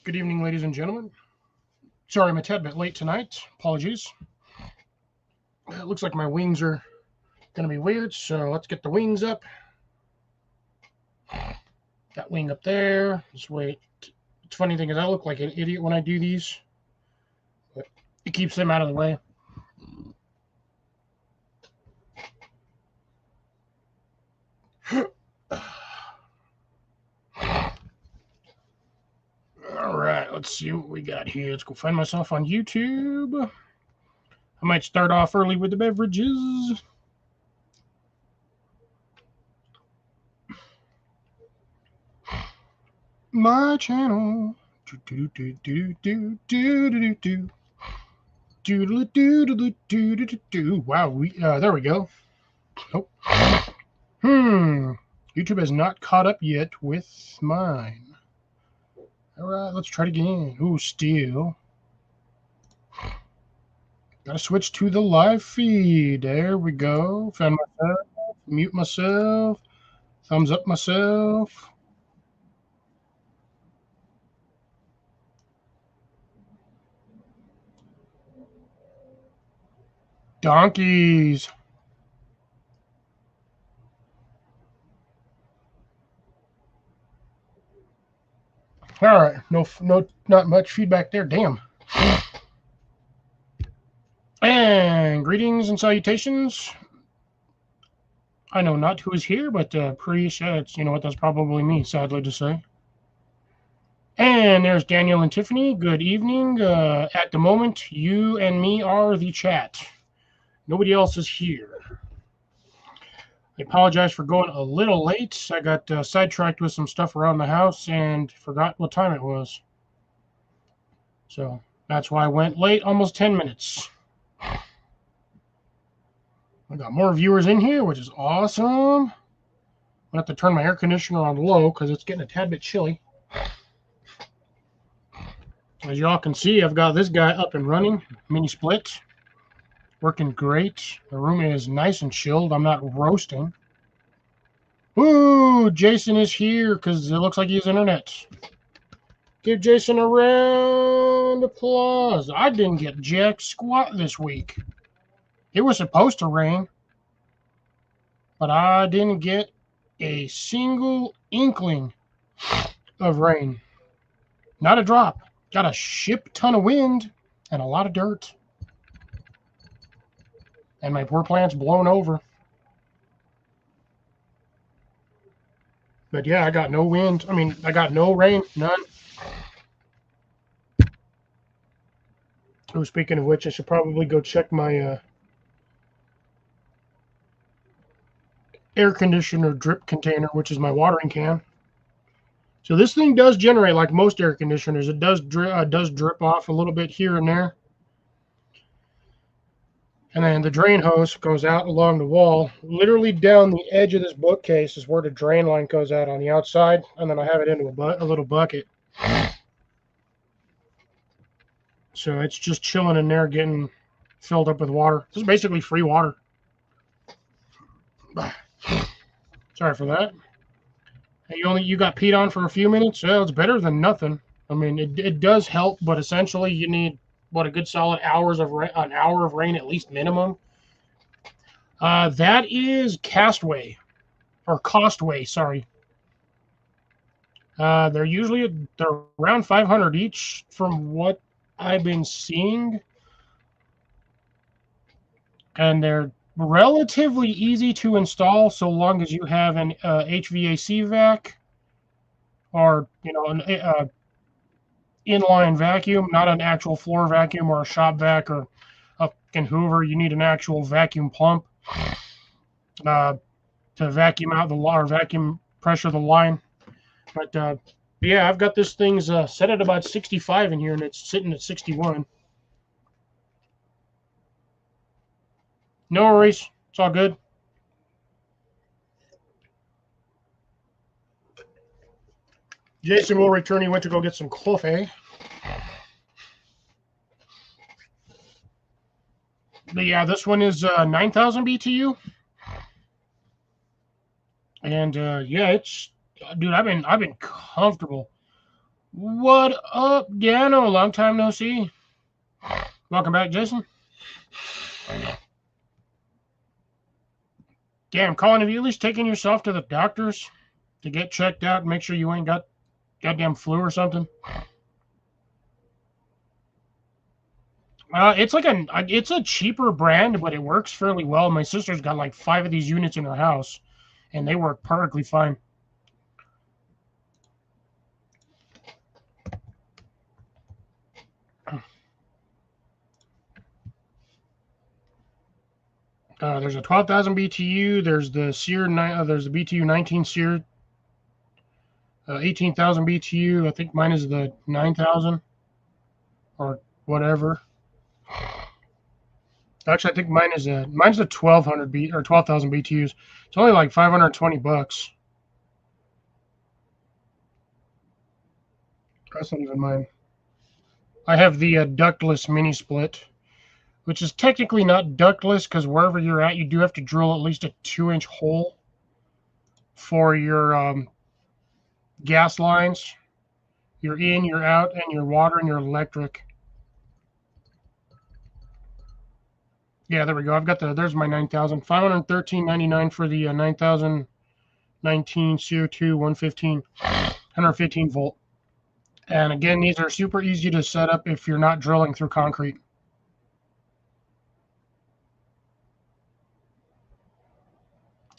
Good evening, ladies and gentlemen. Sorry I'm a tad bit late tonight. Apologies. It looks like my wings are going to be weird, so let's get the wings up. That wing up there. Just wait. The funny thing is I look like an idiot when I do these, but it keeps them out of the way. All right, let's see what we got here. Let's go find myself on YouTube. I might start off early with the beverages. My channel. Wow, there we go. Nope. YouTube has not caught up yet with mine. All right, let's try it again. Ooh, still. Gotta switch to the live feed. There we go. Found myself. Mute myself. Thumbs up myself. Donkeys. All right, not much feedback there. Damn. And greetings and salutations. I know not who is here, but you know what? That's probably me, sadly to say. And there's Daniel and Tiffany. Good evening. At the moment, you and me are the chat. Nobody else is here. I apologize for going a little late. I got sidetracked with some stuff around the house and forgot what time it was. So that's why I went late, almost 10 minutes. I got more viewers in here, which is awesome. I have to turn my air conditioner on low because it's getting a tad bit chilly. As y'all can see, I've got this guy up and running, mini split. Working great. The room is nice and chilled. I'm not roasting. Ooh, Jason is here because it looks like he has internet. Give Jason a round of applause. I didn't get jack squat this week. It was supposed to rain, but I didn't get a single inkling of rain. Not a drop. Got a ship ton of wind and a lot of dirt. And my poor plant's blown over. But yeah, I got no wind. I mean, I got no rain, none. Oh, speaking of which, I should probably go check my air conditioner drip container, which is my watering can. So this thing does generate like most air conditioners. It does drip off a little bit here and there. And then the drain hose goes out along the wall. Literally down the edge of this bookcase is where the drain line goes out on the outside. And then I have it into a little bucket. So it's just chilling in there, getting filled up with water. This is basically free water. Sorry for that. You got peed on for a few minutes? Well, it's better than nothing. I mean, it does help, but essentially you need a good solid an hour of rain at least minimum. That is Costway. Sorry. They're around 500 each from what I've been seeing, and they're relatively easy to install so long as you have an HVAC vac or an inline vacuum, not an actual floor vacuum or a shop vac or a fucking Hoover. You need an actual vacuum pump to vacuum out vacuum pressure the line. But yeah, I've got this thing's set at about 65 in here, and it's sitting at 61. No worries. It's all good. Jason will return. He went to go get some coffee. But yeah, this one is 9,000 BTU. And yeah, dude, I've been comfortable What up, Dano? Long time no see. Welcome back, Jason. Damn, Colin, have you at least taken yourself to the doctors to get checked out and make sure you ain't got goddamn flu or something? It's a cheaper brand, but it works fairly well. My sister's got like 5 of these units in her house, and they work perfectly fine. There's a 12,000 BTU. There's the there's the BTU 19 SEER, 18,000 BTU. I think mine is the 9,000 or whatever. Actually, I think mine's the 1,200 B or 12,000 BTUs. It's only like $520. That's not even mine. I have the ductless mini split, which is technically not ductless because wherever you're at, you do have to drill at least a 2-inch hole for your gas lines, your in, your out, and your water and your electric. Yeah, there we go. I've got there's my 9,000. $513.99 for the 9,019 CO2 115 volt. And again, these are super easy to set up if you're not drilling through concrete.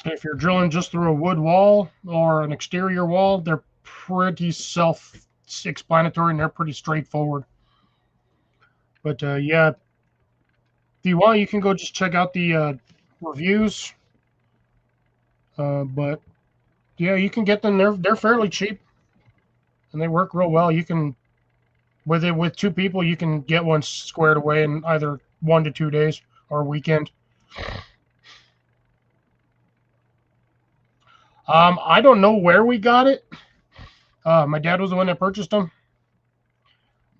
If you're drilling just through a wood wall or an exterior wall, they're pretty self-explanatory and they're pretty straightforward. But yeah, if you want, you can go just check out the reviews. But yeah, you can get them. They're fairly cheap, and they work real well. You can with 2 people, you can get one squared away in either 1 to 2 days or a weekend. I don't know where we got it. My dad was the one that purchased them.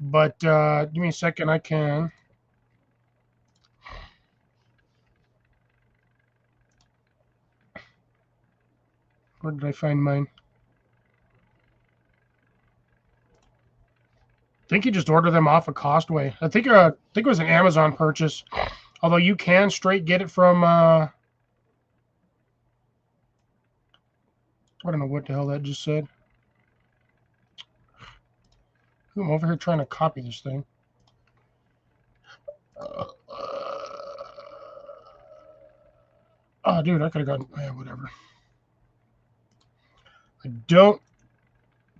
But give me a second. I can. Where did I find mine? I think you just order them off of Costway. I think it was an Amazon purchase. Although you can straight get it from I don't know what the hell that just said. I'm over here trying to copy this thing. Oh, dude, I could have gotten whatever. I don't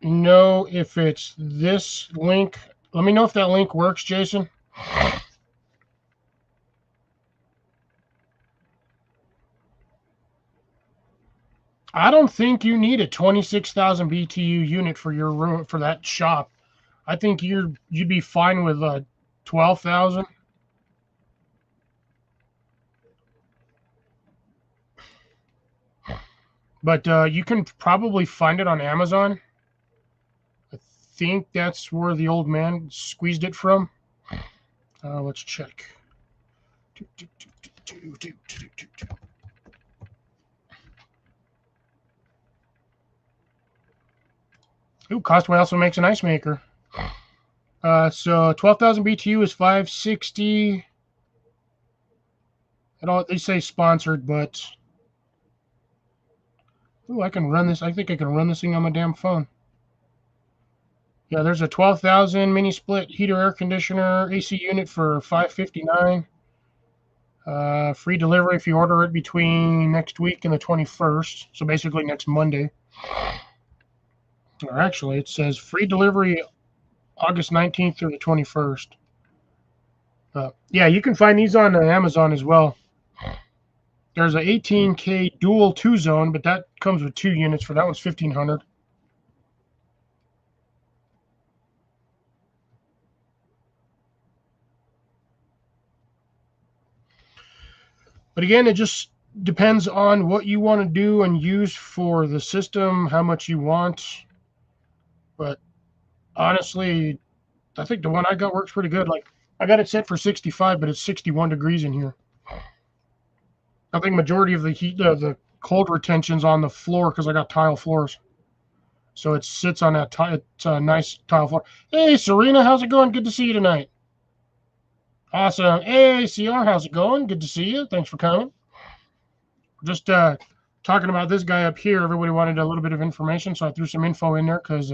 know if it's this link. Let me know if that link works, Jason. I don't think you need a 26,000 BTU unit for your room for that shop. I think you'd be fine with 12,000. But you can probably find it on Amazon. I think that's where the old man squeezed it from. Let's check. Ooh, Costway also makes an ice maker. So 12,000 BTU is 560. They say sponsored, but ooh, I can run this. I think I can run this thing on my damn phone. Yeah, there's a 12,000 mini split heater air conditioner AC unit for $559. Free delivery if you order it between next week and the 21st. So basically next Monday. Or actually, it says free delivery August 19th through the 21st. Yeah, you can find these on Amazon as well. There's a 18K dual 2-zone, but that comes with 2 units. For that one's $1,500. But again, it just depends on what you want to do and use for the system, how much you want. But honestly, I think the one I got works pretty good. Like, I got it set for 65, but it's 61 degrees in here. I think majority of the heat, the cold retention's on the floor because I got tile floors. So it sits on that it's a nice tile floor. Hey, Serena, how's it going? Good to see you tonight. Awesome. Hey, CR, how's it going? Good to see you. Thanks for coming. Just talking about this guy up here. Everybody wanted a little bit of information, so I threw some info in there because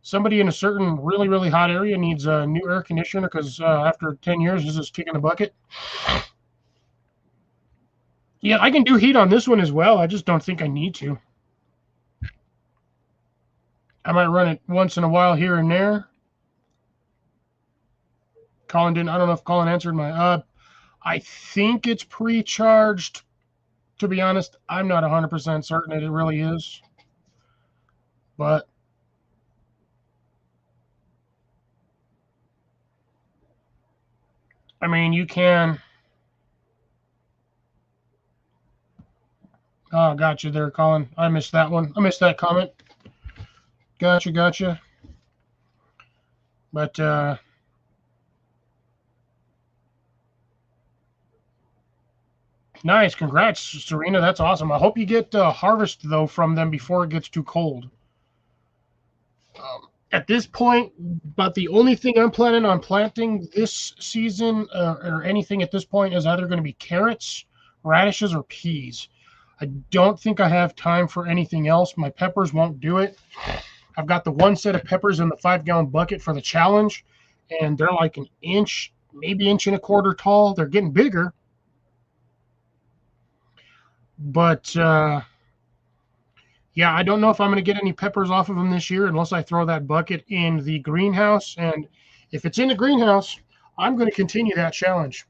somebody in a certain really, really hot area needs a new air conditioner because after 10 years, this is kicking the bucket. Yeah, I can do heat on this one as well. I just don't think I need to. I might run it once in a while here and there. Colin didn't. I don't know if Colin answered my. I think it's pre-charged. To be honest, I'm not 100% certain that it really is. But I mean, you can. Oh, gotcha there, Colin. I missed that one. I missed that comment. Gotcha, gotcha. But nice. Congrats, Serena. That's awesome. I hope you get harvest though from them before it gets too cold. At this point, but the only thing I'm planning on planting this season or anything at this point is either going to be carrots, radishes, or peas. I don't think I have time for anything else. My peppers won't do it. I've got the one set of peppers in the 5-gallon bucket for the challenge, and they're like an inch, maybe inch and a quarter tall. They're getting bigger, but yeah, I don't know if I'm going to get any peppers off of them this year unless I throw that bucket in the greenhouse. And if it's in the greenhouse, I'm going to continue that challenge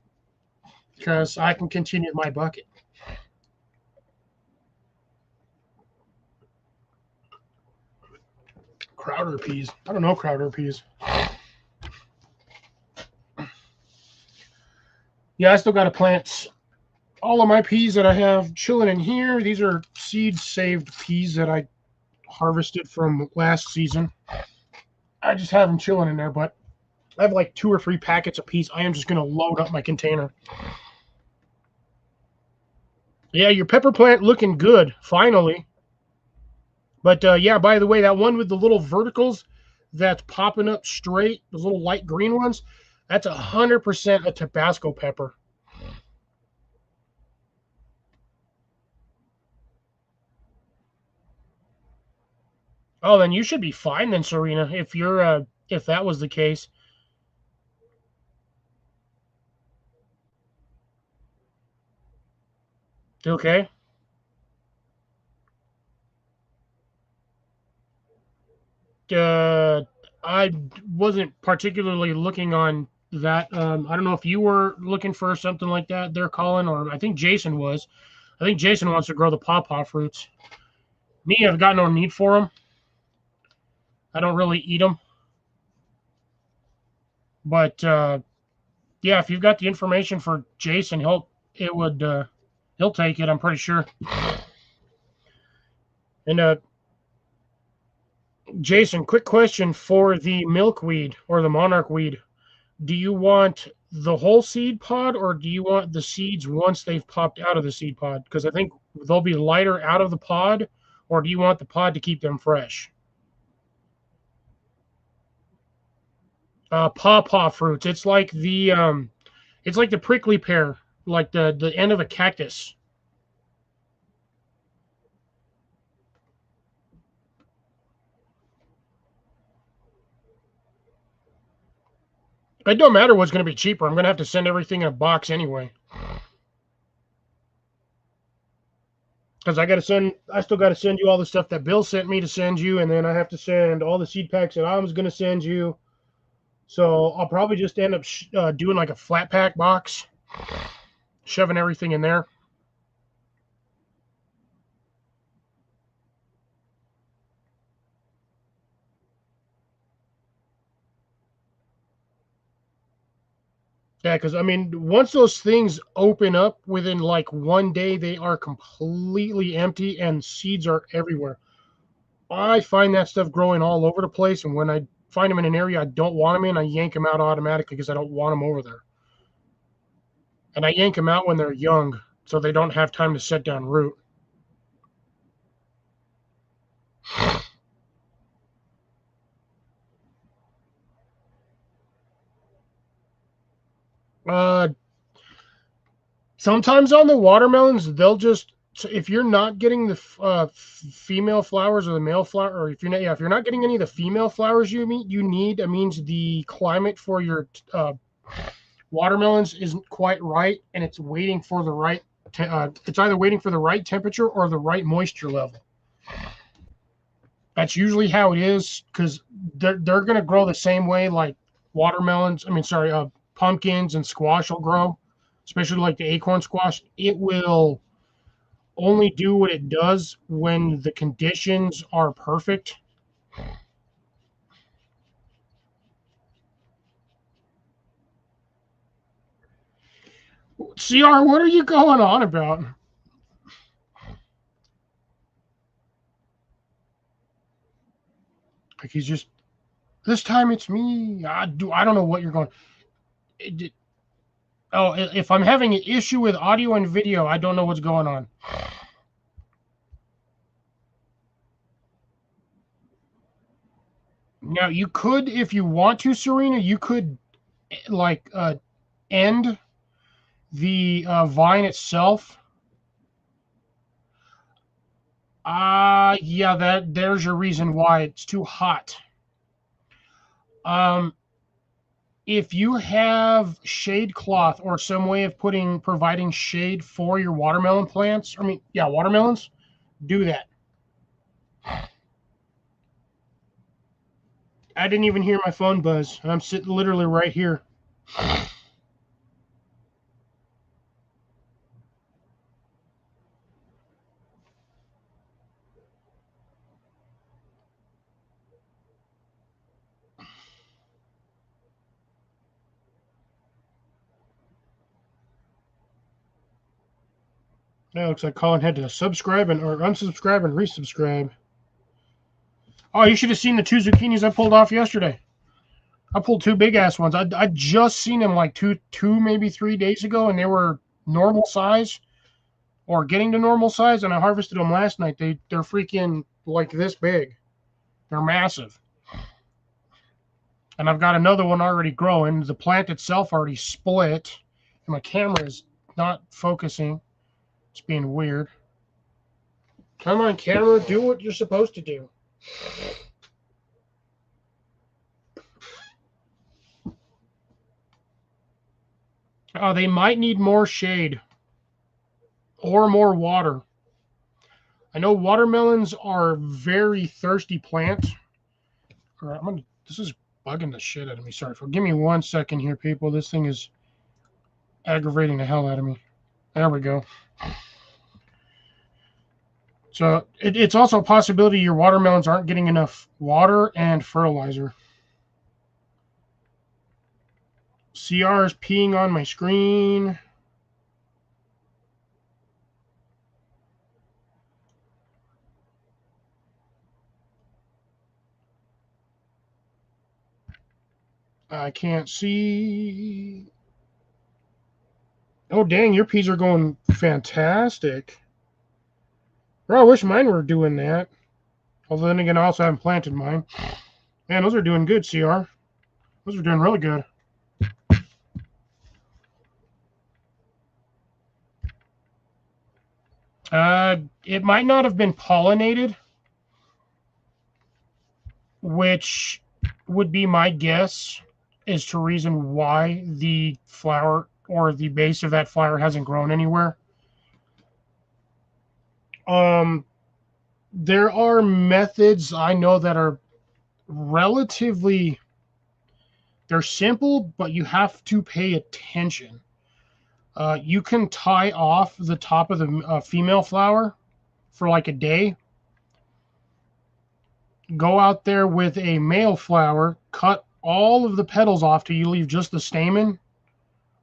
because I can continue my bucket. Crowder peas. I don't know Crowder peas. Yeah, I still got to plant all of my peas that I have chilling in here. These are seed saved peas that I harvested from last season. I just have them chilling in there, but I have like 2 or 3 packets apiece. I am just going to load up my container. Yeah, your pepper plant looking good, finally. But yeah, by the way, that one with the little verticals that's popping up straight, those little light green ones, that's 100% a Tabasco pepper. Oh, then you should be fine then, Serena, if that was the case. Okay. Uh, I wasn't particularly looking on that. I don't know if you were looking for something like that there, Colin, or I think Jason was. I think Jason wants to grow the pawpaw fruits. Me, I've got no need for them. I don't really eat them. But yeah, if you've got the information for Jason, he'll take it. I'm pretty sure. And Jason, quick question for the milkweed or the monarch weed. Do you want the whole seed pod or do you want the seeds once they've popped out of the seed pod? Because I think they'll be lighter out of the pod, or do you want the pod to keep them fresh? Pawpaw fruits. It's like the prickly pear, like the end of a cactus. It don't matter what's going to be cheaper. I'm going to have to send everything in a box anyway. Because I still got to send you all the stuff that Bill sent me to send you, and then I have to send all the seed packs that I was going to send you. So I'll probably just end up doing like a flat pack box, shoving everything in there. Yeah, because I mean, once those things open up within like one day, they are completely empty and seeds are everywhere. I find that stuff growing all over the place, and when I find them in an area I don't want them in, I yank them out automatically because I don't want them over there. And I yank them out when they're young, so they don't have time to set down root. Uh, Sometimes on the watermelons, they'll just so if you're not getting the female flowers or the male flower, or if you're not getting any of the female flowers you need, that means the climate for your watermelons isn't quite right, and it's waiting for the right. It's either waiting for the right temperature or the right moisture level. That's usually how it is because they're going to grow the same way like watermelons. I mean, sorry, pumpkins and squash will grow, especially like the acorn squash. It will only do what it does when the conditions are perfect. CR, what are you going on about? Like he's just this time it's me. I don't know what you're going. It, oh, if I'm having an issue with audio and video, I don't know what's going on. Now you could, if you want to, Serena, you could like end the vine itself. Yeah, there's your reason why it's too hot. Um, if you have shade cloth or some way of providing shade for your watermelon plants, I mean, yeah, watermelons, do that. I didn't even hear my phone buzz, and I'm sitting literally right here. That looks like Colin had to subscribe or unsubscribe and resubscribe. Oh, you should have seen the two zucchinis I pulled off yesterday. I pulled two big ass ones. I just seen them like two maybe 3 days ago, and they were normal size or getting to normal size. And I harvested them last night. They're freaking like this big. They're massive. And I've got another one already growing. The plant itself already split, and my camera is not focusing. It's being weird. Come on, camera, do what you're supposed to do. They might need more shade or more water. I know watermelons are very thirsty plants. All right, this is bugging the shit out of me. Sorry, give me 1 second here, people. This thing is aggravating the hell out of me. There we go. So it's also a possibility your watermelons aren't getting enough water and fertilizer. CR is peeing on my screen. I can't see. Oh, dang, your peas are going fantastic. Bro, I wish mine were doing that. Although then again, I also haven't planted mine. Man, those are doing good, CR. Those are doing really good. It might not have been pollinated, which would be my guess as to reason why the flower or the base of that flower hasn't grown anywhere. There are methods I know that are relatively, they're simple, but you have to pay attention. You can tie off the top of the female flower for like a day. Go out there with a male flower, cut all of the petals off till you leave just the stamen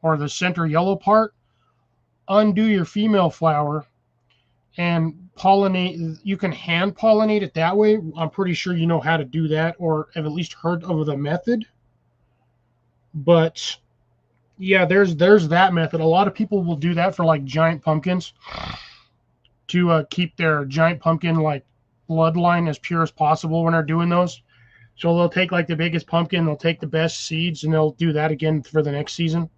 or the center yellow part. Undo your female flower and pollinate. You can hand pollinate it that way. I'm pretty sure you know how to do that or have at least heard of the method. But yeah, there's that method. A lot of people will do that for like giant pumpkins to keep their giant pumpkin like bloodline as pure as possible when they're doing those. So they'll take like the biggest pumpkin, they'll take the best seeds, and they'll do that again for the next season.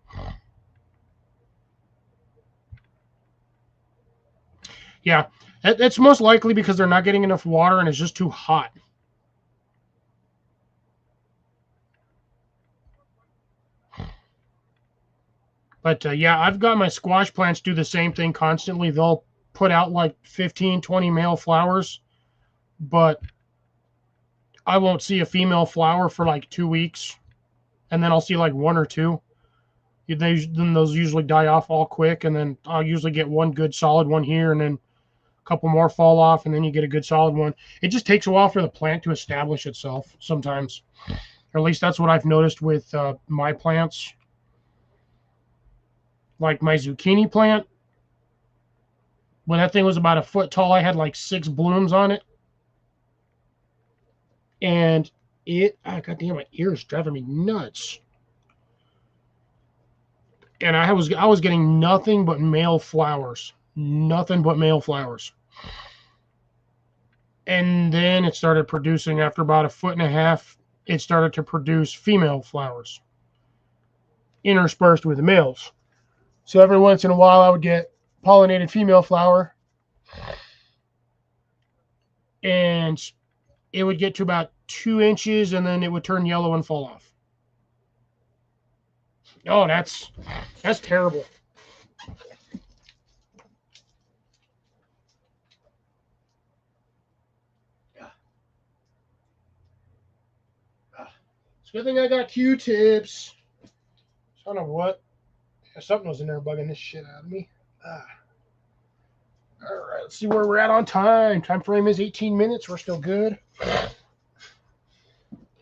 Yeah, it's most likely because they're not getting enough water and it's just too hot. But yeah, I've got my squash plants do the same thing constantly. They'll put out like 15, 20 male flowers, but I won't see a female flower for like 2 weeks. And then I'll see like one or two. Then those usually die off all quick. And then I'll usually get one good solid one here and then a couple more fall off. And then you get a good solid one. It just takes a while for the plant to establish itself sometimes. Or at least that's what I've noticed with my plants. Like my zucchini plant, when that thing was about a foot tall, I had like 6 blooms on it. And goddamn, my ears driving me nuts. And I was getting nothing but male flowers. Nothing but male flowers. And then it started producing after about a foot and a half, it started to produce female flowers interspersed with the males. So every once in a while I would get pollinated female flower and it would get to about 2 inches and then it would turn yellow and fall off. Oh, that's terrible. It's a good thing I got Q-tips. I don't know what. Something was in there bugging this shit out of me. All right, let's see where we're at on time. Time frame is 18 minutes. We're still good.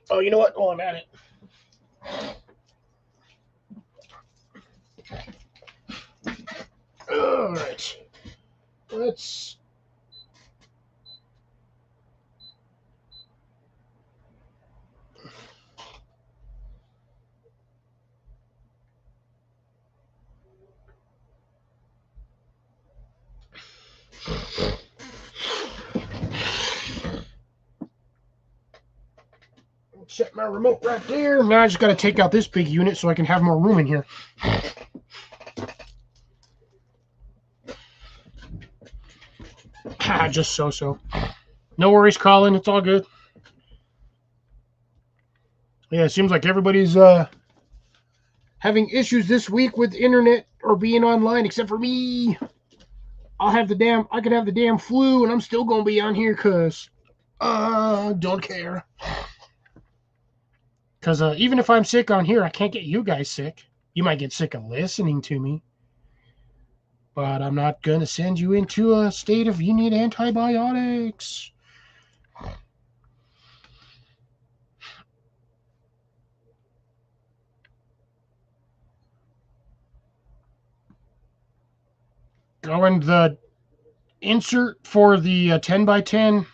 Oh, you know what? Oh, I'm at it. All right. Let's. Set my remote right there. Now I just got to take out this big unit so I can have more room in here. Just so. No worries, Colin. It's all good. Yeah, it seems like everybody's having issues this week with internet or being online, except for me. I could have the damn flu, and I'm still gonna be on here because don't care. Because even if I'm sick on here, I can't get you guys sick. You might get sick of listening to me. But I'm not going to send you into a state of you need antibiotics. Going the insert for the 10 by 10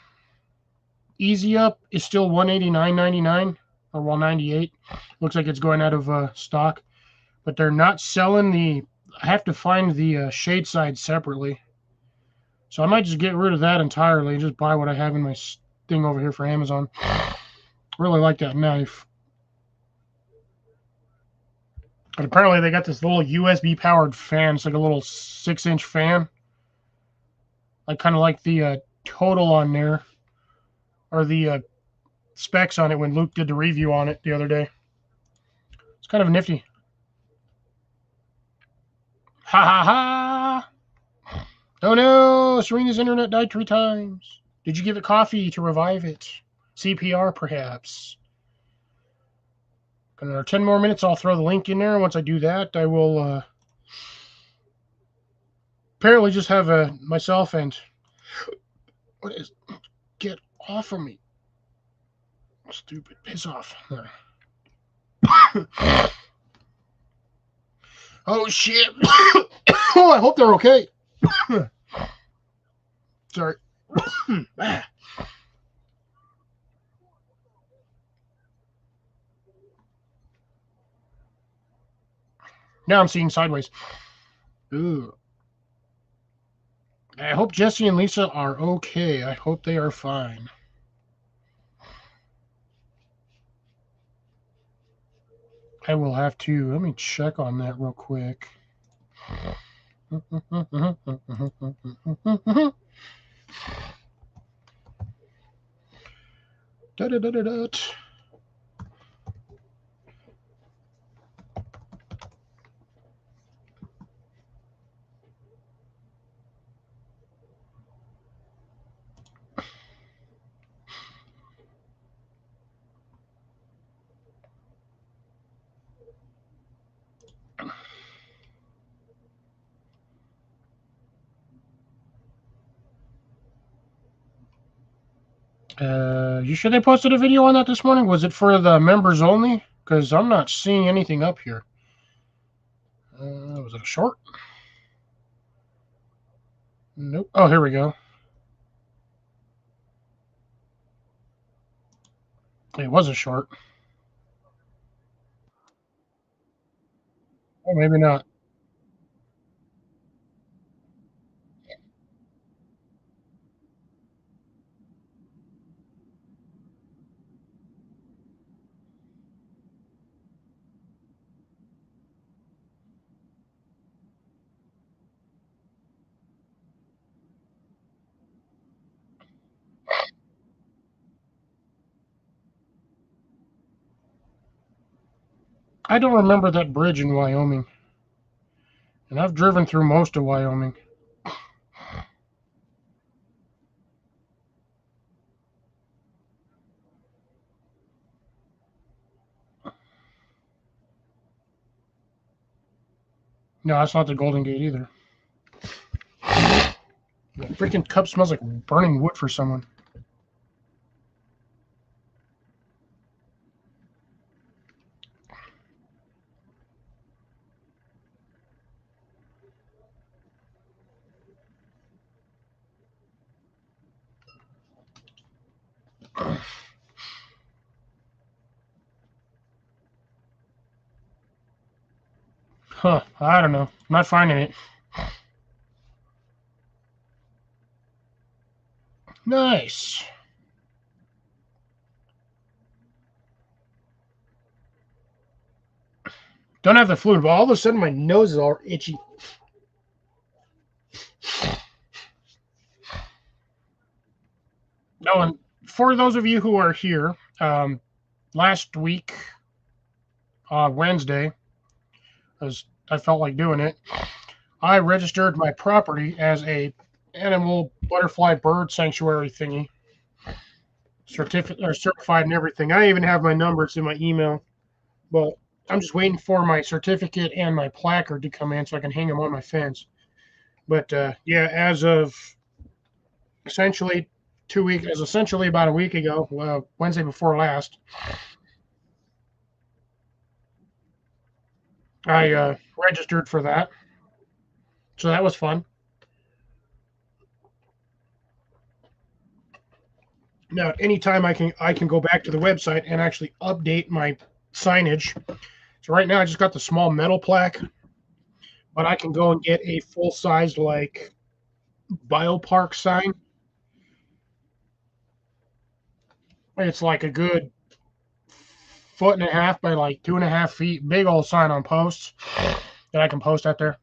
Easy Up is still $189.99 or $198. Looks like it's going out of stock. But they're not selling the... I have to find the shade side separately. So I might just get rid of that entirely and just buy what I have in my thing over here for Amazon. Really like that knife. But apparently they got this little USB powered fan. It's like a little 6-inch fan. Like kind of like the total on there. Or the specs on it when Luke did the review on it the other day. It's kind of nifty. Ha ha ha! Oh no! Serena's internet died 3 times. Did you give it coffee to revive it? CPR perhaps? Another 10 more minutes, I'll throw the link in there. Once I do that, I will apparently just have myself and... What is... Get off of me. Stupid. Piss off. Oh, shit. Oh, I hope they're okay. Sorry. Now I'm seeing sideways. Ooh. I hope Jesse and Lisa are okay. I hope they are fine. I will have to... Let me check on that real quick. Da-da-da-da-da. You sure they posted a video on that this morning? Was it for the members only? Because I'm not seeing anything up here. Was it a short? Nope. Oh, here we go. It was a short. Or maybe not. I don't remember that bridge in Wyoming. And I've driven through most of Wyoming. No, that's not the Golden Gate either. The freaking cup smells like burning wood for someone. Huh, I don't know. Not finding it. Nice. Don't have the fluid, but all of a sudden my nose is all itchy. No, and for those of you who are here, last week, Wednesday, as I felt like doing it, I registered my property as a animal butterfly bird sanctuary thingy, certificate or certified and everything. I even have my numbers in my email, but I'm just waiting for my certificate and my placard to come in so I can hang them on my fence. But yeah, as of essentially 2 weeks, as essentially about a week ago, Wednesday before last, I registered for that. So that was fun. Now, at any time I can go back to the website and actually update my signage. So right now I just got the small metal plaque, but I can go and get a full size like biopark sign. It's like a good foot and a half by like 2.5 feet, big old sign on posts that I can post out there.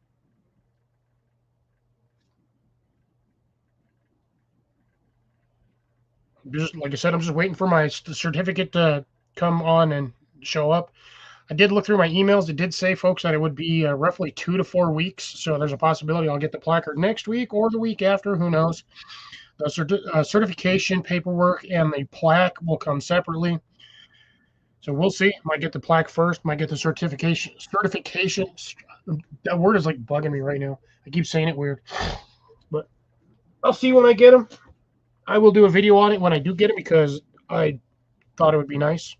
Just like I said, I'm just waiting for my certificate to come on and show up. I did look through my emails. It did say, folks, that it would be roughly 2 to 4 weeks. So there's a possibility I'll get the placard next week or the week after. Who knows? The certification paperwork and the plaque will come separately. So we'll see. Might get the plaque first. Might get the certification. Certification. That word is like bugging me right now. I keep saying it weird, but I'll see when I get them. I will do a video on it when I do get it because I thought it would be nice.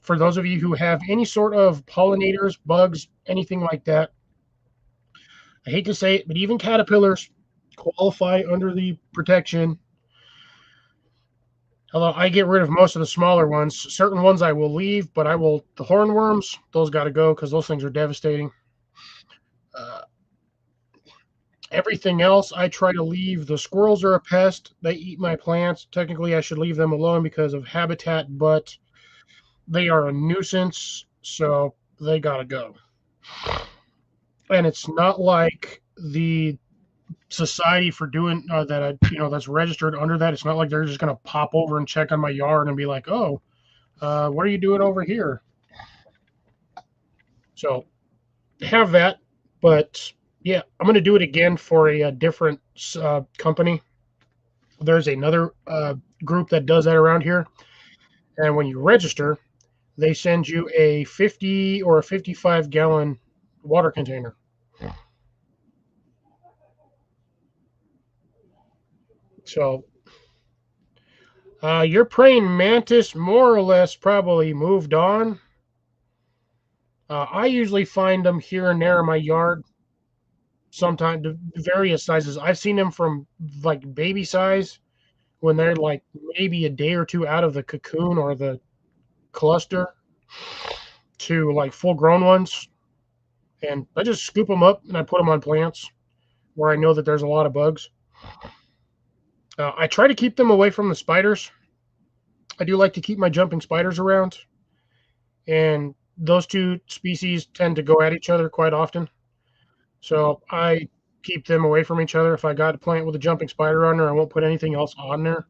For those of you who have any sort of pollinators, bugs, anything like that, I hate to say it, but even caterpillars qualify under the protection. Although I get rid of most of the smaller ones. Certain ones I will leave, but the hornworms, those got to go because those things are devastating. Uh, Everything else, I try to leave. The squirrels are a pest. They eat my plants. Technically, I should leave them alone because of habitat, but they are a nuisance, so they got to go. And it's not like the society for doing that, that's registered under that. It's not like they're just going to pop over and check on my yard and be like, oh, what are you doing over here? So have that, but yeah, I'm going to do it again for a different company. There's another group that does that around here, and when you register, they send you a 50 or a 55-gallon water container. So your praying mantis more or less probably moved on. I usually find them here and there in my yard, sometimes various sizes. I've seen them from like baby size when they're like maybe a day or two out of the cocoon or the cluster to like full grown ones. And I just scoop them up and I put them on plants where I know that there's a lot of bugs. I try to keep them away from the spiders. I do like to keep my jumping spiders around, and those two species tend to go at each other quite often. So I keep them away from each other. If I got a plant with a jumping spider on there, I won't put anything else on there.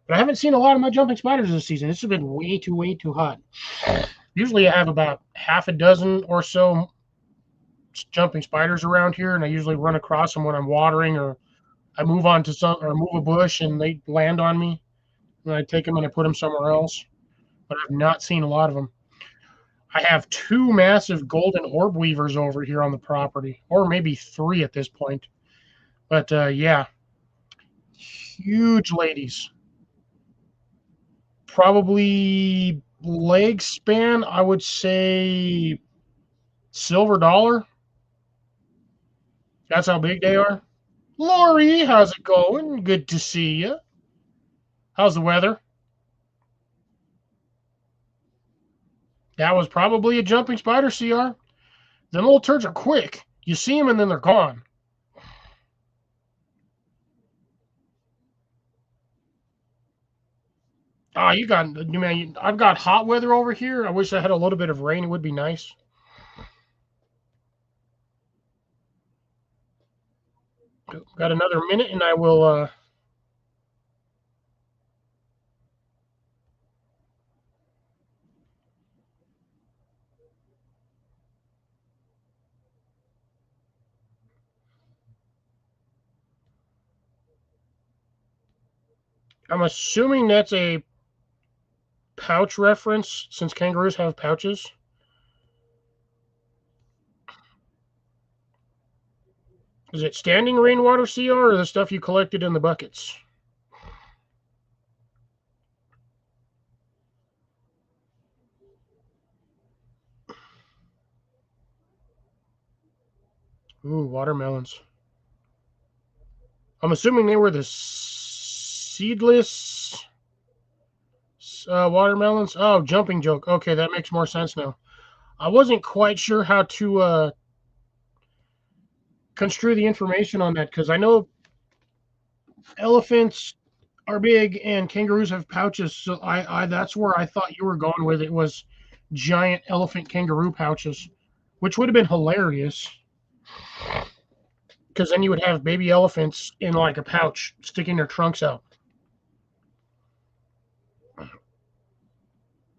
But I haven't seen a lot of my jumping spiders this season. This has been way too hot. Usually I have about half a dozen or so jumping spiders around here, and I usually run across them when I'm watering or I move on to some or move a bush and they land on me. And I take them and I put them somewhere else. But I've not seen a lot of them. I have two massive golden orb weavers over here on the property, or maybe three at this point. But yeah, huge ladies. Probably leg span, I would say silver dollar. That's how big they are. Lori, how's it going? Good to see you. How's the weather? That was probably a jumping spider, CR. Them little turds are quick. You see them and then they're gone. Ah, you got, man, I've got hot weather over here. I wish I had a little bit of rain. It would be nice. Got another minute and I will, I'm assuming that's a pouch reference since kangaroos have pouches. Is it standing rainwater, CR, or the stuff you collected in the buckets? Ooh, watermelons. I'm assuming they were the seedless watermelons. Oh, jumping joke. Okay, that makes more sense now. I wasn't quite sure how to construe the information on that because I know elephants are big and kangaroos have pouches. So I that's where I thought you were going with it was giant elephant kangaroo pouches, which would have been hilarious because then you would have baby elephants in like a pouch sticking their trunks out,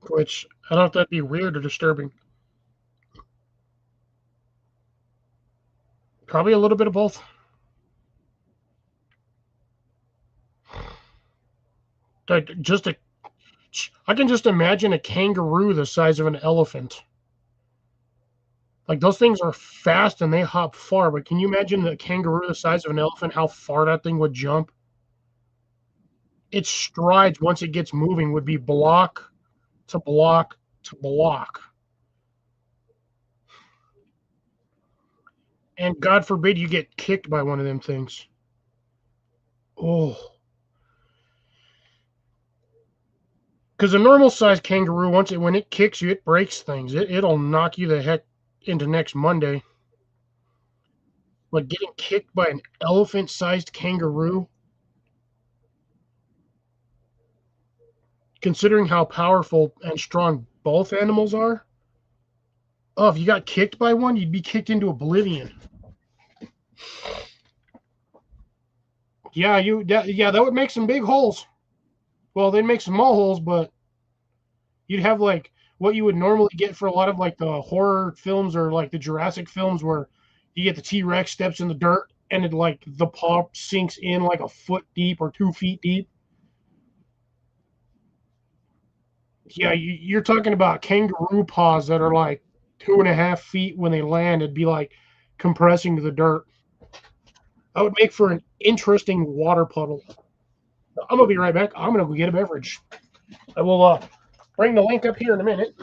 which I don't know if that'd be weird or disturbing. Probably a little bit of both. Just a, I can just imagine a kangaroo the size of an elephant. Like those things are fast and they hop far, but can you imagine the kangaroo the size of an elephant? How far that thing would jump? Its strides once it gets moving would be block to block to block. And God forbid you get kicked by one of them things. Oh, because a normal sized kangaroo, when it kicks you, it breaks things. It'll knock you the heck into next Monday. But getting kicked by an elephant sized kangaroo, considering how powerful and strong both animals are, oh, if you got kicked by one, you'd be kicked into oblivion. Yeah, that would make some big holes. Well, they'd make small holes, but you'd have like what you would normally get for a lot of like the horror films or like the Jurassic films where you get the T-Rex steps in the dirt and it like the paw sinks in like a foot deep or 2 feet deep. Yeah, you're talking about kangaroo paws that are like 2.5 feet when they land. It'd be like compressing the dirt. That would make for an interesting water puddle. I'm gonna be right back. I'm gonna go get a beverage. I will bring the link up here in a minute.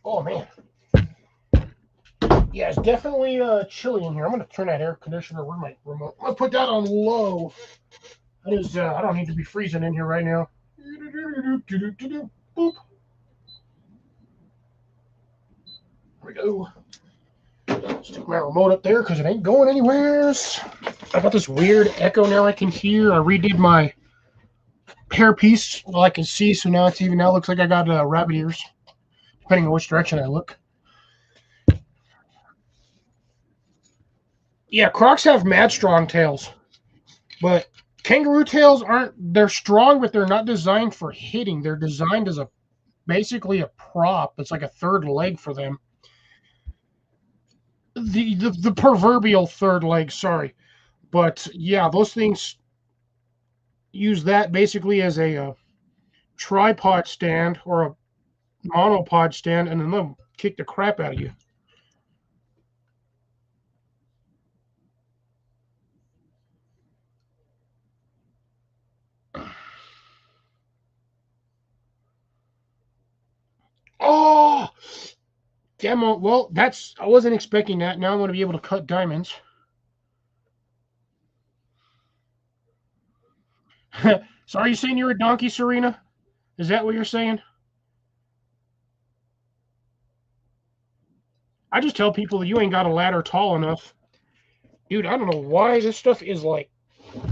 Oh man, yeah, it's definitely chilly in here. I'm gonna turn that air conditioner with my remote. I'm gonna put that on low. That is, I don't need to be freezing in here right now. Boop. There we go. Stick my remote up there because it ain't going anywhere. I got this weird echo now I can hear. I redid my hairpiece. Well, I can see, so now now it looks like I got rabbit ears, depending on which direction I look. Yeah, Crocs have mad strong tails, but kangaroo tails aren't. They're strong, but they're not designed for hitting. They're designed as a basically a prop. It's like a third leg for them. The proverbial third leg. Sorry, but yeah, those things use that basically as a tripod stand or a monopod stand, and then they'll kick the crap out of you. Oh, demo. Well, that's I wasn't expecting that. Now I'm going to be able to cut diamonds. So are you saying you're a donkey, Serena? Is that what you're saying? I just tell people that you ain't got a ladder tall enough. Dude, I don't know why this stuff is like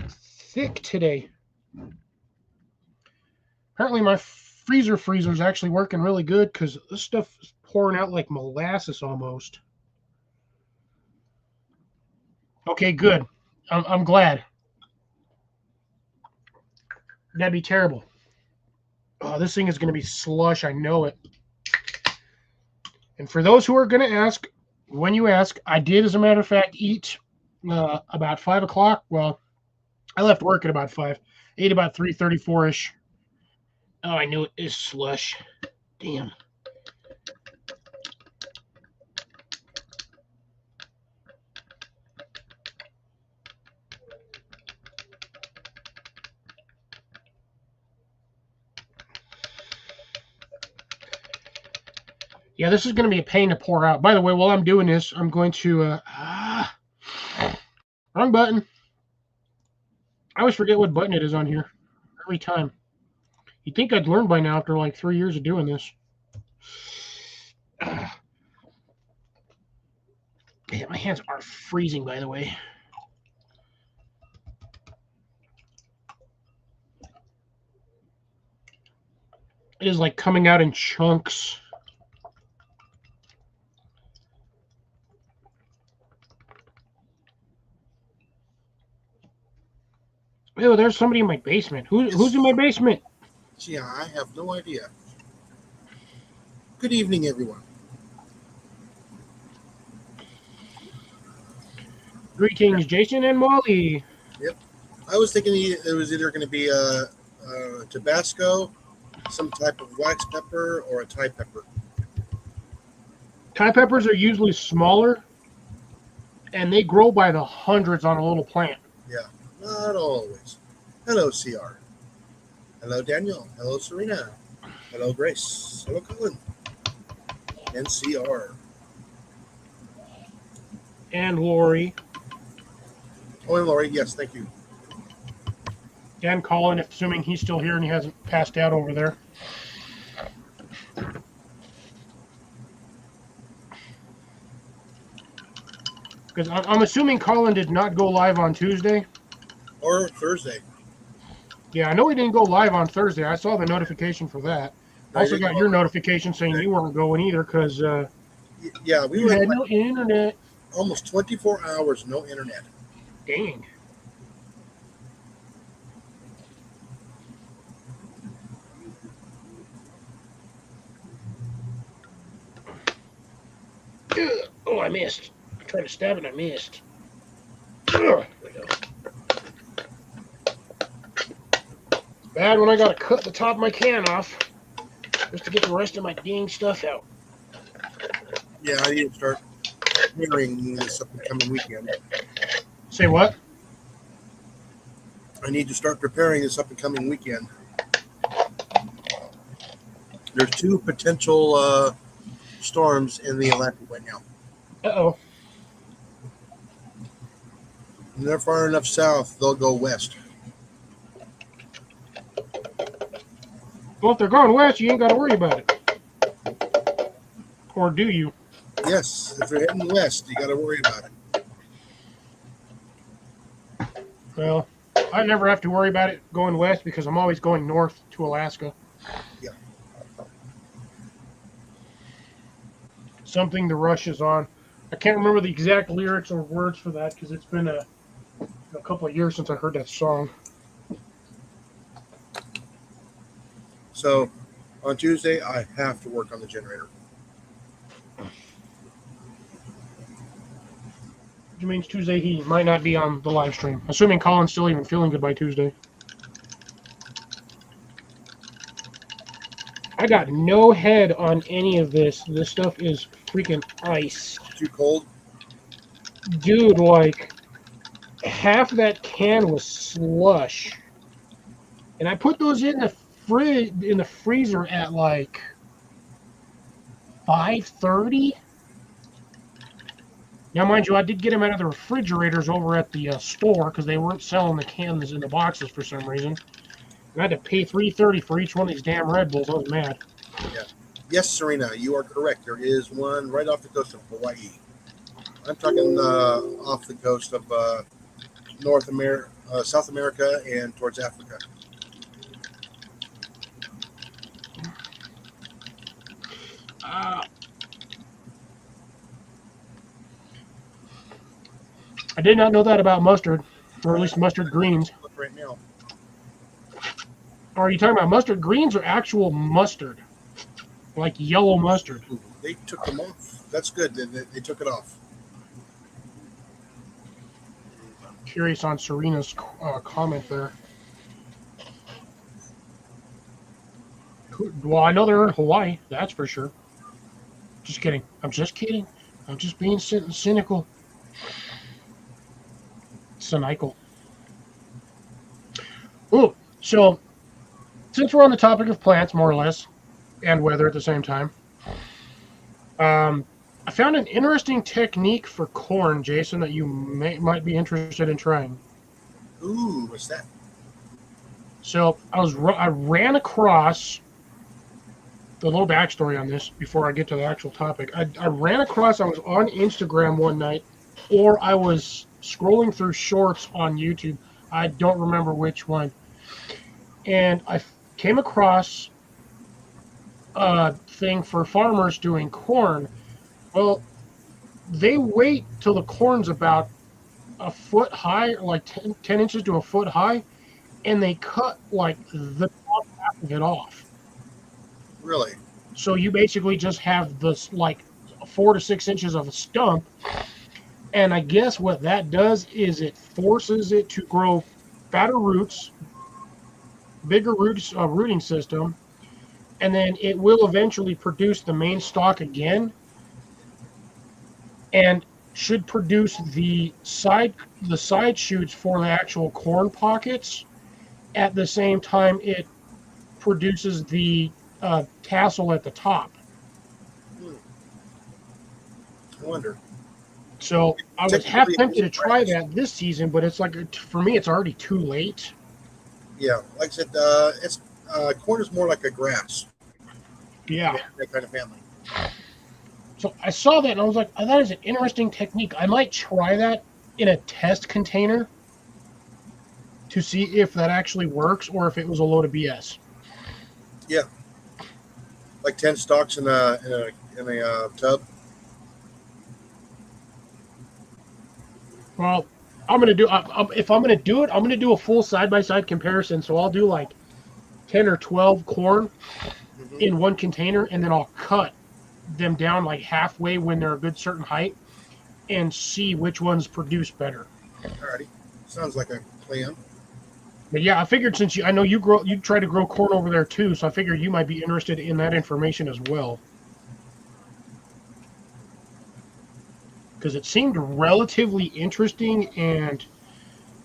thick today. Apparently my freezer is actually working really good because this stuff is pouring out like molasses almost. Okay, good. I'm glad. That'd be terrible. Oh, this thing is going to be slush. I know it. And for those who are going to ask, when you ask, I did, as a matter of fact, eat about 5 o'clock. Well, I left work at about 5. Ate about 3:34 ish. Oh, I knew it is slush. Damn. Yeah, this is going to be a pain to pour out. By the way, while I'm doing this, I'm going to wrong button. I always forget what button it is on here every time. You'd think I'd learn by now after like 3 years of doing this. Man, my hands are freezing, by the way. It is like coming out in chunks. Oh, there's somebody in my basement. Who's in my basement? Yeah, I have no idea. Good evening, everyone. Greetings, Jason and Molly. Yep. I was thinking it was either going to be a Tabasco, some type of wax pepper, or a Thai pepper. Thai peppers are usually smaller, and they grow by the hundreds on a little plant. Yeah, not always. Hello, CR. Hello, Daniel. Hello, Serena. Hello, Grace. Hello, Colin. And CR. And Lori. Oh, and Lori. Yes, thank you. And Colin, assuming he's still here and he hasn't passed out over there. Because I'm assuming Colin did not go live on Tuesday. Or Thursday. Yeah, I know he didn't go live on Thursday. I saw the notification for that. I also got your notification saying you weren't going either because yeah, we you were had no internet. Almost 24 hours, no internet. Dang. Oh, I missed. I tried to stab it, I missed. There we go. Bad when I gotta cut the top of my can off just to get the rest of my dang stuff out. Yeah, I need to start preparing this upcoming weekend. Say what? I need to start preparing this upcoming weekend. There's two potential storms in the Atlantic right now. Uh-oh. When they're far enough south, they'll go west. Well, if they're going west, you ain't got to worry about it. Or do you? Yes, if they're heading west, you got to worry about it. Well, I never have to worry about it going west because I'm always going north to Alaska. Yeah. Something the Rush is on. I can't remember the exact lyrics or words for that because it's been a couple of years since I heard that song. So on Tuesday, I have to work on the generator. Which means Tuesday he might not be on the live stream. Assuming Colin's still even feeling good by Tuesday. I got no head on any of this. This stuff is freaking ice. Too cold? Dude, like, half that can was slush. And I put those in the freezer at like 5:30. Now, mind you, I did get them out of the refrigerators over at the store because they weren't selling the cans in the boxes for some reason. And I had to pay $3.30 for each one of these damn Red Bulls. I was mad. Yeah. Yes, Serena, you are correct. There is one right off the coast of Hawaii. I'm talking off the coast of North America, South America, and towards Africa. I did not know that about mustard, or at least mustard greens. Look right now. Are you talking about mustard greens or actual mustard? Like yellow mustard? Ooh, they took them off. That's good. They took it off. Curious on Serena's comment there. Well, I know they're in Hawaii, that's for sure. Just kidding. I'm just kidding. I'm just being cynical. Cynical. Ooh, so since we're on the topic of plants, more or less, and weather at the same time, I found an interesting technique for corn, Jason, that you might be interested in trying. Ooh, what's that? So I ran across the little backstory on this before I get to the actual topic. I ran across, I was on Instagram one night, or I was scrolling through shorts on YouTube. I don't remember which one. And I came across a thing for farmers doing corn. Well, they wait till the corn's about a foot high, like 10 inches to a foot high, and they cut like the top half of it off. Really? So you basically just have this like 4 to 6 inches of a stump. And I guess what that does is it forces it to grow fatter roots, bigger roots, rooting system, and then it will eventually produce the main stalk again, and should produce the side shoots for the actual corn pockets at the same time it produces the tassel at the top. Hmm. I wonder. So I was half Technically, it tempted is to try grass. that this season, but it's like for me, it's already too late. Yeah, like I said, it's corn is more like a grass in Yeah. that kind of family. So I saw that and I was like, oh, that is an interesting technique. I might try that in a test container to see if that actually works or if it was a load of BS. Yeah, like 10 stalks in a tub. Well, if I'm gonna do it, I'm gonna do a full side by side comparison. So I'll do like 10 or 12 corn Mm-hmm. in one container, and then I'll cut them down like halfway when they're a good certain height and see which ones produce better. Alrighty, sounds like a plan. But yeah, I figured since I know you try to grow corn over there too, so I figured you might be interested in that information as well. Because it seemed relatively interesting, and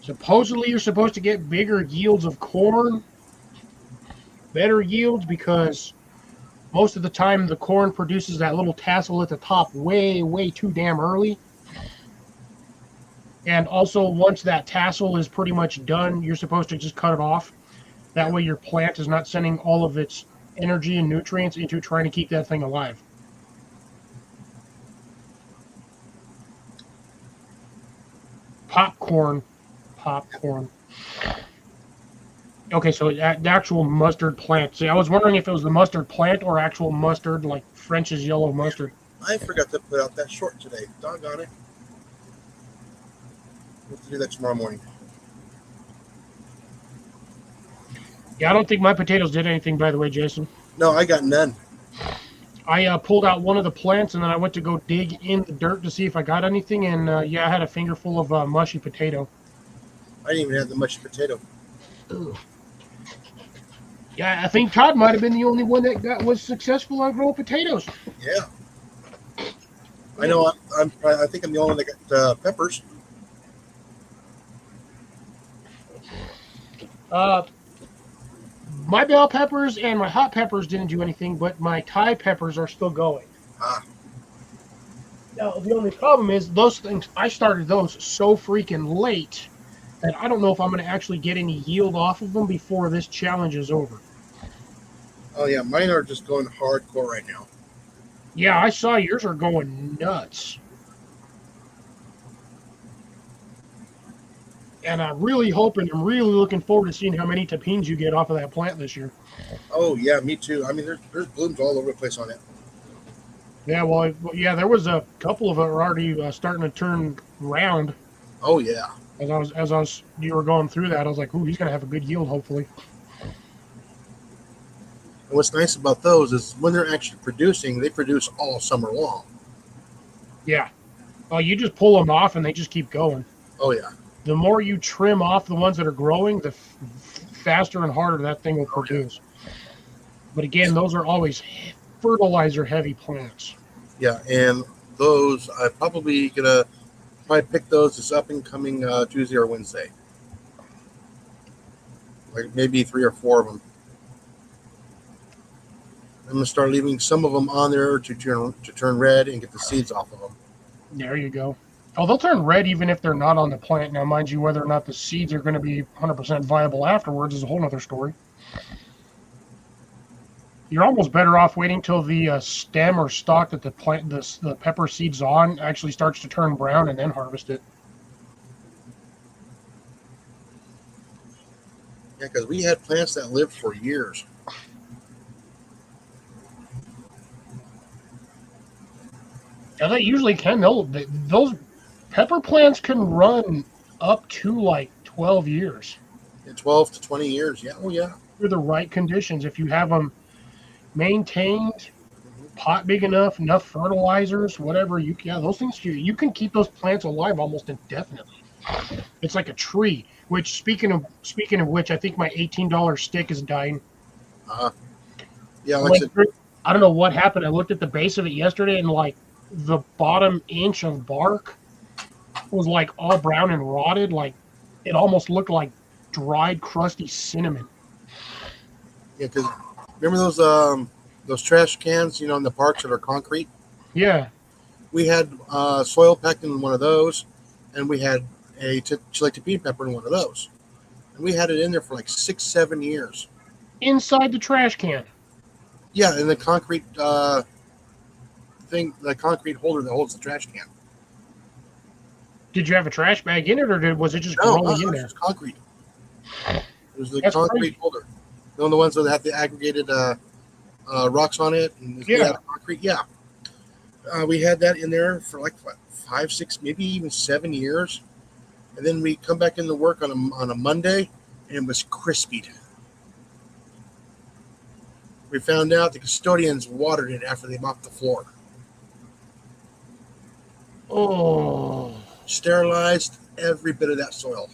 supposedly you're supposed to get bigger yields of corn, better yields, because most of the time the corn produces that little tassel at the top way, way too damn early. And also, once that tassel is pretty much done, you're supposed to just cut it off. That Yeah. way, your plant is not sending all of its energy and nutrients into trying to keep that thing alive. Popcorn. Popcorn. Okay, so the actual mustard plant. See, I was wondering if it was the mustard plant or actual mustard, like French's yellow mustard. I forgot to put out that short today. Doggone it. We'll have to do that tomorrow morning. Yeah, I don't think my potatoes did anything, by the way, Jason. No, I got none. I pulled out one of the plants and then I went to go dig in the dirt to see if I got anything. And yeah, I had a finger full of mushy potato. I didn't even have the much potato. Ugh. Yeah, I think Todd might have been the only one that was successful on growing potatoes. Yeah, I know. I think I'm the only one that got peppers. Uh, my bell peppers and my hot peppers didn't do anything, but my Thai peppers are still going. Ah, Now, the only problem is those things, I started those so freaking late that I don't know if I'm going to actually get any yield off of them before this challenge is over. oh yeah, mine are just going hardcore right now. Yeah, I saw yours are going nuts. And I'm really hoping, I'm really looking forward to seeing how many tapines you get off of that plant this year. Oh yeah, me too. I mean, there's blooms all over the place on it. Yeah, well, yeah, there was a couple of it are already starting to turn round. Oh yeah, You were going through that, I was like, ooh, he's gonna have a good yield, hopefully. and what's nice about those is when they're actually producing, they produce all summer long. Yeah. Oh, you just pull them off and they just keep going. Oh yeah, The more you trim off the ones that are growing, the faster and harder that thing will produce. But again, those are always fertilizer heavy plants. yeah, and those I probably pick those this up and coming Tuesday or Wednesday. Like maybe 3 or 4 of them. I'm gonna start leaving some of them on there to turn red and get the seeds off of them. There you go. Oh, they'll turn red even if they're not on the plant. Now, mind you, whether or not the seeds are going to be 100% viable afterwards is a whole other story. You're almost better off waiting till the stem or stalk that the pepper seeds on actually starts to turn brown and then harvest it. Yeah, because we had plants that lived for years. Yeah, they usually can. Those pepper plants can run up to like 12 years. In 12 to 20 years. Yeah. Oh, yeah. Through the right conditions. If you have them maintained, Mhm. pot big enough fertilizers, whatever, yeah, those things, you can keep those plants alive almost indefinitely. It's like a tree. Which speaking of which, I think my $18 stick is dying. Uh, yeah, like I Like, said, I don't know what happened. I looked at the base of it yesterday, and like the bottom inch of bark was like all brown and rotted. Like it almost looked like dried, crusty cinnamon. yeah, because remember those trash cans, in the parks that are concrete? Yeah. We had soil packed in one of those, and we had a chili tapine pepper in one of those. And we had it in there for like 6, 7 years. Inside the trash can. Yeah, in the concrete thing, the concrete holder that holds the trash can. Did you have a trash bag in it, or was it just No, growing in it's there? just concrete. It was the That's concrete crazy. holder. The ones that have the aggregated rocks on it and it's made out Yeah. of concrete. Yeah, we had that in there for like what, 5, 6, maybe even 7 years. And then we come back into work on a Monday, and it was crispied. We found out the custodians watered it after they mopped the floor. Oh. Sterilized every bit of that soil.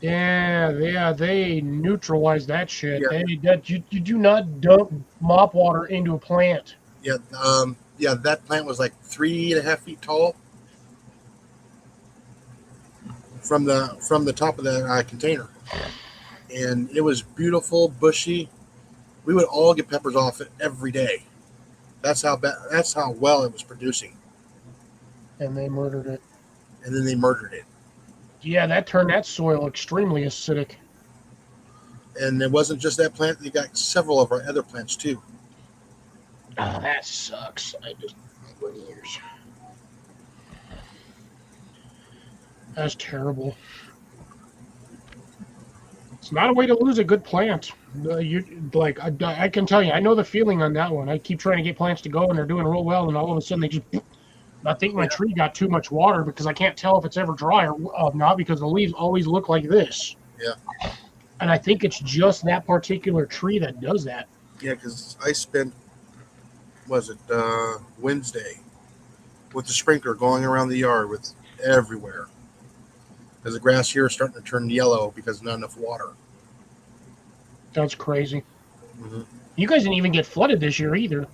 Yeah, yeah, they neutralize that shit. Yeah, You do not dump mop water into a plant. yeah, yeah. That plant was like 3.5 feet tall from the top of the container, and it was beautiful, bushy. We would all get peppers off it every day. That's how bad. That's how well it was producing. And they murdered it. And then they murdered it. Yeah, that turned that soil extremely acidic. And it wasn't just that plant. They got several of our other plants too. Oh, that sucks. I just years. That's terrible. It's not a way to lose a good plant. You like I can tell you, I know the feeling on that one. I keep trying to get plants to go, and they're doing real well, and all of a sudden they just. I think my Yeah, tree got too much water because I can't tell if it's ever dry or not because the leaves always look like this. yeah, And I think it's just that particular tree that does that. yeah. Because I spent, was it Wednesday, with the sprinkler going around the yard with everywhere. Because the grass here is starting to turn yellow because not enough water. That's crazy. Hmm. You guys didn't even get flooded this year either.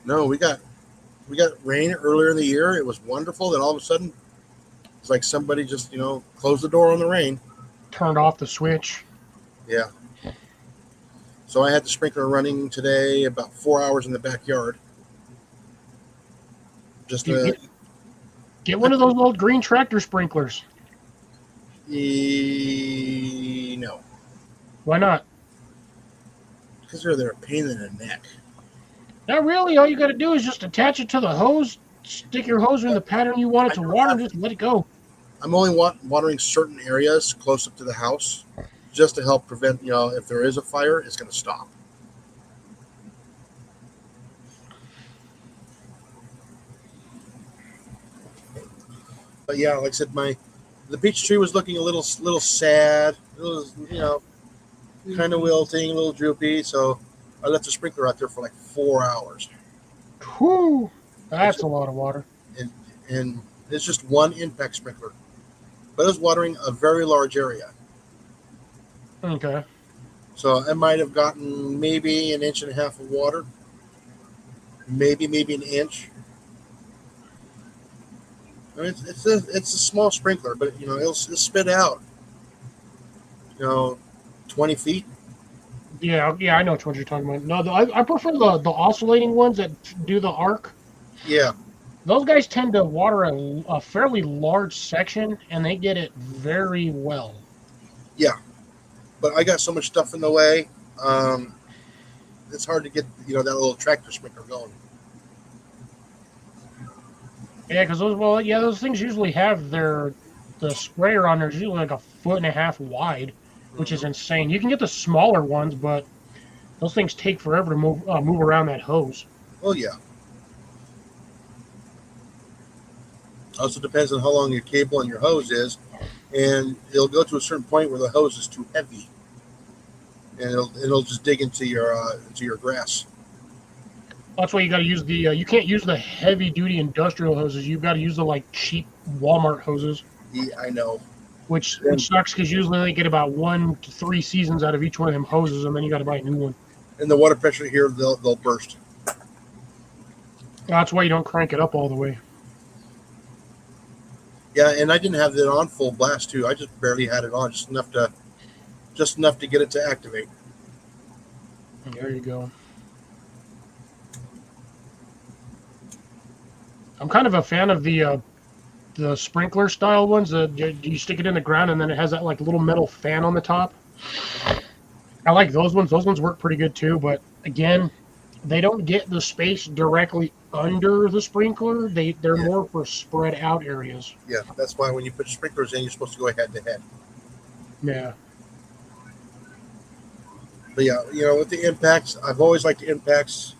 No, we got rain earlier in the year. It was wonderful. Then all of a sudden, it's like somebody just closed the door on the rain. Turned off the switch. Yeah. So I had the sprinkler running today about 4 hours in the backyard. Just Dude, get one of those old green tractor sprinklers. no, Why not? because they're a pain in the neck. Not really. All you got to do is just attach it to the hose, stick your hose in the pattern you want it I to don't water, have. and just let it go. I'm only watering certain areas close up to the house, just to help prevent. If there is a fire, it's going to stop. But yeah, like I said, the peach tree was looking a little sad. It was kind of wilting, a little droopy. So I left the sprinkler out there for like 4 hours. Whew. It's That's a lot of water. and and it's just one impact sprinkler, but it's watering a very large area. Okay. So I might have gotten maybe an inch and a half of water, maybe an inch. I mean, it's a small sprinkler, but it'll spit out 20 feet. Yeah, yeah, I know which ones you're talking about. No, I prefer the oscillating ones that do the arc. Yeah, Those guys tend to water a fairly large section, and they get it very well. yeah. But I got so much stuff in the way. Um, it's hard to get that little tractor sprinkler going. Yeah, because those things usually have the sprayer on there is usually like a foot and a half wide, which is Hmm. insane. You can get the smaller ones, but those things take forever to move around that hose. Oh yeah. Also depends on how long your cable and your hose is, and it'll go to a certain point where the hose is too heavy. and it'll just dig into your grass. That's why you got to use the. You can't use the heavy duty industrial hoses. You've got to use the like cheap Walmart hoses, Yeah, I know. which sucks because usually they get about 1 to 3 seasons out of each one of them hoses, and then you got to buy a new one. And the water pressure here, they'll burst. That's why you don't crank it up all the way. Yeah, and I didn't have it on full blast too. I just barely had it on, just enough to get it to activate. There you go. I'm kind of a fan of the sprinkler style ones. You stick it in the ground and then it has that like little metal fan on the top. I like those ones. Those ones work pretty good too. But again, they don't get the space directly under the sprinkler. They're Yeah. more for spread out areas. Yeah, that's why when you put sprinklers in, you're supposed to go head to head. Yeah. But yeah, with the impacts, I've always liked the impacts.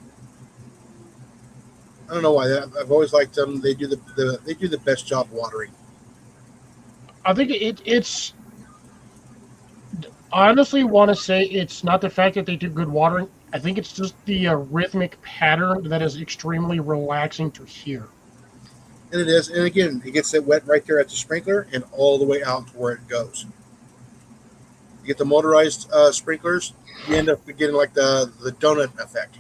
I don't know why. I've always liked them. They do the best job watering. I think it's I honestly want to say it's not the fact that they do good watering. I think it's just the rhythmic pattern that is extremely relaxing to hear. And it is. And again, it gets it wet right there at the sprinkler and all the way out to where it goes. You get the motorized sprinklers, you end up getting like the donut effect,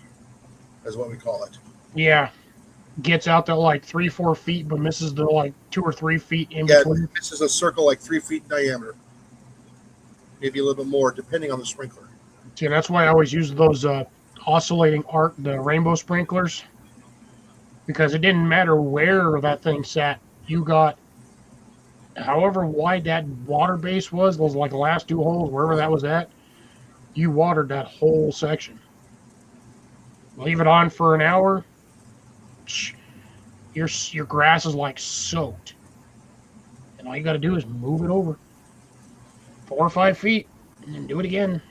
is what we call it. Yeah. Gets out to like 3-4 feet, but misses the like 2 or 3 feet in Yeah, between. this is a circle like 3 feet in diameter, maybe a little bit more, depending on the sprinkler. See, that's why I always use those oscillating arc, the rainbow sprinklers, because it didn't matter where that thing sat. You got however wide that water base was, those like last 2 holes, wherever that was at, you watered that whole section. Leave it on for an hour, your grass is like soaked, and all you got to do is move it over 4 or 5 feet, and then do it again.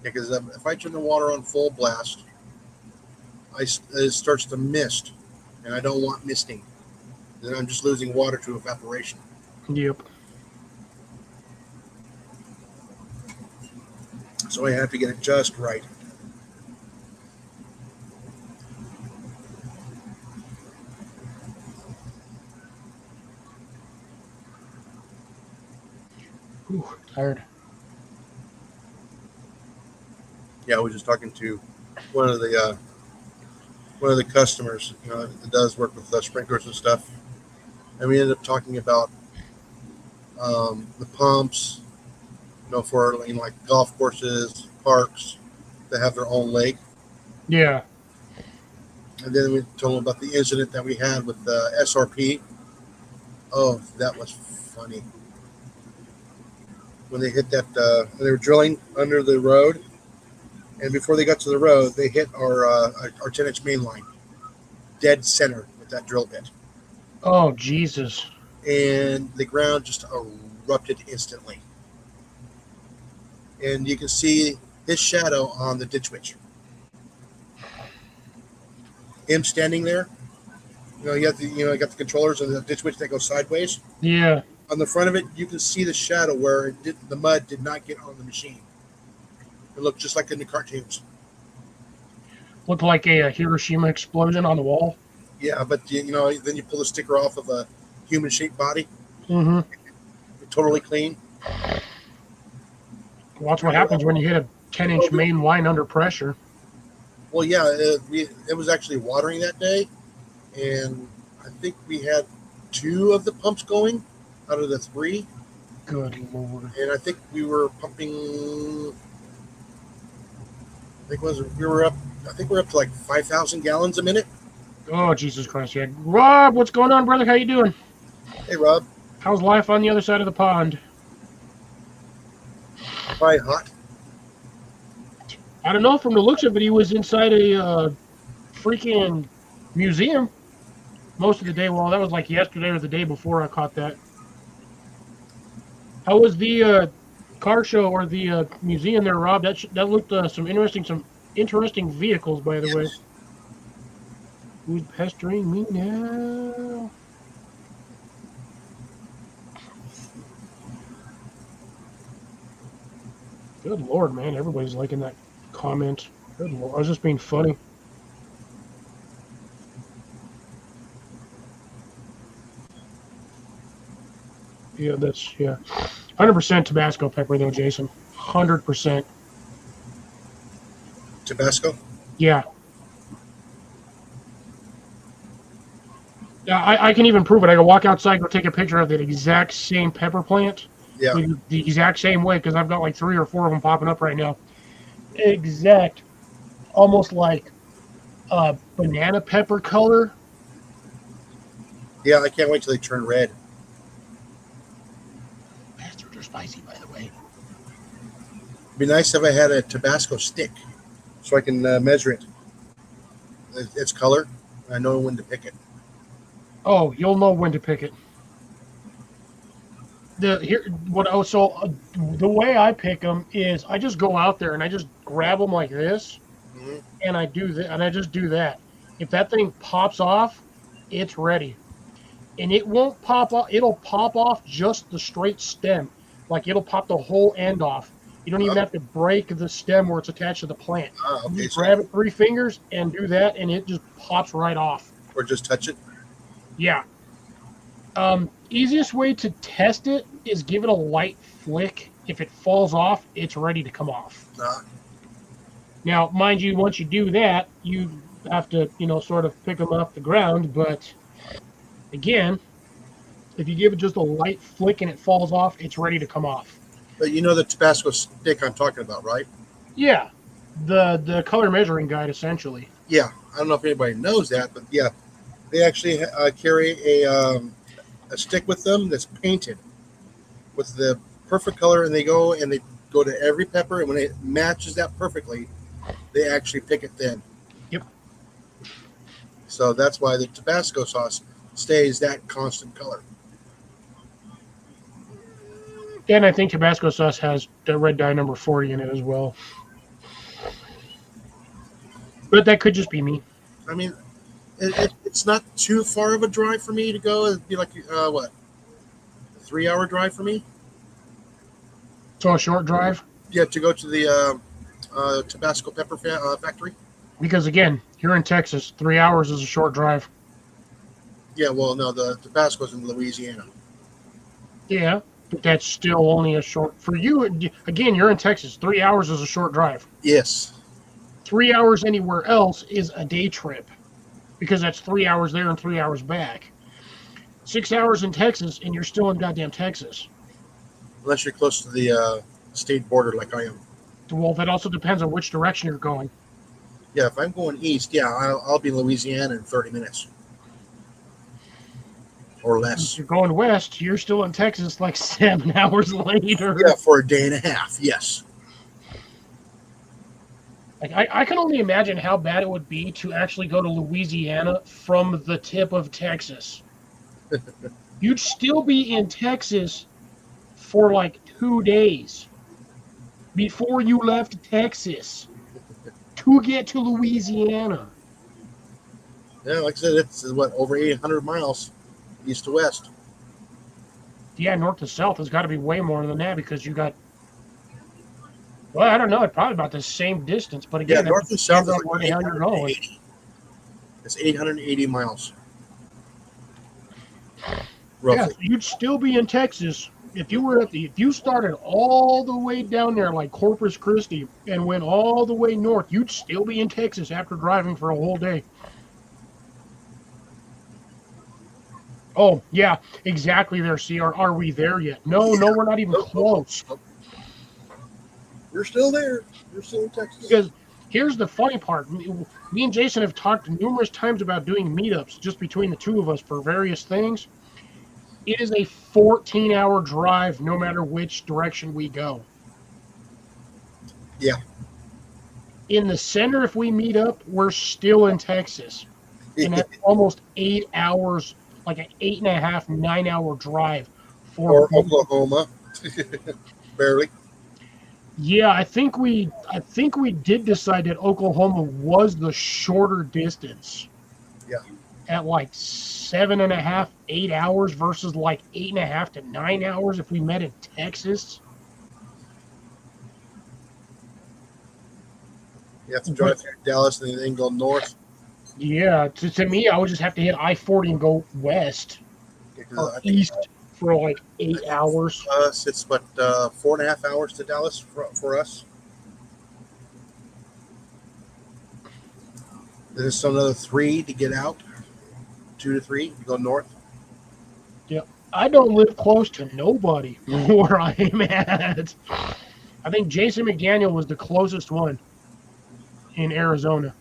Yeah, because if I turn the water on full blast, it starts to mist, and I don't want misting. Then I'm just losing water to evaporation. Yep. So I have to get it just right. Whew, tired. Yeah, I was just talking to one of the customers, that does work with sprinklers and stuff, and we ended up talking about the pumps, for like golf courses, parks that have their own lake. Yeah. And then we told them about the incident that we had with SRP. Oh, that was funny. When they hit that, when they were drilling under the road, and before they got to the road, they hit our 10-inch main line, dead center with that drill bit. Oh, Jesus. And the ground just erupted instantly. And you can see his shadow on the ditch witch. Him standing there. You got the controllers and the ditch witch that goes sideways. Yeah. On the front of it, you can see the shadow where the mud did not get on the machine. It looked just like in the cartoons. Looked like a Hiroshima explosion on the wall. Yeah, but then you pull the sticker off of a human-shaped body. Mm-hmm. Totally clean. Watch what happens when you hit a 10-inch main line under pressure. Well, yeah, it was actually watering that day, and I think we had 2 of the pumps going out of the 3. Good Lord. And I think we were pumping. I think we're up to like 5,000 gallons a minute. Oh, Jesus Christ. Yeah. Rob, what's going on, brother? How you doing? Hey, Rob. How's life on the other side of the pond? Probably hot. I don't know. From the looks of it, he was inside a freaking museum most of the day. Well, that was like yesterday or the day before I caught that. How was the car show or the museum there, Rob? That looked some interesting vehicles, by the way. Who's pestering me now? Good Lord, man. Everybody's liking that comment. Good Lord. I was just being funny. Yeah, yeah. 100% Tabasco pepper, though, Jason. 100%. Tabasco. Yeah. Yeah, I can even prove it. I can walk outside, go take a picture of the exact same pepper plant, Yeah. the exact same way, because I've got like 3 or 4 of them popping up right now. Exact, almost like banana pepper color. Yeah. I can't wait till they turn red. Bastards are spicy, by the way. It'd be nice if I had a Tabasco stick so I can measure its color. I know when to pick it. Oh, you'll know when to pick it. The way I pick them is I just go out there and I just grab them like this, Hmm. and I just do that. If that thing pops off, it's ready. And it won't pop off. It'll pop off just the straight stem. Like it'll pop the whole end off. You don't even Oh, have to break the stem where it's attached to the plant. You okay. just So, grab it 3 fingers and do that, and it just pops right off. or just touch it. Yeah. Easiest way to test it is give it a light flick. If it falls off, it's ready to come off. Uh, Now, mind you, once you do that, you have to, sort of pick them off the ground. But again, if you give it just a light flick and it falls off, it's ready to come off. but you know the Tabasco stick I'm talking about, right? Yeah, the color measuring guide essentially. Yeah. I don't know if anybody knows that, but yeah, they actually carry a stick with them that's painted with the perfect color, and they go to every pepper, and when it matches that perfectly, they actually pick it then. Yep. So that's why the Tabasco sauce stays that constant color. And I think Tabasco sauce has the red dye number 40 in it as well. But that could just be me. I mean, it's not too far of a drive for me to go. It'd be like what, a 3 hour drive for me? So a short drive. Yeah, to go to the Tabasco pepper factory. Because again, here in Texas, 3 hours is a short drive. Yeah, well, no, the Tabasco's in Louisiana. Yeah, but that's still only a short. For you, again, you're in Texas. 3 hours is a short drive. Yes. 3 hours anywhere else is a day trip because that's 3 hours there and 3 hours back. 6 hours in Texas, and you're still in goddamn Texas. Unless you're close to the state border like I am. Well, that also depends on which direction you're going. Yeah, if I'm going east, yeah, I'll be in Louisiana in 30 minutes or If less. you're going west, you're still in Texas like 7 hours later. Yeah, for a day and a half. Yes. Like I can only imagine how bad it would be to actually go to Louisiana from the tip of Texas. You'd still be in Texas for like 2 days before you left Texas to get to Louisiana. Yeah, like I said, it's what, over 800 miles east to west. Yeah, north to south has got to be way more than that because you got. Well, I don't know. It's probably about the same distance, but Yeah, again, that north to south depends is on where like the hell you're going. 880. It's 880 miles, Yeah, roughly. so you'd still be in Texas if you started all the way down there like Corpus Christi and went all the way north. You'd still be in Texas after driving for a whole day. Oh yeah, exactly. There, see, are we there yet? No, Yeah. no, we're not even Nope, nope, nope, close. nope. You're still there. You're still in Texas. Because here's the funny part. Me and Jason have talked numerous times about doing meetups just between the two of us for various things. It is a 14-hour drive no matter which direction we go. Yeah. In the center, if we meet up, we're still in Texas. And that's almost 8 hours, like an 8.5, 9 hour drive for Or both. Oklahoma. Barely. Yeah, I think we did decide that Oklahoma was the shorter distance. Yeah. At like 7.5, 8 hours versus like 8.5 to 9 hours if we met in Texas. You have to drive through Dallas and then go north. Yeah, to me, I would just have to hit I-40 and go west or I think east for like 8 hours. for us, it's what 4.5 hours to Dallas for us. Then it's another 3 to get out. 2 to 3 to go north. Yeah, I don't live close to nobody where I am at. I think Jason McDaniel was the closest one in Arizona.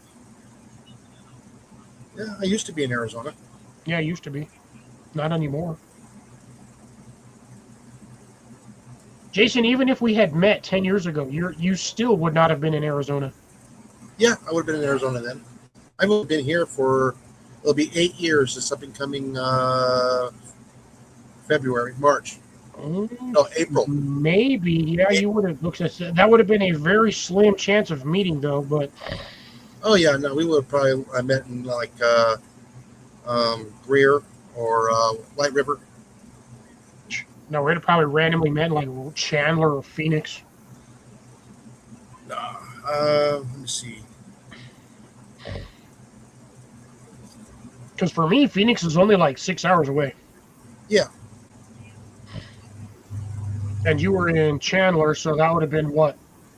Yeah, I used to be in Arizona. Yeah, it used to be. Not anymore. Jason, even if we had met 10 years ago, you still would not have been in Arizona. Yeah, I would have been in Arizona then. I've only been here for it'll be 8 years. There's something coming February, March. No, April. Maybe, yeah, you would have looked at that. Would have been a very slim chance of meeting, though. But Oh yeah, no, we would have probably I met in like Greer or White River. no, we'd have probably randomly met in like Chandler or Phoenix. Let me see. Because for me, Phoenix is only like 6 hours away. Yeah, And you were in Chandler, so that would have been what,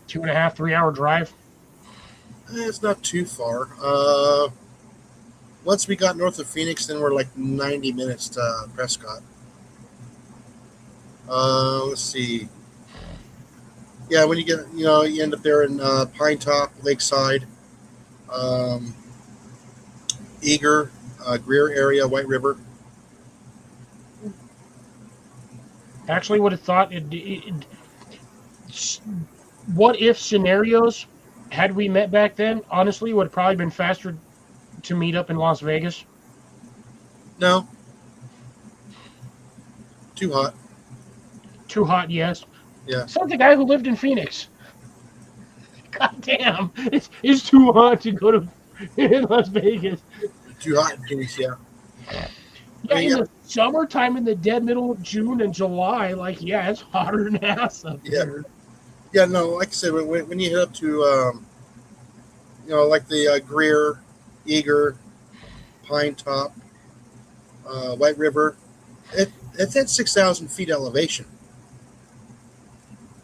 2.5, 3 hour drive? it's not too far. Once we got north of Phoenix, then we're like 90 minutes to Prescott. Let's see. Yeah, when you get, you end up there in Pine Top, Lakeside, um, Eager, Greer area, White River. Actually, would have thought what if scenarios, had we met back then, honestly, would have probably been faster to meet up in Las Vegas. No, too hot. Too hot, yes. Yeah, Sounds like the guy who lived in Phoenix. God damn, it's too hot to go to Las Vegas. too hot in Phoenix. Yeah. Yeah, in Yeah, the summertime, in the dead middle of June and July, like, yeah, it's hotter than ass up yeah, there. yeah. No, like I said, when you head up to, like the Greer, Eager, Pine Top, White River, it's at 6,000 feet elevation,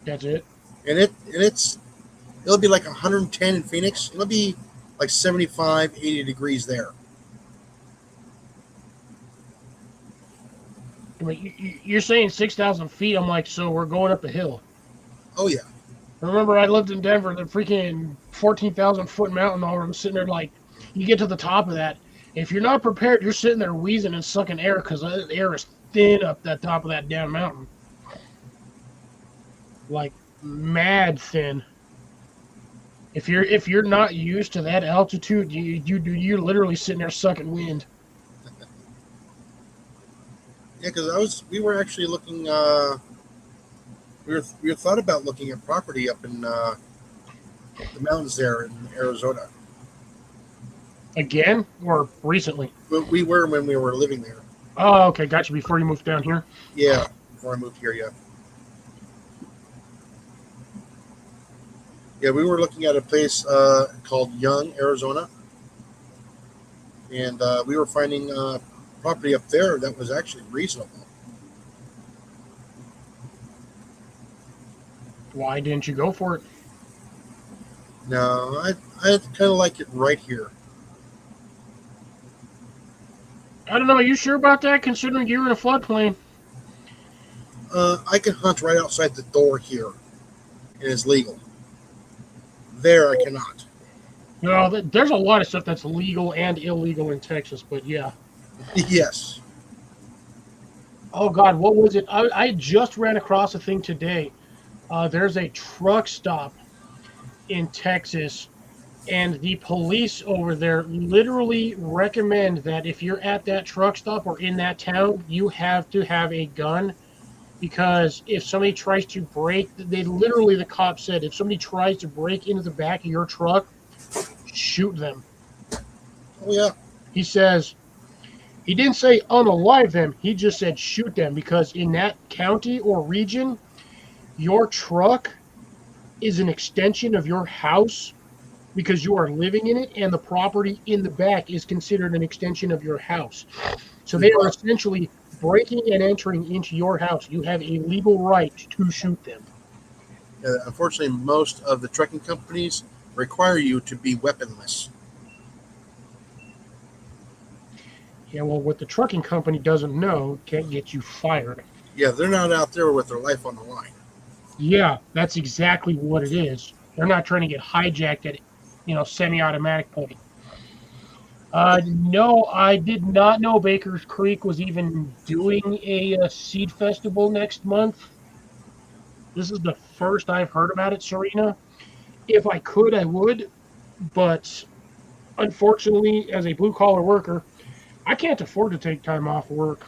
That's it. and it'll be like 110 in Phoenix. It'll be like 75, 80 degrees there. I mean, you're saying 6,000 feet. I'm like, so we're going up a hill. Oh yeah, Remember, I lived in Denver, the freaking 14,000-foot mountain. All I'm sitting there like, you get to the top of that. If you're not prepared, you're sitting there wheezing and sucking air because the air is thin up that top of that damn mountain, like mad thin. If you're not used to that altitude, you're literally sitting there sucking wind. yeah. Because we were actually looking. We were thought about looking at property up in the mountains there in Arizona. Again or recently? But we were when we were living there. Oh, okay, got you. Before you moved down here. Yeah, before I moved here. Yeah. Yeah, we were looking at a place called Young, Arizona, and we were finding property up there that was actually reasonable. Why didn't you go for it? No, I kind of like it right here. I don't know. Are you sure about that? Considering you're in a floodplain. I can hunt right outside the door here, and it's legal. There, I cannot. Well, there's a lot of stuff that's legal and illegal in Texas, but yeah. Yes. Oh God, what was it? I just ran across a thing today. There's a truck stop in Texas, and the police over there literally recommend that if you're at that truck stop or in that town, you have to have a gun, because if somebody tries to break, the cop said, if somebody tries to break into the back of your truck, shoot them. Oh yeah. He says, he didn't say unalive them, he just said shoot them, because in that county or region, your truck is an extension of your house because you are living in it, and the property in the back is considered an extension of your house. So they are essentially breaking and entering into your house. You have a legal right to shoot them. Unfortunately, most of the trucking companies require you to be weaponless. Yeah, well, what the trucking company doesn't know can't get you fired. Yeah, they're not out there with their life on the line. Yeah, that's exactly what it is. They're not trying to get hijacked at, semi-automatic point. No, I did not know Baker's Creek was even doing a seed festival next month. This is the first I've heard about it, Serena. If I could, I would, but unfortunately, as a blue collar worker, I can't afford to take time off work.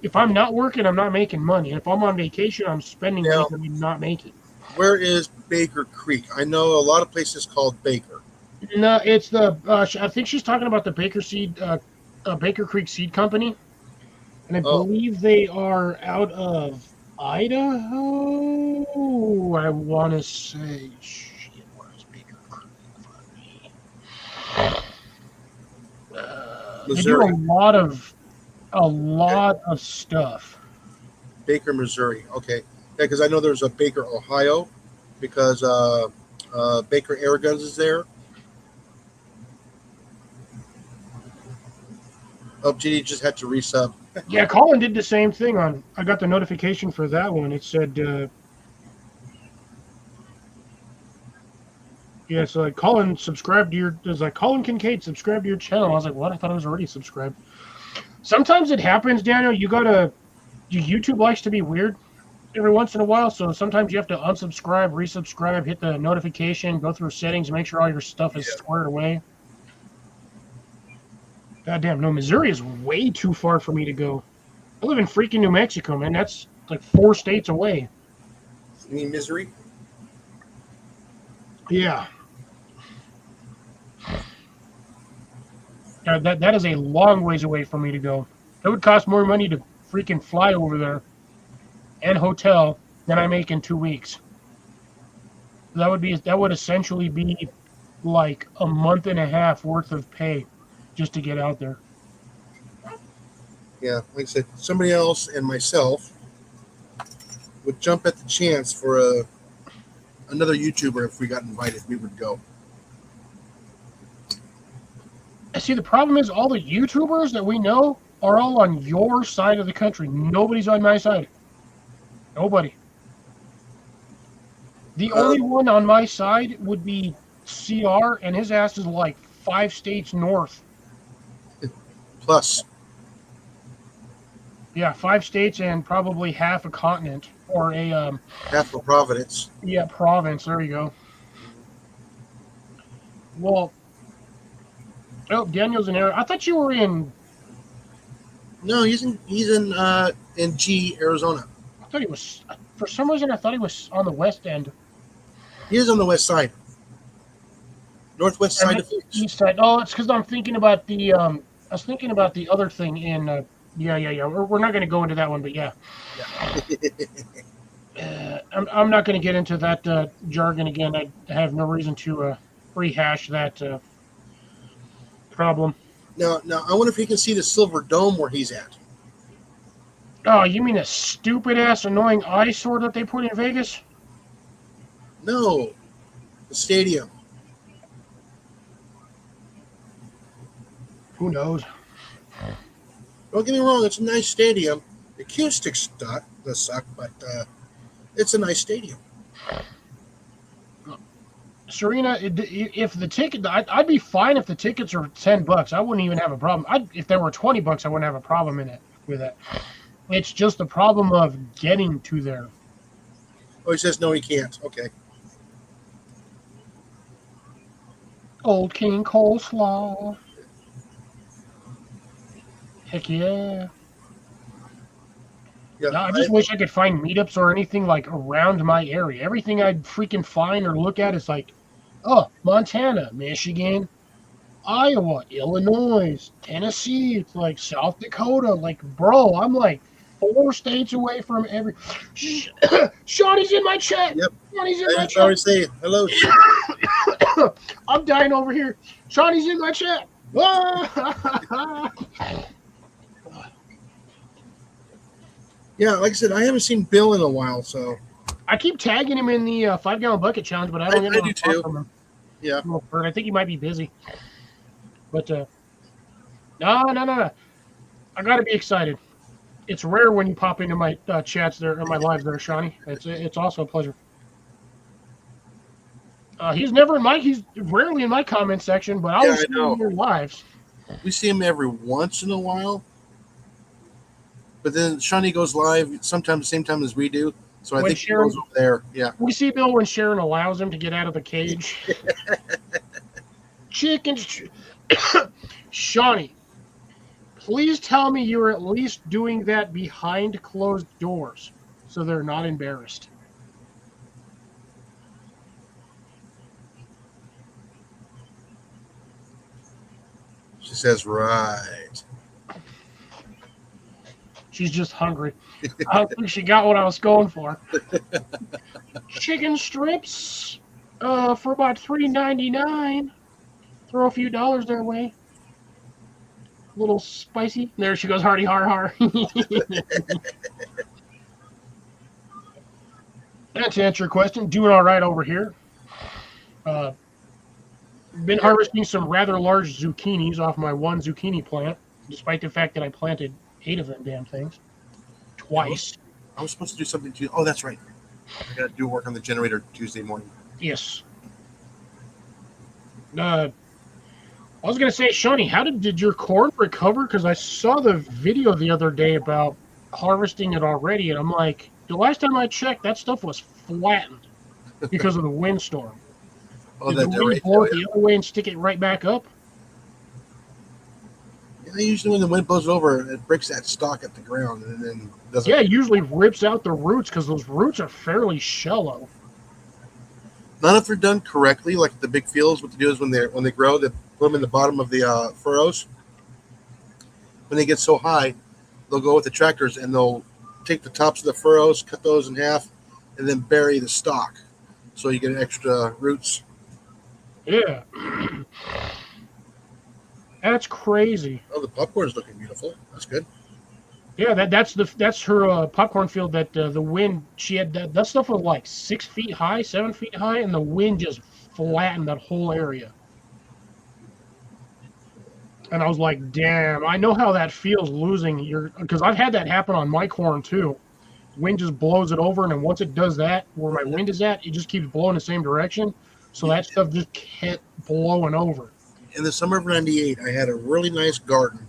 If I'm not working, I'm not making money. If I'm on vacation, I'm spending money Now, that I'm not making. where is Baker Creek? I know a lot of places called Baker. No, it's the. I think she's talking about the Baker Creek Seed Company, and I Oh, believe they are out of Idaho. I want to say, shit, where's Baker Creek for me? They do Missouri. a Okay. lot of stuff. Baker, Missouri. Okay. Yeah, because I know there's a Baker, Ohio, because Baker Air Guns is there. Oh, Ginny just had to resub. Yeah, Colin did the same thing on. I got the notification for that one. It said, yeah, so like Colin subscribed to your. It was like Colin Kincaid subscribed to your channel. I was like, what? I thought I was already subscribed. Sometimes it happens, Daniel. YouTube likes to be weird every once in a while, so sometimes you have to unsubscribe, resubscribe, hit the notification, go through settings, make sure all your stuff is Yeah. squared away. Goddamn, no, Missouri is way too far for me to go. I live in freaking New Mexico, man. That's like 4 states away. You mean Missouri? Yeah. That is a long ways away for me to go. It would cost more money to freaking fly over there and hotel than I make in 2 weeks. That would essentially be like a month and a half worth of pay just to get out there. Yeah, like I said, somebody else and myself would jump at the chance for another YouTuber if we got invited. We would go. I see the problem is all the YouTubers that we know are all on your side of the country. Nobody's on my side. Nobody. The Uh, only one on my side would be CR, and his ass is like 5 states north. Plus, Yeah, 5 states and probably half a continent or a half of Providence. province. There you go. Well, oh, Daniel's in there. I thought you were in. No, he's in G, Arizona. I thought he was. For some reason, I thought he was on the west end. He is on the west side, northwest I side meant of the Phoenix. east side. Oh, it's because I'm thinking about the. I was thinking about the other thing in. Yeah. We're not going to go into that one, but yeah. I'm not going to get into that jargon again. I have no reason to rehash that problem. Now, I wonder if he can see the Silver Dome where he's at. Oh, you mean a stupid ass annoying eyesore that they put in Vegas? No, the stadium. Who knows? Don't get me wrong; it's a nice stadium. The acoustics suck, but it's a nice stadium. Serena, if the ticket, I'd be fine if the tickets are $10. I wouldn't even have a problem. If there were $20, I wouldn't have a problem with it. It's just the problem of getting to there. Oh, he says no, he can't. Okay. Old King Coleslaw. Heck yeah. Yeah, I just wish I could find meetups or anything like around my area. Everything I'd freaking find or look at is like, oh, Montana, Michigan, Iowa, Illinois, Tennessee. It's like South Dakota. Like, bro, I'm like 4 states away from every. Shawnee's in my chat. Yep. Shawnee's in I my just already chat. say hello. I'm dying over here. Shawnee's in my chat. Yeah, like I said, I haven't seen Bill in a while, so I keep tagging him in the 5-gallon bucket challenge, but I I don't get no do response too. from him. Yeah. I think he might be busy. But no. I got to be excited. It's rare when you pop into my chats there, or my lives there, Shawnee. It's also a pleasure. He's rarely in my comment section, but I Yeah, always I see him know. in your lives. We see him every once in a while, but then Shawnee goes live sometimes the same time as we do. So I When think he goes Sharon, over there. Yeah. we see Bill when Sharon allows him to get out of the cage. Chicken, Shawnee, please tell me you're at least doing that behind closed doors, so they're not embarrassed. She says, right. She's just hungry. I don't think she got what I was going for. Chicken strips, for about $3.99. Throw a few dollars their way. A little spicy. There she goes, hardy har har. And to answer your question, doing all right over here. Uh, been harvesting some rather large zucchinis off my one zucchini plant, despite the fact that I planted 8 of them damn things Yeah, twice. I was supposed to do something to. Oh, that's right. I got to do work on the generator Tuesday morning. Yes. I was gonna say, Shawnee, how did your corn recover? Because I saw the video the other day about harvesting it already, and I'm like, the last time I checked, that stuff was flattened because of the windstorm. Oh, Did the that wind derecho, blow it yeah. the other way and stick it right back up? Yeah, usually when the wind blows over, it breaks that stalk at the ground and then doesn't. Yeah, it usually rips out the roots because those roots are fairly shallow. Not if they're done correctly, like the big fields. What they do is when they grow, they put them in the bottom of the furrows. When they get so high, they'll go with the tractors and they'll take the tops of the furrows, cut those in half, and then bury the stalk, so you get extra roots. Yeah. That's crazy. Oh, the popcorn is looking beautiful. That's good. Yeah, that's her popcorn field that the wind she had that stuff was like 6 feet high, 7 feet high, and the wind just flattened that whole area. And I was like, damn, I know how that feels losing your because I've had that happen on my corn too. Wind just blows it over, and then once it does that, where my wind is at, it just keeps blowing the same direction. So that stuff just kept blowing over. In the summer of '98, I had a really nice garden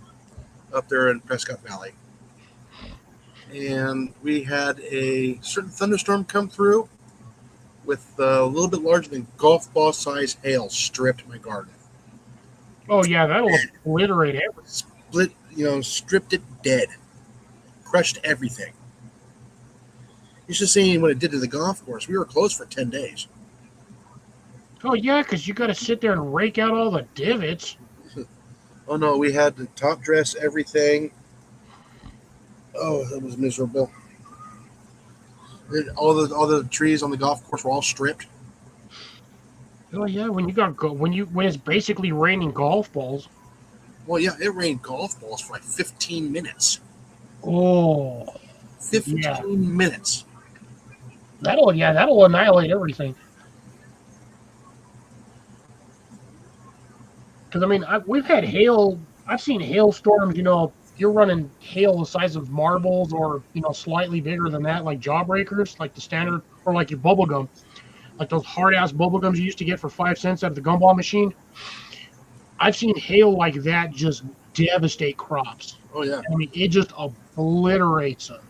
up there in Prescott Valley, and we had a certain thunderstorm come through with a little bit larger than golf ball size hail stripped my garden. Oh yeah, that'll obliterate everything. Stripped it dead, crushed everything. You should see what it did to the golf course. We were closed for 10 days. Oh yeah, because you got to sit there and rake out all the divots. Oh no, we had to top dress everything. Oh, that was miserable. All the trees on the golf course were all stripped. Oh yeah, when it's basically raining golf balls. Well, yeah, it rained golf balls for like 15 minutes. Oh, 15 minutes. That'll annihilate everything. Because I mean, we've had hail. I've seen hailstorms. You're running hail the size of marbles, or slightly bigger than that, like jawbreakers, like the standard, or like your bubble gum, like those hard ass bubble gums you used to get for 5 cents out of the gumball machine. I've seen hail like that just devastate crops. Oh yeah. I mean, it just obliterates them.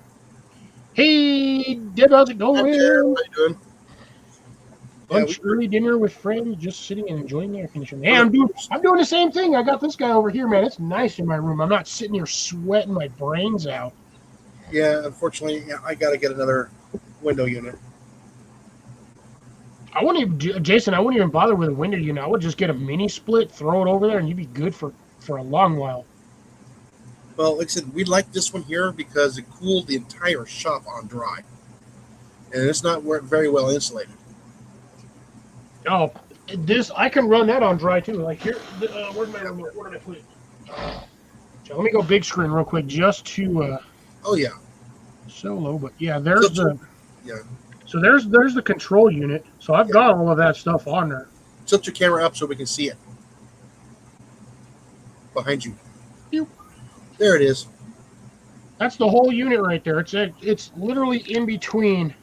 Hey, Deb, how's it going? Hi, Tara, what are you doing? Lunch, early dinner with friends, just sitting and enjoying the air conditioning. Hey, I'm doing the same thing. I got this guy over here, man. It's nice in my room. I'm not sitting here sweating my brains out. Yeah, unfortunately, I got to get another window unit. Jason, I wouldn't even bother with a window unit. I would just get a mini split, throw it over there, and you'd be good for a long while. Well, like I said, we like this one here because it cooled the entire shop on dry, and it's not very well insulated. Oh, this I can run that on dry too. Like here, where's my remote? Where did I put it? So let me go big screen real quick just to Oh yeah, solo. But yeah, there's the yeah. so there's the control unit. So I've Yeah. got all of that stuff on there. Tilt your camera up so we can see it behind you. Pew. There it is. That's the whole unit right there. It's literally in between.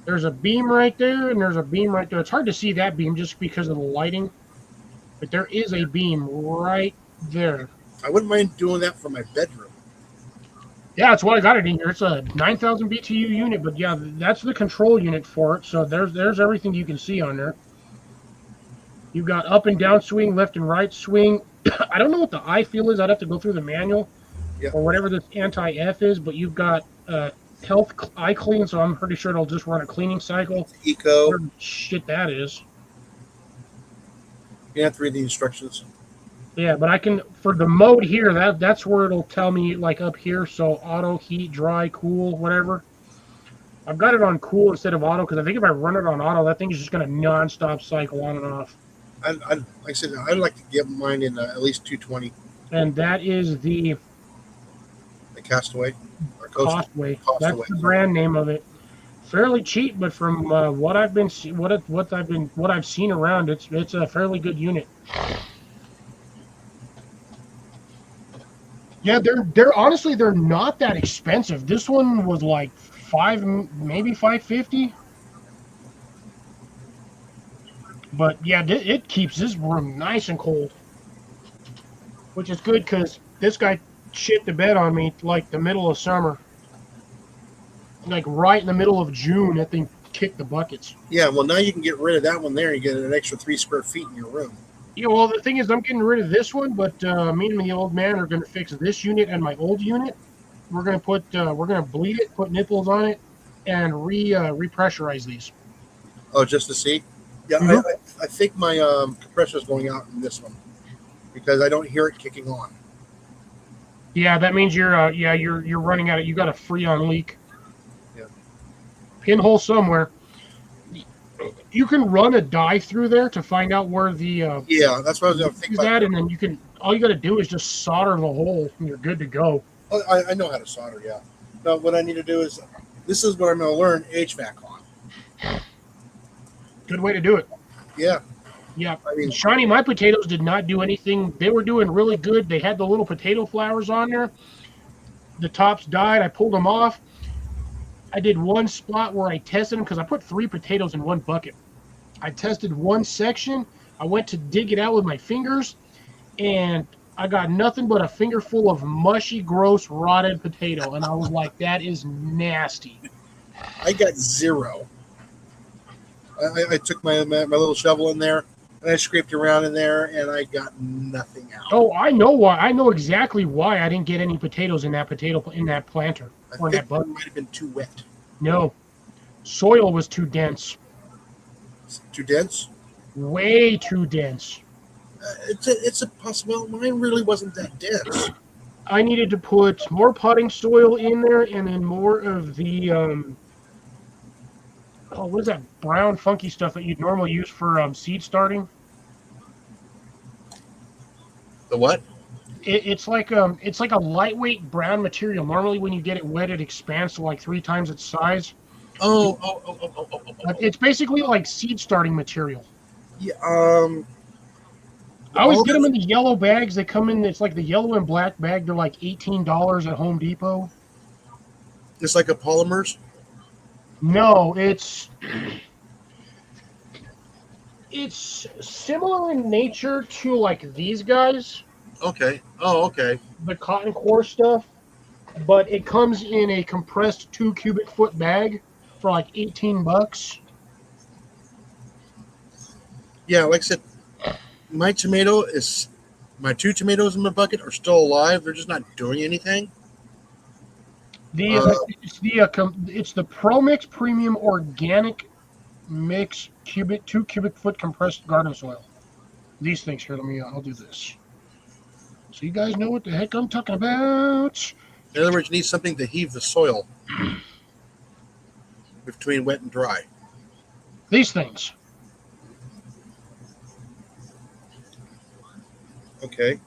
There's a beam right there, and there's a beam right there. It's hard to see that beam just because of the lighting, but there is a beam right there. I wouldn't mind doing that for my bedroom. Yeah, that's what I got it in here. It's a 9,000 BTU unit, but yeah, that's the control unit for it. So there's everything you can see on there. You've got up and down swing, left and right swing. I don't know what the I feel is. I'd have to go through the manual or whatever this anti-F is, but you've got health eye clean, so I'm pretty sure it'll just run a cleaning cycle. Eco. Whatever shit that is. You have to read the instructions. Yeah, but I can, for the mode here, that's where it'll tell me, like up here, so auto, heat, dry, cool, whatever. I've got it on cool instead of auto, because I think if I run it on auto, that thing is just going to non-stop cycle on and off. Like I said, I'd like to get mine in at least 220. And that is the Castaway. Or Costway. That's the brand name of it. Fairly cheap, but from what I've seen around, it's a fairly good unit. Yeah, they're honestly they're not that expensive. This one was like maybe $550. But yeah, it keeps this room nice and cold, which is good because this guy shit the bed on me like the middle of summer, like right in the middle of June. That thing kicked the buckets. Yeah, well now you can get rid of that one there. You get an extra 3 square feet in your room. Yeah, well the thing is, I'm getting rid of this one, but me and the old man are going to fix this unit and my old unit. We're going to bleed it, put nipples on it, and repressurize these. Oh, just to see. Yeah, Mm-hmm. I think my compressor is going out in this one because I don't hear it kicking on. Yeah, that means you're running out of. You got a freon leak. Yeah. Pinhole somewhere. You can run a die through there to find out where the. Yeah, that's what I was thinking about. And then all you got to do is just solder the hole, and you're good to go. Oh, I know how to solder. Yeah. Now what I need to do is, this is what I'm going to learn HVAC on. Good way to do it. Yeah. Yeah. I mean, Shiny My Potatoes did not do anything. They were doing really good. They had the little potato flowers on there. The tops died. I pulled them off. I did one spot where I tested them because I put 3 potatoes in one bucket. I tested one section. I went to dig it out with my fingers, and I got nothing but a finger full of mushy, gross, rotted potato. And I was like, that is nasty. I got 0. I took my little shovel in there, and I scraped around in there, and I got nothing out. Oh, I know why. I know exactly why I didn't get any potatoes in that planter. I think it might have been too wet. No. Soil was too dense. Too dense? Way too dense. It's a possibility. Mine really wasn't that dense. I needed to put more potting soil in there and then more of the, what is that brown funky stuff that you'd normally use for seed starting? The what? It's like a lightweight brown material. Normally, when you get it wet, it expands to like 3 times its size. Oh. It's basically like seed starting material. Yeah. I always get them in the yellow bags. They come in. It's like the yellow and black bag. They're like $18 at Home Depot. Just like a polymers. No, it's similar in nature to like these guys. Okay. Oh, okay. The cotton core stuff, but it comes in a compressed 2 cubic foot bag for like $18. Yeah, like I said, my 2 tomatoes in my bucket are still alive. They're just not doing anything. It's the Pro Mix Premium Organic Mix 2 cubic foot compressed garden soil. These things here. I'll do this. So you guys know what the heck I'm talking about. In other words, you need something to heave the soil between wet and dry. These things. Okay.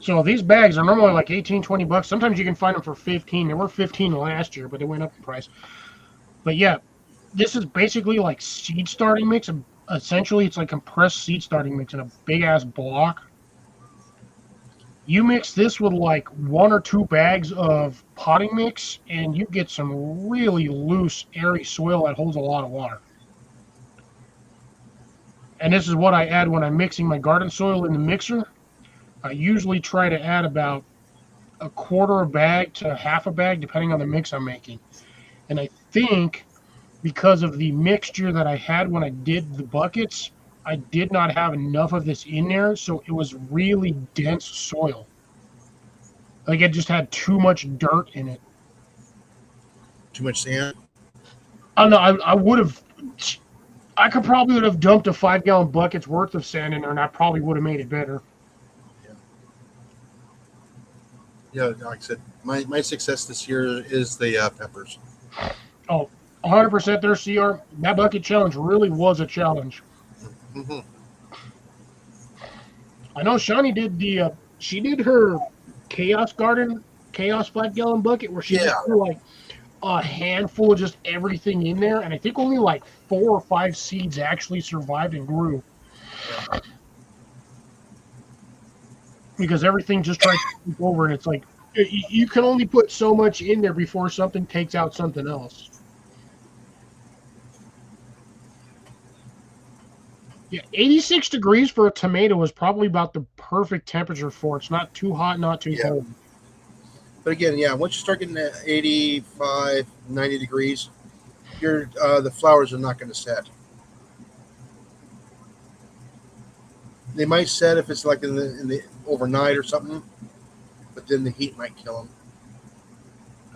So these bags are normally like 18, 20 bucks. Sometimes you can find them for 15. They were 15 last year, but they went up in price. But yeah, this is basically like seed starting mix. Essentially, it's like compressed seed starting mix in a big ass block. You mix this with like 1 or 2 bags of potting mix, and you get some really loose, airy soil that holds a lot of water. And this is what I add when I'm mixing my garden soil in the mixer. I usually try to add about a quarter a bag to half a bag, depending on the mix I'm making. And I think because of the mixture that I had when I did the buckets, I did not have enough of this in there, so it was really dense soil. Like it just had too much dirt in it. Too much sand. I don't know. I would have. I could probably would have dumped a 5-gallon bucket's worth of sand in there, and I probably would have made it better. Yeah, like I said, my success this year is the peppers. Oh, 100% there, CR. That bucket challenge really was a challenge. Mm-hmm. I know Shawnee did she did her Chaos 5-gallon bucket where she just threw like a handful of just everything in there, and I think only like 4 or 5 seeds actually survived and grew. Yeah. Because everything just tried to keep over, and it's like you can only put so much in there before something takes out something else. Yeah, 86 degrees for a tomato is probably about the perfect temperature for it. It's not too hot, not too cold. But again, once you start getting at 85, 90 degrees, the flowers are not going to set. They might set if it's like in the overnight or something, but then the heat might kill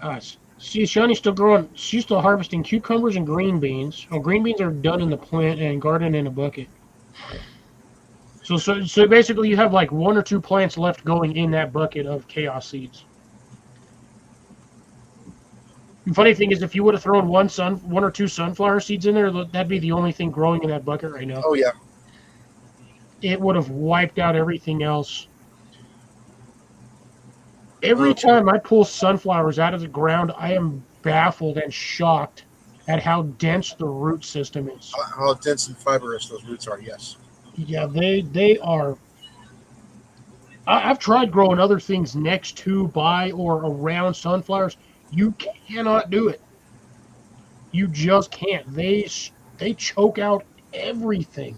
them. See, Shawnee's still growing. She's still harvesting cucumbers and green beans. Oh, green beans are done in the plant and garden in a bucket. So basically, you have like 1 or 2 plants left going in that bucket of chaos seeds. The funny thing is, if you would have thrown 1 or 2 sunflower seeds in there, that'd be the only thing growing in that bucket right now. Oh yeah. It would have wiped out everything else. Every time I pull sunflowers out of the ground, I am baffled and shocked at how dense the root system is. How dense and fibrous those roots are, yes. Yeah, they are. I've tried growing other things next to, by, or around sunflowers. You cannot do it. You just can't. They choke out everything.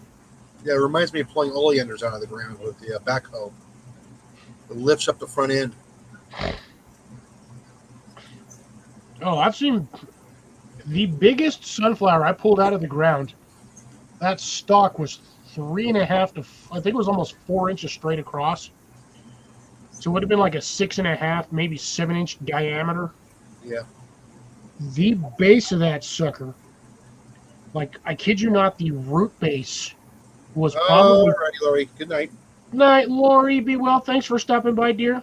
Yeah, it reminds me of pulling oleanders out of the ground with the backhoe. It lifts up the front end. Oh, I've seen the biggest sunflower I pulled out of the ground. That stalk was 3.5 to, I think it was almost 4 inches straight across. So it would have been like a 6.5, maybe 7-inch diameter. Yeah. The base of that sucker, like I kid you not, the root base was probably. Alrighty, Lori. Good night. Night, Lori. Be well. Thanks for stopping by, dear.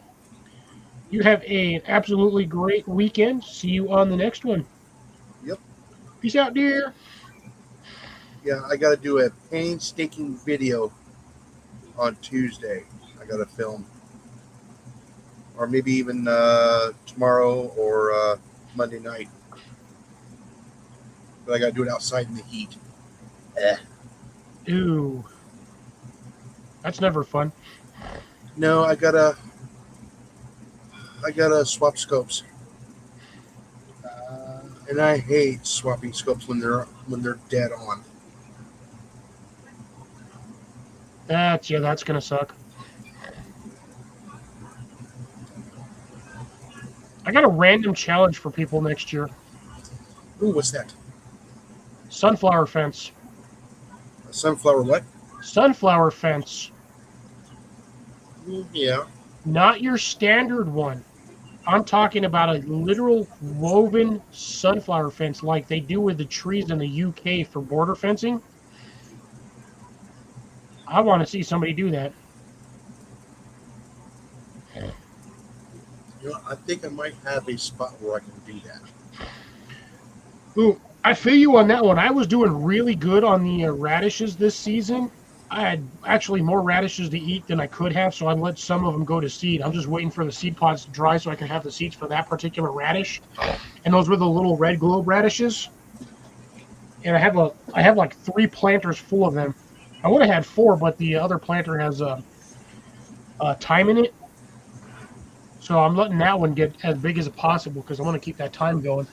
You have an absolutely great weekend. See you on the next one. Yep. Peace out, dear. Yeah, I got to do a painstaking video on Tuesday. I got to film. Or maybe even tomorrow or Monday night. But I got to do it outside in the heat. Ooh. That's never fun. No, I gotta swap scopes. And I hate swapping scopes when they're dead on. That's gonna suck. I got a random challenge for people next year. Ooh, what's that? Sunflower fence. A sunflower what? Sunflower fence. Yeah. Not your standard one. I'm talking about a literal woven sunflower fence like they do with the trees in the UK for border fencing. I want to see somebody do that. I think I might have a spot where I can do that. Ooh, I feel you on that one. I was doing really good on the radishes this season. I had actually more radishes to eat than I could have, so I let some of them go to seed. I'm just waiting for the seed pods to dry so I can have the seeds for that particular radish. And those were the little red globe radishes. And I have like 3 planters full of them. I would have had 4, but the other planter has time in it. So I'm letting that one get as big as possible because I want to keep that time going.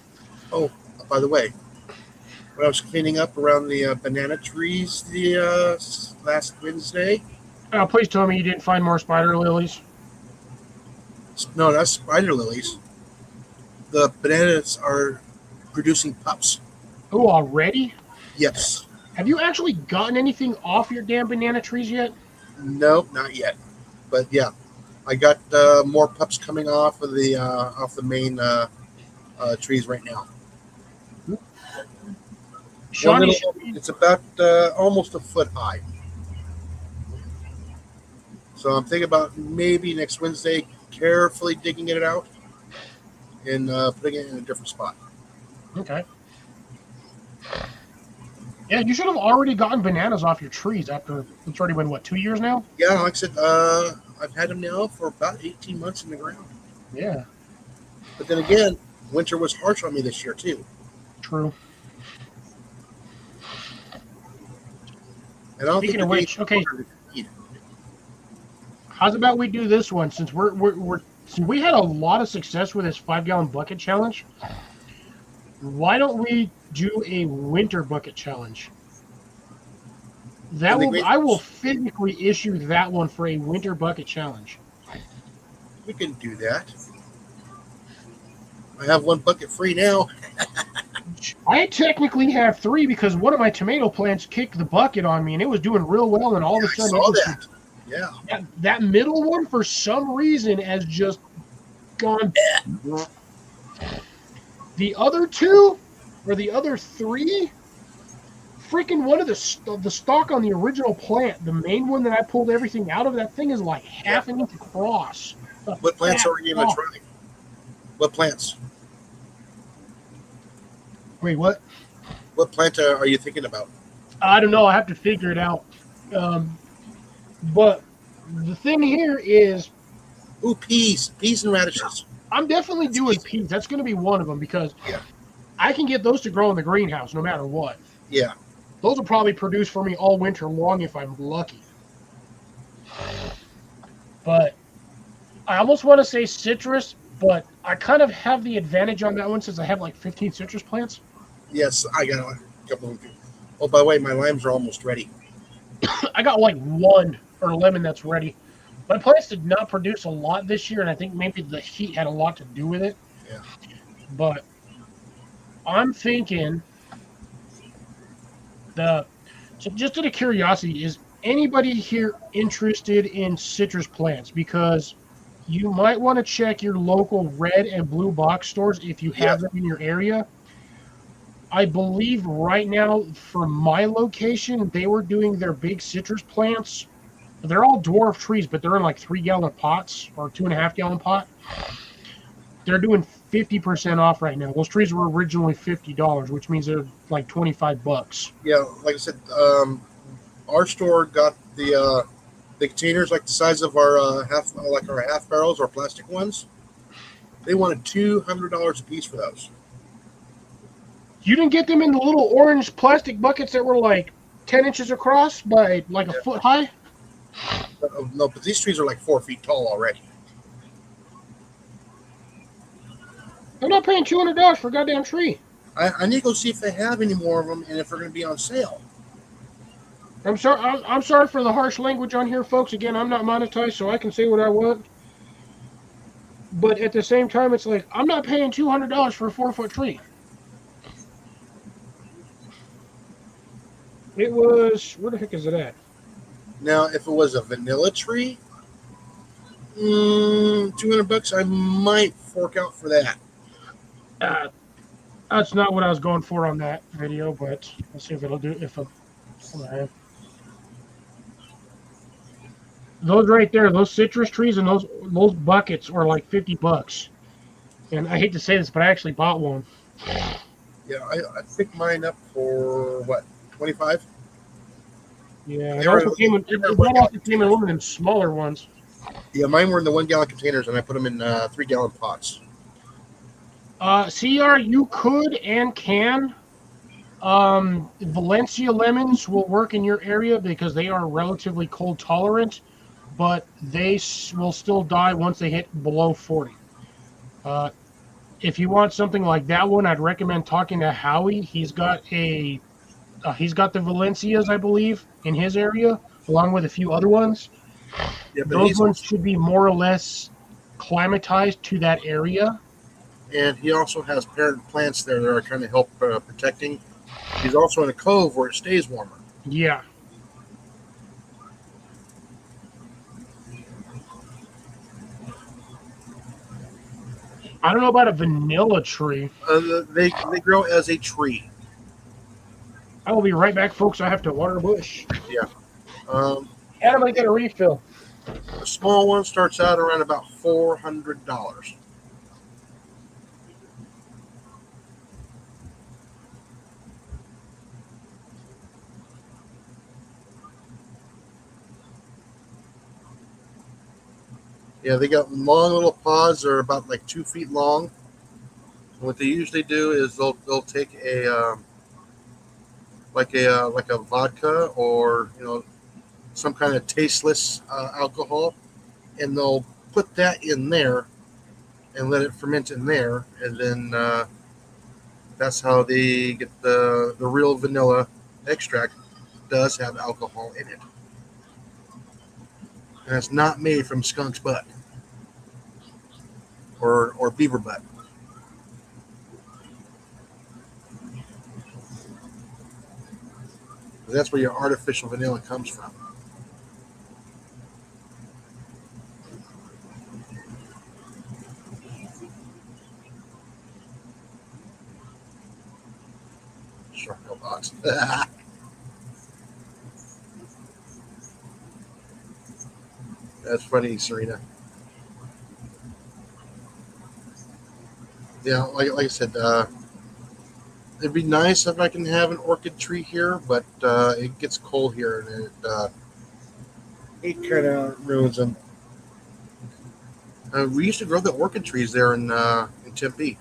Oh, by the way, when I was cleaning up around the banana trees the last Wednesday, Please tell me you didn't find more spider lilies. no, that's spider lilies. The bananas are producing pups. Oh, already? Yes. Have you actually gotten anything off your damn banana trees yet? No, not yet. But yeah, I got more pups coming off of the main trees right now. Shawnee, It's about almost a foot high. So I'm thinking about maybe next Wednesday carefully digging it out and putting it in a different spot. okay. Yeah, you should have already gotten bananas off your trees after it's already been, what, 2 years now? Yeah, like I said, I've had them now for about 18 months in the ground. Yeah. But then again, winter was harsh on me this year too. True. And I don't Speaking think of which, okay, how's about we do this one since since we had a lot of success with this 5-gallon bucket challenge? Why don't we do a winter bucket challenge? I will physically issue that one for a winter bucket challenge. We can do that. I have 1 bucket free now. I technically have 3 because one of my tomato plants kicked the bucket on me and it was doing real well, and all of a sudden I saw that. Yeah. That middle one for some reason has just gone. The other 2 or the other 3, freaking one of the stalk on the original plant, the main one that I pulled everything out of, that thing is like half an inch across. What plants are you going to try? What plants? Wait, what? What plant are you thinking about? I don't know. I have to figure it out. But the thing here is... Ooh, peas. Peas and radishes. I'm definitely doing peas. That's going to be one of them because I can get those to grow in the greenhouse no matter what. Yeah. Those will probably produce for me all winter long if I'm lucky. But I almost want to say citrus, but I kind of have the advantage on that one since I have like 15 citrus plants. Yes, I got a couple of them. Oh, by the way, my limes are almost ready. I got like 1 or lemon that's ready. My plants did not produce a lot this year, and I think maybe the heat had a lot to do with it. Yeah. But I'm thinking so just out of curiosity, is anybody here interested in citrus plants? Because you might want to check your local red and blue box stores if you have them in your area. I believe right now, for my location, they were doing their big citrus plants. They're all dwarf trees, but they're in like 3-gallon pots or 2.5-gallon pot. They're doing 50% off right now. Those trees were originally $50, which means they're like $25. Yeah, like I said, our store got the containers like the size of our half barrels or plastic ones. They wanted $200 a piece for those. You didn't get them in the little orange plastic buckets that were like 10 inches across by like a foot high? No, but these trees are like 4 feet tall already. I'm not paying $200 for a goddamn tree. I need to go see if they have any more of them and if they're going to be on sale. I'm sorry for the harsh language on here, folks. Again, I'm not monetized, so I can say what I want. But at the same time, it's like, I'm not paying $200 for a 4-foot tree. It was, where the heck is it at? Now, if it was a vanilla tree, $200, I might fork out for that. That's not what I was going for on that video, but let's see if it'll do. Those right there, those citrus trees and those buckets are like $50. And I hate to say this, but I actually bought one. Yeah, I picked mine up for what, 25? Yeah, it They were, also came in. they were in That 1 gallon also came in containers. one of them smaller ones. Yeah, mine were in the 1 gallon containers, and I put them in 3 gallon pots. CR, you could and can. Valencia lemons will work in your area because they are relatively cold tolerant, but they will still die once they hit below 40. Uh, if you want something like that one, I'd recommend talking to Howie. He's got the Valencias, I believe, in his area, along with a few other ones. Yeah, but Those ones should be more or less climatized to that area. he also has parent plants there that are trying to help protecting. He's also in a cove where it stays warmer. Yeah. I don't know about a vanilla tree. They grow as a tree. I will be right back, folks. I have to water a bush. Yeah. Um, Adam, I get a refill. a small one starts out around about $400. Yeah, they got long little pods. They're about like 2 feet long. What they usually do is they'll take a like a vodka or some kind of tasteless alcohol, and they'll put that in there and let it ferment in there, and then that's how they get the real vanilla extract. Does have alcohol in it, and it's not made from skunk's butt or beaver butt. That's where your artificial vanilla comes from. Shark box. That's funny, Serena. Yeah, like I said, it'd be nice if I can have an orchid tree here, but it gets cold here and it kind of ruins them. We used to grow the orchid trees there in Tempe,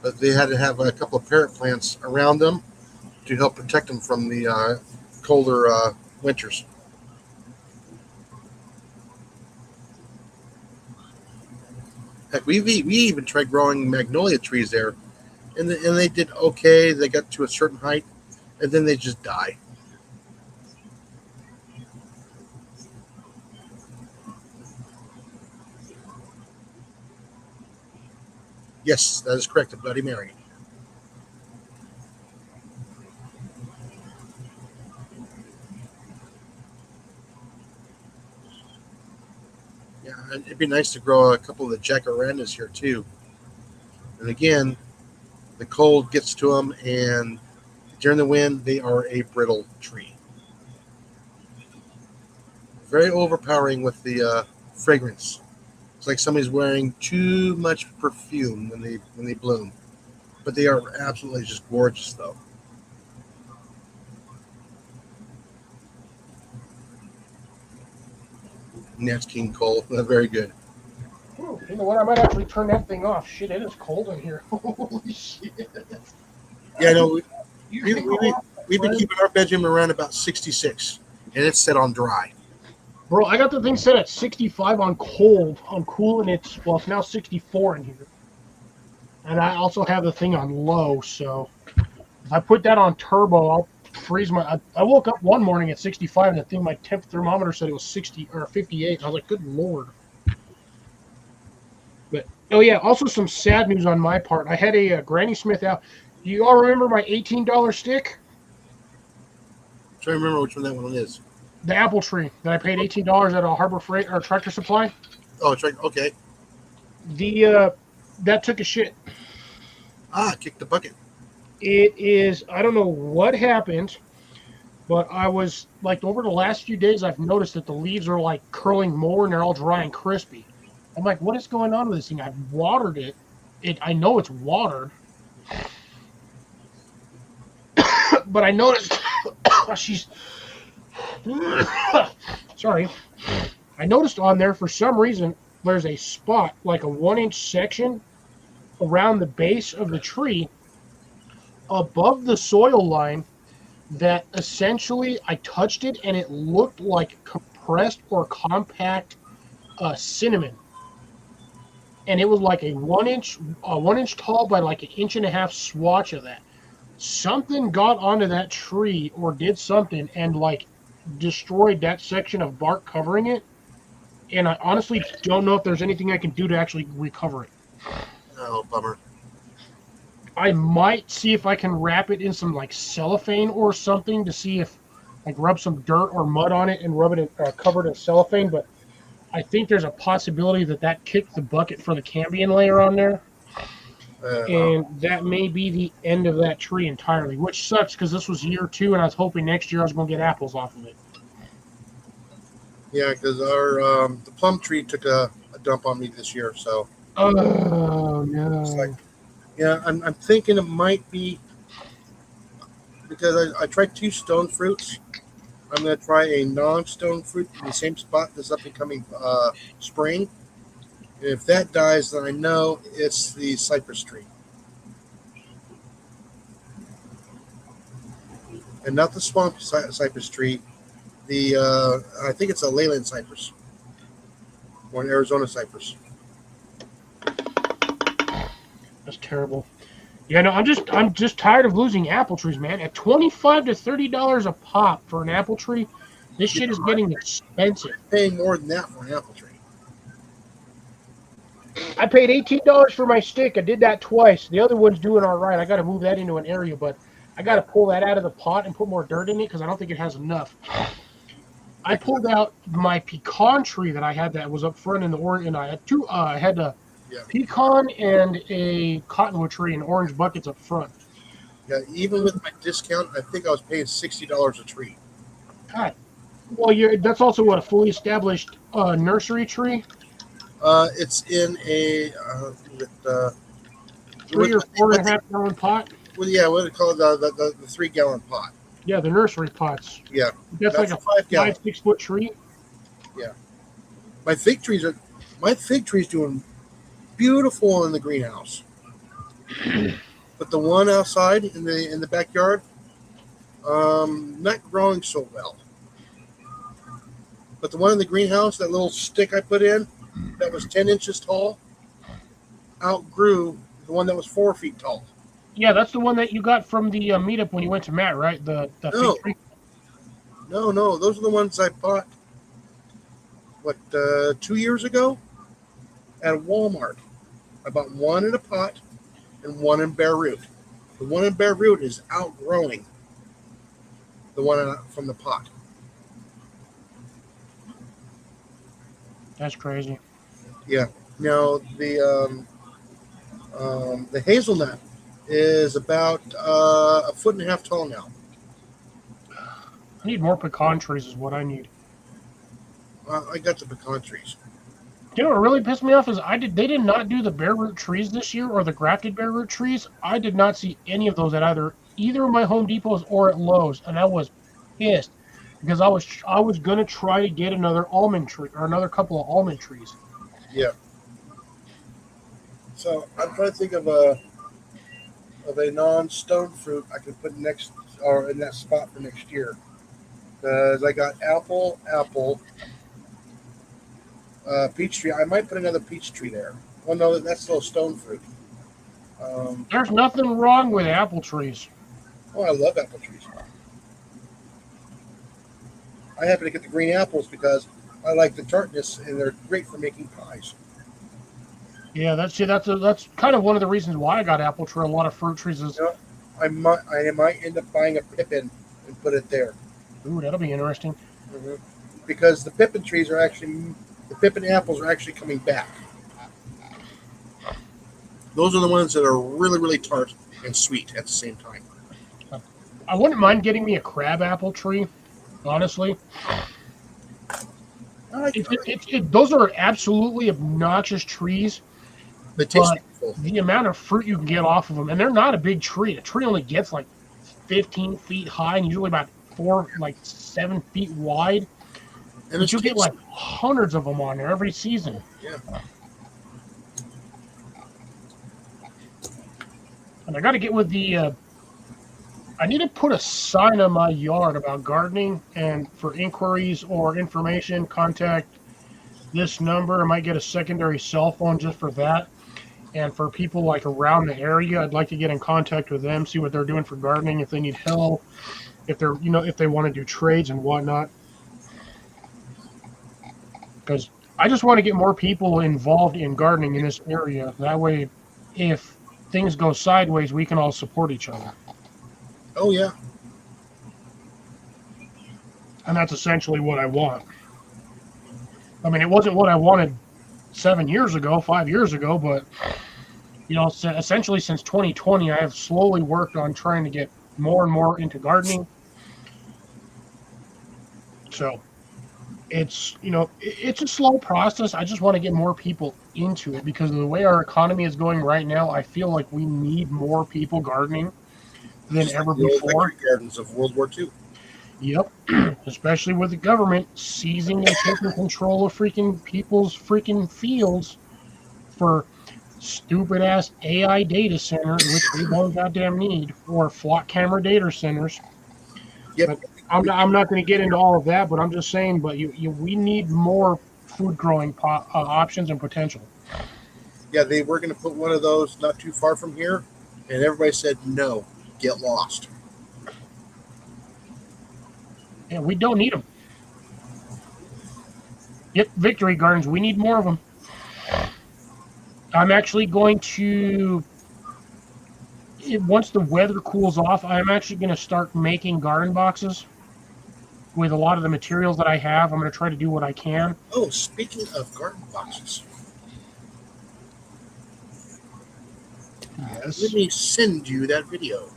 but they had to have a couple of parent plants around them to help protect them from the colder winters. Heck, we even tried growing magnolia trees there, and they did okay. They got to a certain height, and then they just die. Yes, that is correct. A Bloody Mary. Yeah, it'd be nice to grow a couple of the jacarandas here too. And again, the cold gets to them, and during the wind, they are a brittle tree. Very overpowering with the fragrance. It's like somebody's wearing too much perfume when they bloom. But they are absolutely just gorgeous, though. And that's King Cole. Very good. You know what? I might actually turn that thing off. Shit, it is cold in here. Holy shit. Yeah, I know. You We've been keeping our bedroom around about 66, and it's set on dry. Bro, I got the thing set at 65 on cold, on cool, and it's now 64 in here. And I also have the thing on low, so if I put that on turbo, I'll freeze my. I woke up one morning at 65, and the thing, my temp thermometer said it was 60 or 58. I was like, good lord. But oh yeah, also some sad news on my part. I had a Granny Smith out. Do you all remember my $18 stick? I'm trying to remember which one that one is. The apple tree that I paid $18 at a Harbor Freight or Tractor Supply. Oh, it's right. Okay. The that took a shit. Kick the bucket. It is. I don't know what happened, but I was like over the last few days. I've noticed that the leaves are like curling more and they're all dry and crispy. I'm like, what is going on with this thing? I've watered it. I know it's watered, but I noticed she's sorry. I noticed on there for some reason there's a spot like a 1 inch section around the base of the tree above the soil line that essentially I touched it and it looked like compressed or compact cinnamon. And it was like a 1 inch tall by like an inch and a half swatch of that. Something got onto that tree or did something and like destroyed that section of bark covering it. And I honestly don't know if there's anything I can do to actually recover it. Oh, bummer. I might see if I can wrap it in some like cellophane or something to see if like rub some dirt or mud on it and rub it in, cover it in cellophane. But I think there's a possibility that that kicked the bucket for the cambium layer on there. And that may be the end of that tree entirely, which sucks because this was year 2 and I was hoping next year I was going to get apples off of it. Yeah, because our the plum tree took a dump on me this year, so. Oh no! Like, yeah, I'm thinking it might be because I tried 2 stone fruits. I'm going to try a non-stone fruit in the same spot this up and coming spring. And if that dies, then I know it's the cypress tree. And not the swamp cypress tree. The I think it's a Leyland cypress or an Arizona cypress. That's terrible. Yeah, no, I'm just tired of losing apple trees, man. At $25 to $30 a pop for an apple tree, this shit is getting expensive. Paying more than that for an apple tree. I paid $18 for my stick. I did that twice. The other one's doing all right. I got to move that into an area, but I got to pull that out of the pot and put more dirt in it because I don't think it has enough. I pulled out my pecan tree that I had that was up front in the orange, and I had two. I had a pecan and a cottonwood tree in orange buckets up front. Yeah, even with my discount, I think I was paying $60 a tree. God, well, that's also what a fully established nursery tree. It's in a 3 or 4.5 gallon pot. Well, yeah, what do they call it? The 3-gallon pot. Yeah, the nursery pots. Yeah, that's like a 5-6 foot tree. Yeah, my fig tree's doing beautiful in the greenhouse, but the one outside in the backyard, not growing so well. But the one in the greenhouse, that little stick I put in, that was 10 inches tall, outgrew the one that was 4 feet tall. Yeah, that's the one that you got from the meetup when you went to Matt, right? The fig tree. No, those are the ones I bought. 2 years ago at Walmart. I bought one in a pot and one in bare root. The one in bare root is outgrowing the one from the pot. That's crazy. Yeah. Now the hazelnut is about 1.5 feet tall now. I need more pecan trees is what I need. I got the pecan trees. You know what really pissed me off is they did not do the bare root trees this year or the grafted bare root trees. I did not see any of those at either of my Home Depots or at Lowe's, and I was pissed because I was gonna try to get another almond tree or another couple of almond trees. Yeah. So I'm trying to think of a non-stone fruit I can put next or in that spot for next year. Because I got apple, peach tree. I might put another peach tree there. Well, no, that's still stone fruit. There's nothing wrong with apple trees. Oh, I love apple trees. I happen to get the green apples because I like the tartness, and they're great for making pies. Yeah, that's kind of one of the reasons why I got apple tree. A lot of fruit trees is. You know, I might end up buying a pippin and put it there. Ooh, that'll be interesting. Mm-hmm. Because the pippin apples are actually coming back. Those are the ones that are really, really tart and sweet at the same time. I wouldn't mind getting me a crab apple tree, honestly. I like garlic. Those are absolutely obnoxious trees, It tastes but wonderful. the amount of fruit you can get off of them, and they're not a big tree. A tree only gets like 15 feet high and usually about 7 feet wide, And but it's you get like tasty. hundreds of them on there every season. Yeah. And I got to get with the. I need to put a sign on my yard about gardening, and for inquiries or information, contact this number. I might get a secondary cell phone just for that. And for people like around the area, I'd like to get in contact with them, see what they're doing for gardening, if they need help, if they're, if they want to do trades and whatnot. Because I just want to get more people involved in gardening in this area. That way, if things go sideways, we can all support each other. Oh yeah. And that's essentially what I want. I mean, it wasn't what I wanted 7 years ago, 5 years ago, but essentially since 2020, I have slowly worked on trying to get more and more into gardening. So it's a slow process. I just want to get more people into it because of the way our economy is going right now. I feel like we need more people gardening than Just like ever the old before. victory gardens of World War II. Yep, especially with the government seizing and taking control of freaking people's freaking fields for stupid ass AI data centers, which we don't goddamn need, or flock camera data centers. Yep. But I'm not going to get into all of that. But I'm just saying, but we need more food growing options and potential. Yeah, they were going to put one of those not too far from here, and everybody said no, get lost. And we don't need them. Yep, victory gardens. We need more of them. I'm actually going to, once the weather cools off, I'm actually going to start making garden boxes with a lot of the materials that I have. I'm going to try to do what I can. Oh, speaking of garden boxes, Yes. let me send you that video.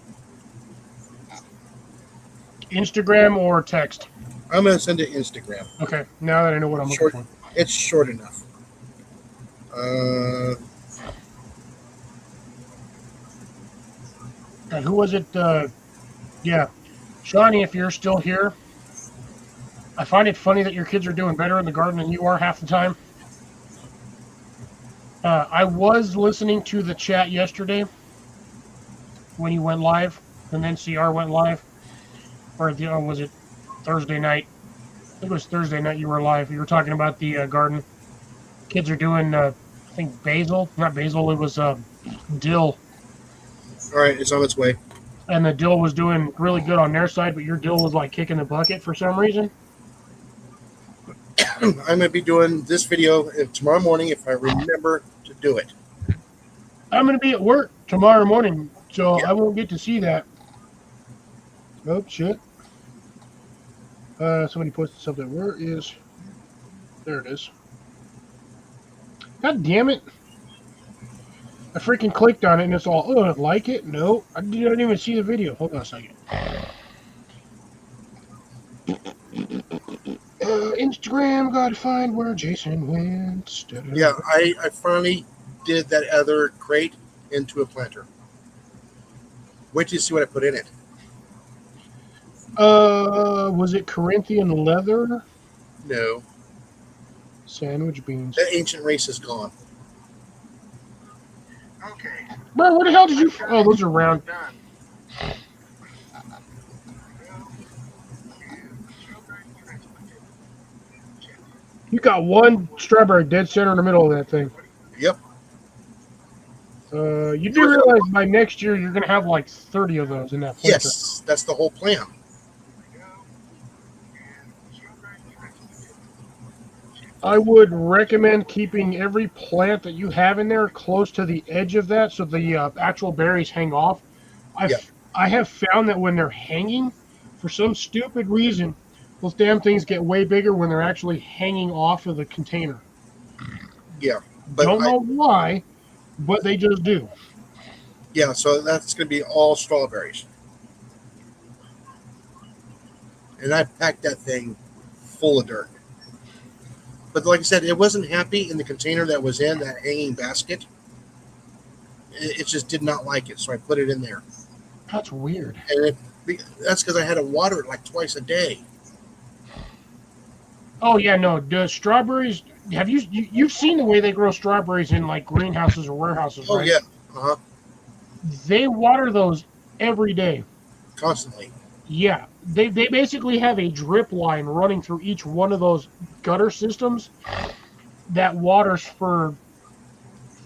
Instagram or text? I'm going to send it Instagram. Okay, now that I know what I'm looking for. It's short enough. Who was it? Yeah. Shawnee, if you're still here, I find it funny that your kids are doing better in the garden than you are half the time. I was listening to the chat yesterday when you went live, and then CR went live. Or was it Thursday night? I think it was Thursday night you were live. You were talking about the garden. Kids are doing, I think, basil. Not basil, it was dill. All right, it's on its way. And the dill was doing really good on their side, but your dill was like kicking the bucket for some reason. I'm going to be doing this video tomorrow morning if I remember to do it. I'm going to be at work tomorrow morning, so I won't get to see that. Oh, shit. Somebody posted something. Where is... There it is. God damn it. I freaking clicked on it and it's all, oh, like it? No, I didn't even see the video. Hold on a second. Instagram, gotta find where Jason went. Yeah, I finally did that other crate into a planter. Wait till you see what I put in it. Was it Corinthian leather? No. Sandwich beans. That ancient race is gone. Okay. Bro, where the hell did you... Oh, those are round. You got one strawberry dead center in the middle of that thing. Yep. You do realize by next year you're going to have like 30 of those in that planter. Yes, that's the whole plan. I would recommend keeping every plant that you have in there close to the edge of that so the actual berries hang off. I have found that when they're hanging, for some stupid reason, those damn things get way bigger when they're actually hanging off of the container. Yeah. But Don't know why, but they just do. Yeah, so that's going to be all strawberries. And I packed that thing full of dirt. But like I said, it wasn't happy in the container that was in that hanging basket. It just did not like it, so I put it in there. That's weird. And that's because I had to water it like twice a day. Oh yeah, no. The strawberries. Have you've seen the way they grow strawberries in like greenhouses or warehouses, Oh right? yeah, uh huh, They water those every day. constantly. Yeah, they basically have a drip line running through each one of those gutter systems that waters for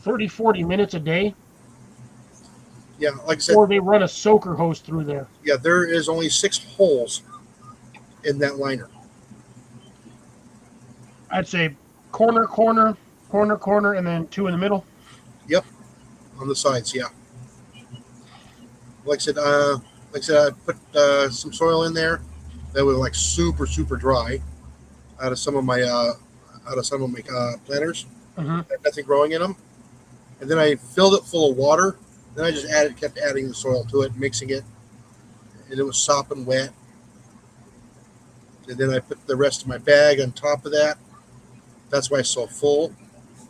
30, 40 minutes a day, Yeah, like I said, or they run a soaker hose through there. yeah, there is only 6 holes in that liner. I'd say corner, corner, corner, corner, and then 2 in the middle. Yep, on the sides. Yeah, like I said, I put some soil in there that was like super super dry out of some of my planters. Hmm. Had nothing growing in them, and then I filled it full of water. Then I just kept adding the soil to it, mixing it, and it was sopping wet. And then I put the rest of my bag on top of that. That's why it's so full.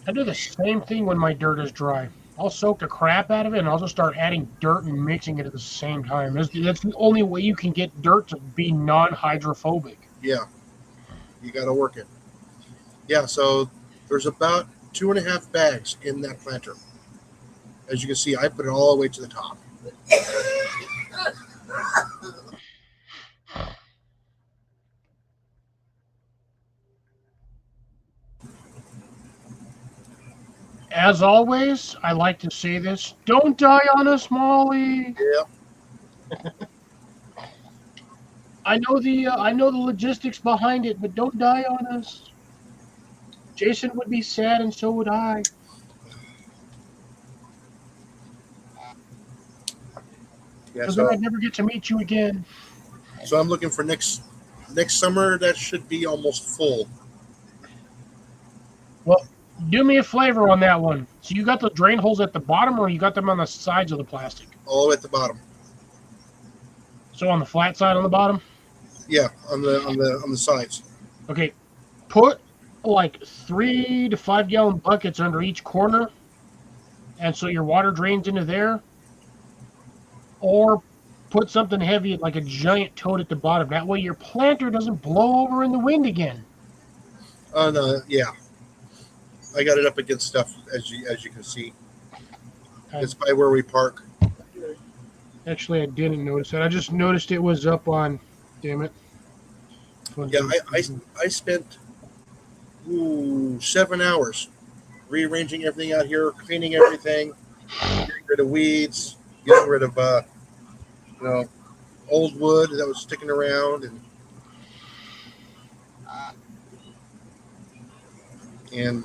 I do the same thing when my dirt is dry. I'll soak the crap out of it, and I'll just start adding dirt and mixing it at the same time. That's the only way you can get dirt to be non-hydrophobic. Yeah, you got to work it. Yeah, so there's about 2.5 bags in that planter. As you can see, I put it all the way to the top. As always, I like to say this: don't die on us, Molly. Yeah, I know the logistics behind it, but don't die on us. Jason would be sad, and so would I. yeah. Because then I'd never get to meet you again. So I'm looking for next summer. That should be almost full. Well, do me a favor on that one. So you got the drain holes at the bottom, or you got them on the sides of the plastic? All the way at the bottom. So on the flat side on the bottom? Yeah, on the sides. Okay. Put like 3 to 5 gallon buckets under each corner, and so your water drains into there. Or put something heavy like a giant toad at the bottom. That way your planter doesn't blow over in the wind again. No, yeah. I got it up against stuff as you can see. It's by where we park. Actually, I didn't notice that. I just noticed it was up on. Damn it. Yeah, I spent 7 hours rearranging everything out here, cleaning everything, getting rid of weeds, getting rid of old wood that was sticking around, and and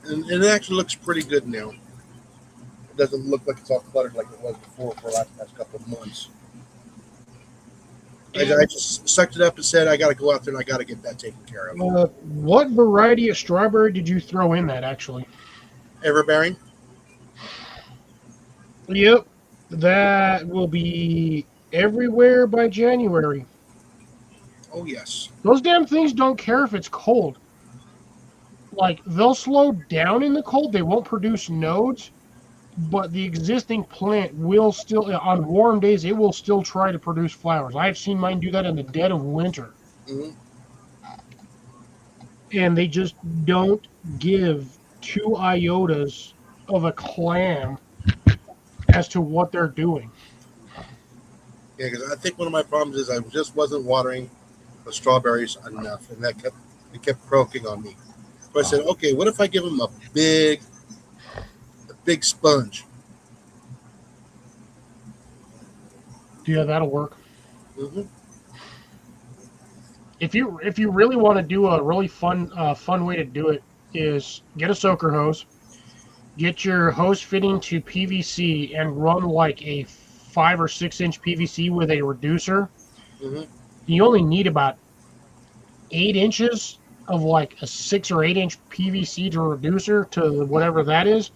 it actually looks pretty good now. It doesn't look like it's all cluttered like it was before for the last couple of months. I just sucked it up and said, I got to go out there and I got to get that taken care of. What variety of strawberry did you throw in that, actually? Everbearing? Yep. That will be everywhere by January. Oh, yes. Those damn things don't care if it's cold. Like, they'll slow down in the cold. They won't produce nodes. But the existing plant will still, on warm days, it will still try to produce flowers. I've seen mine do that in the dead of winter. Mm-hmm. And they just don't give 2 iotas of a clam as to what they're doing. Yeah, because I think one of my problems is I just wasn't watering the strawberries enough, and it kept croaking on me. So I said, okay, what if I give them a big sponge? Yeah, that'll work. Mm-hmm. If you really want to do a really fun way to do it is get a soaker hose, get your hose fitting to PVC, and run like a 5 or 6 inch PVC with a reducer. Mm-hmm. You only need about 8 inches of like a 6 or 8 inch PVC to reducer to whatever that is.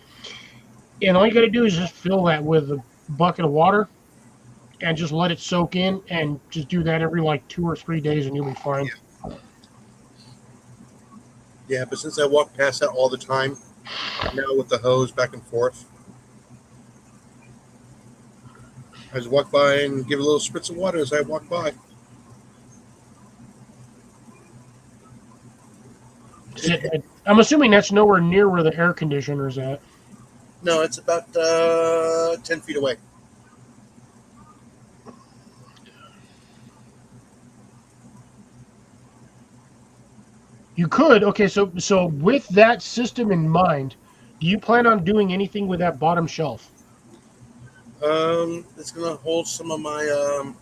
And all you got to do is just fill that with a bucket of water and just let it soak in, and just do that every like 2 or 3 days and you'll be fine. Yeah, but since I walk past that all the time, now with the hose back and forth, I just walk by and give a little spritz of water as I walk by. I'm assuming that's nowhere near where the air conditioner's at. No, it's about 10 feet away. You could. Okay, so with that system in mind, do you plan on doing anything with that bottom shelf? It's going to hold some of my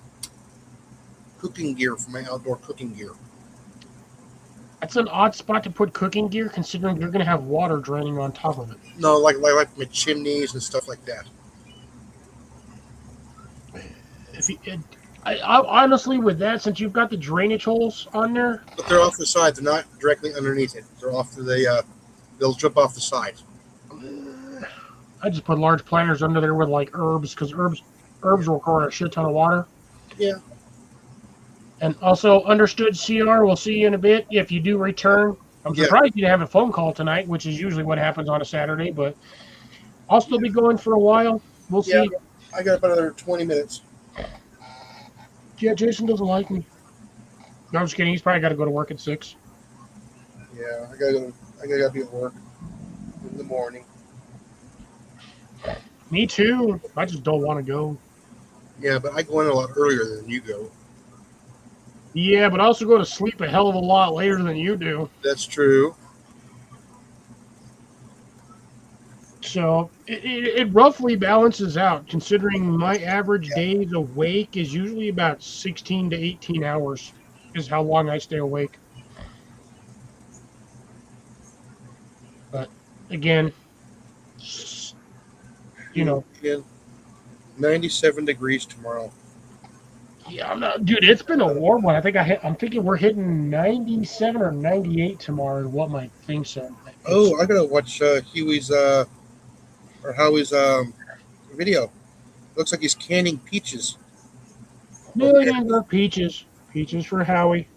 cooking gear for my outdoor cooking gear. That's an odd spot to put cooking gear, considering you're going to have water draining on top of it. No, like my chimneys and stuff like that. If you, I honestly, with that, since you've got the drainage holes on there, But they're off the side. They're not directly underneath it. They're off to the. They'll drip off the side. I just put large planters under there with like herbs, because herbs require a shit ton of water. Yeah. And also, understood, CR. We'll see you in a bit if you do return. I'm surprised you didn't have a phone call tonight, which is usually what happens on a Saturday, but I'll still be going for a while. We'll see. I got about another 20 minutes. Yeah, Jason doesn't like me. No, I'm just kidding. He's probably got to go to work at 6. Yeah, I gotta be at work in the morning. Me too. I just don't want to go. Yeah, but I go in a lot earlier than you go. Yeah, but I also go to sleep a hell of a lot later than you do. That's true. So it roughly balances out, considering my average days awake is usually about 16 to 18 hours is how long I stay awake. But again, you know. 97 degrees tomorrow. Yeah, I'm not, dude. It's been a warm one. I'm thinking we're hitting 97 or 98 tomorrow. Is what my thing said. Oh, I gotta watch Huey's or Howie's video. Looks like he's canning peaches. Millions of peaches. Peaches for Howie.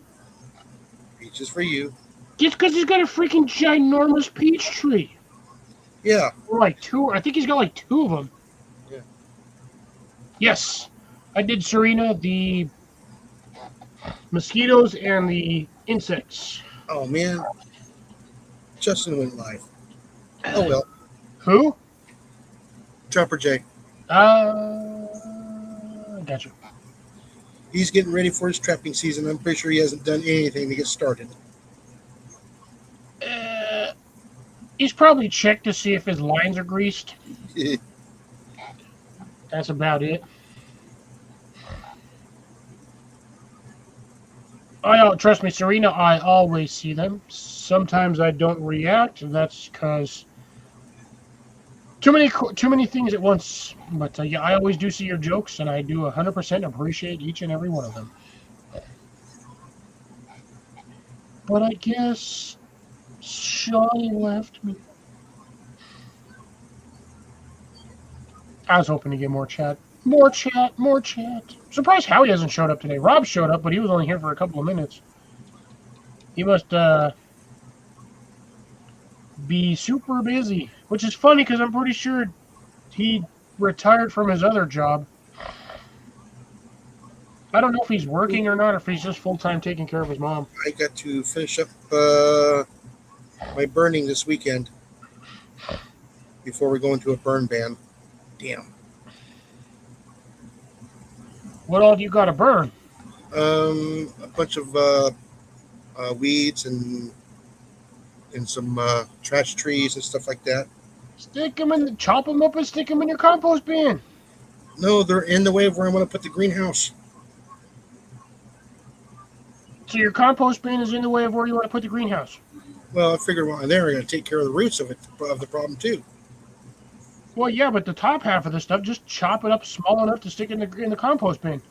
Peaches for you. Just because he's got a freaking ginormous peach tree. Yeah. Or like 2. I think he's got like 2 of them. Yeah. Yes. I did, Serena, the mosquitoes and the insects. Oh, man. Justin went live. Oh, well. Who? Trapper J. Gotcha. He's getting ready for his trapping season. I'm pretty sure he hasn't done anything to get started. He's probably checked to see if his lines are greased. That's about it. Trust me, Serena, I always see them. Sometimes I don't react. That's because too many things at once. But yeah, I always do see your jokes, and I do 100% appreciate each and every one of them. But I guess Shawnee left me. I was hoping to get more chat. More chat. Surprised Howie hasn't showed up today. Rob showed up, but he was only here for a couple of minutes. He must be super busy, which is funny because I'm pretty sure he retired from his other job. I don't know if he's working or not, or if he's just full-time taking care of his mom. I got to finish up my burning this weekend before we go into a burn ban. Damn. What all do you got to burn? A bunch of weeds and some trash trees and stuff like that. Chop them up and stick them in your compost bin. No, they're in the way of where I want to put the greenhouse. So your compost bin is in the way of where you want to put the greenhouse. Well, I figured while I'm there, I'm going to take care of the roots of the problem too. Well, yeah, but the top half of the stuff, just chop it up small enough to stick in the compost bin.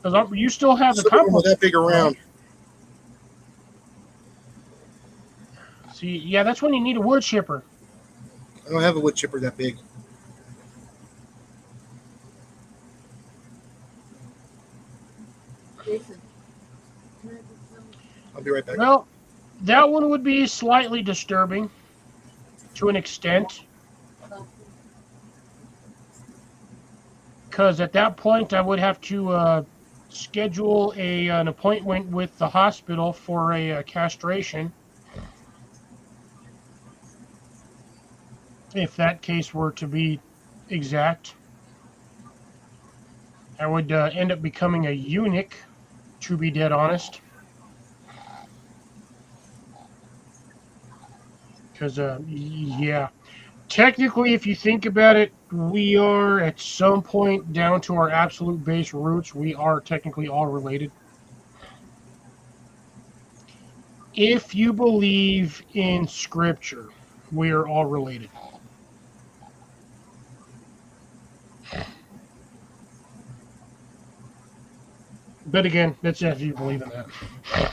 Because you still have the compost that big around. See, yeah, that's when you need a wood chipper. I don't have a wood chipper that big. Jason, I'll be right back. Well, That one would be slightly disturbing to an extent, because at that point I would have to schedule an appointment with the hospital for a castration, if that case were to be exact. I would end up becoming a eunuch, to be dead honest. Because, yeah, technically, if you think about it, we are at some point down to our absolute base roots. We are technically all related. If you believe in scripture, we are all related. But again, that's if you believe in that.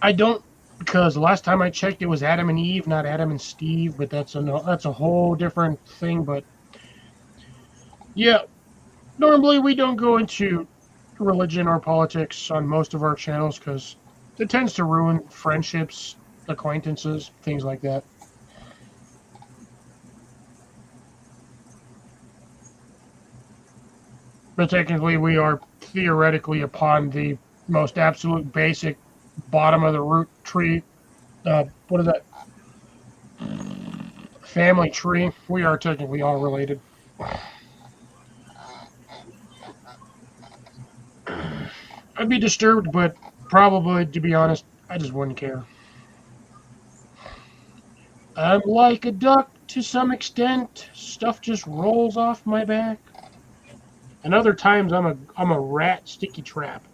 I don't, because the last time I checked, it was Adam and Eve, not Adam and Steve. But that's a whole different thing. But yeah, normally we don't go into religion or politics on most of our channels because it tends to ruin friendships, acquaintances, things like that. But technically, we are theoretically upon the most absolute basic bottom of the root tree. What is that? Family tree. We are technically all related. I'd be disturbed, but probably, to be honest, I just wouldn't care. I'm like a duck to some extent. Stuff just rolls off my back. And other times I'm a rat sticky trap.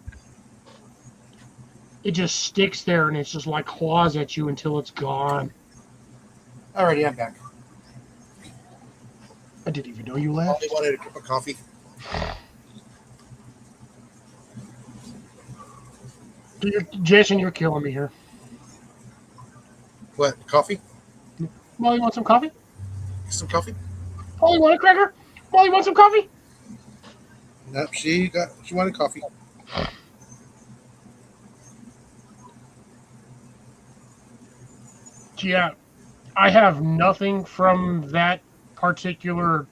It just sticks there and it's just like claws at you until it's gone. Alrighty, I'm back. I didn't even know you Molly left. wanted a cup of coffee. Jason, you're killing me here. What? Coffee? Molly, want some coffee? Some coffee? Molly, want a cracker? Molly, want some coffee? Nope, she wanted coffee. Yeah, I have nothing from that particular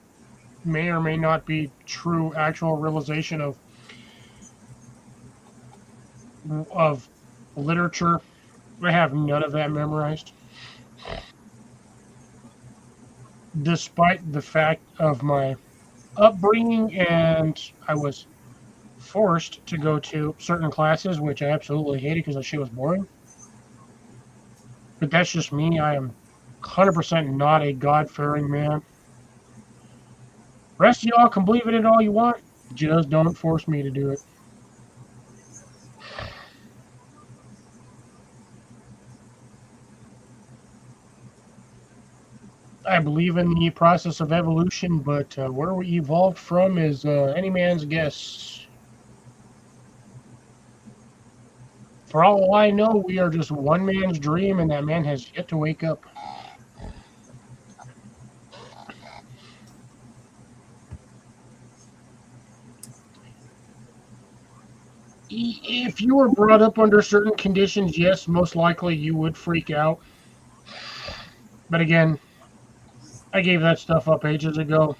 may or may not be true actual realization of literature. I have none of that memorized, despite the fact of my upbringing, and I was forced to go to certain classes, which I absolutely hated because that shit was boring. But that's just me. I am 100% not a God-fearing man. Rest of y'all can believe in it all you want. Just don't force me to do it. I believe in the process of evolution, but where we evolved from is any man's guess. For all I know, we are just one man's dream, and that man has yet to wake up. If you were brought up under certain conditions, yes, most likely you would freak out. But again, I gave that stuff up ages ago.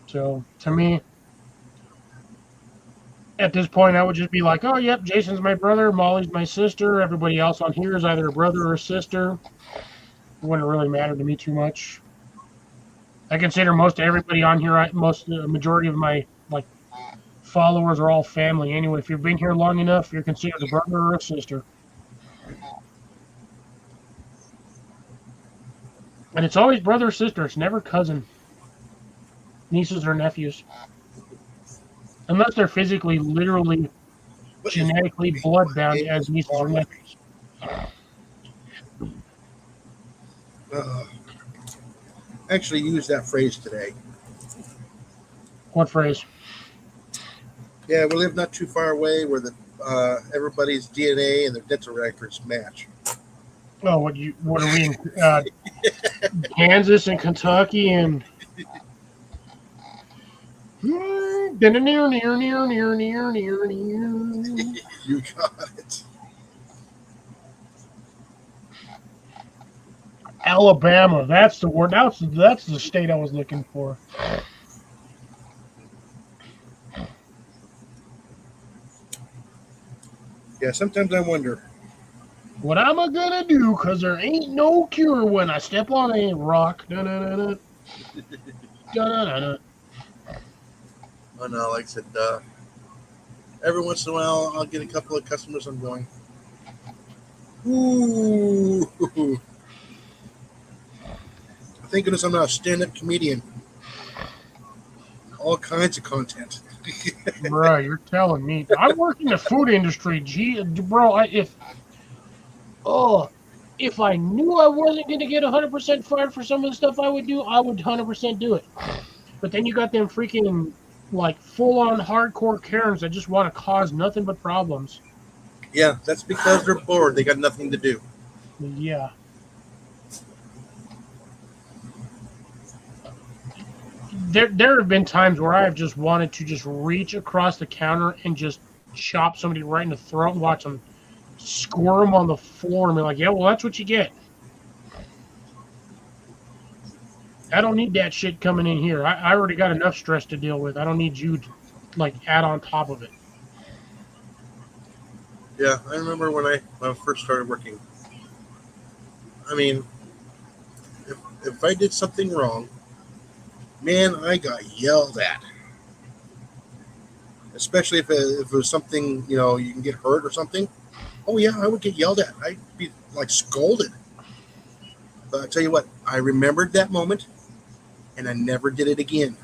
So to me, at this point, I would just be like, oh, yep, Jason's my brother, Molly's my sister. Everybody else on here is either a brother or a sister. It wouldn't really matter to me too much. I consider most everybody on here, the majority of my like followers are all family. Anyway, if you've been here long enough, you're considered a brother or a sister. And it's always brother or sister. It's never cousin, nieces or nephews. Unless they're physically, literally, What is genetically bloodbound as nieces or nephews. Uh, actually used that phrase today. What phrase? Yeah, we live not too far away where the everybody's DNA and their dental records match. Oh, what are we in Kansas and Kentucky and near near near near near near near. You got it. Alabama. That's the word. That's the state I was looking for. Yeah, sometimes I wonder. What am I gonna do? Cause there ain't no cure when I step on a rock. Da-da-da-da. Da-da-da-da. Oh no, like I said, every once in a while I'll get a couple of customers. I'm going, ooh. Thank goodness I'm not a stand-up comedian. All kinds of content. Bro, you're telling me. I work in the food industry. Gee, bro, oh, if I knew I wasn't gonna get 100% fired for some of the stuff I would do, I would 100% do it. But then you got them freaking like full-on hardcore Karens that just want to cause nothing but problems. Yeah, that's because they're bored. They got nothing to do. Yeah. There have been times where I have just wanted to just reach across the counter and just chop somebody right in the throat and watch them squirm on the floor and be like, yeah, well, that's what you get. I don't need that shit coming in here. I already got enough stress to deal with. I don't need you to like add on top of it. Yeah, I remember when I first started working. I mean, if I did something wrong, man, I got yelled at. Especially if it was something, you can get hurt or something. Oh yeah, I would get yelled at. I'd be like scolded. But I tell you what, I remembered that moment, and I never did it again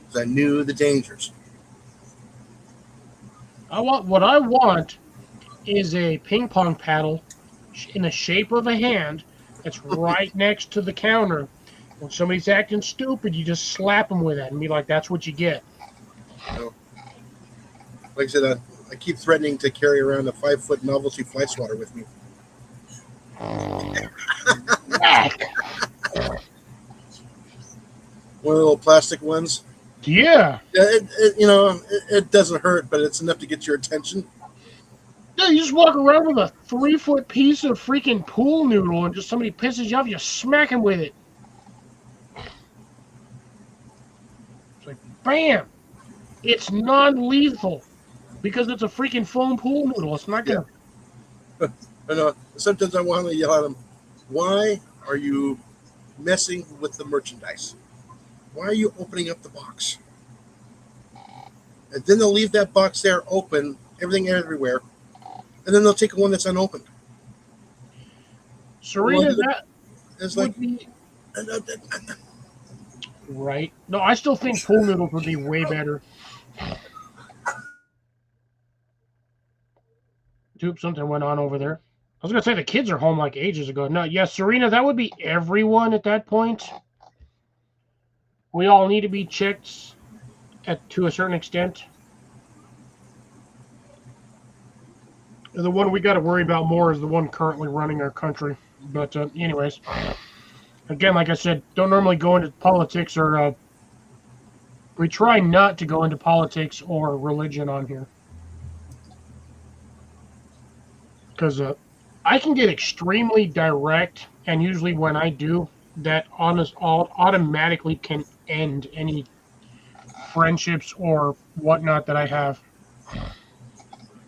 because I knew the dangers. What I want is a ping pong paddle in the shape of a hand that's right next to the counter. When somebody's acting stupid, you just slap them with it and be like, "That's what you get." You know, like I said, I keep threatening to carry around a 5-foot novelty fly swatter with me. One of the little plastic ones. Yeah. Yeah, it doesn't hurt, but it's enough to get your attention. Yeah, you just walk around with a 3-foot piece of freaking pool noodle and just somebody pisses you off, you smack him with it. It's like, bam! It's non-lethal because it's a freaking foam pool noodle. It's not Yeah, gonna. I know. Sometimes I want to yell at them. Why are you messing with the merchandise? Why are you opening up the box? And then they'll leave that box there open, everything everywhere, and then they'll take one that's unopened. Well, Serena, that it's like, would be right. No, I still think pool noodles would be way better. Dude, something went on over there. I was gonna say the kids are home like ages ago. No, yes, Serena, that would be everyone at that point. We all need to be checked to a certain extent. The one we got to worry about more is the one currently running our country. But anyways, again, like I said, don't normally go into politics or we try not to go into politics or religion on here because I can get extremely direct, and usually when I do, that automatically can end any friendships or whatnot that I have.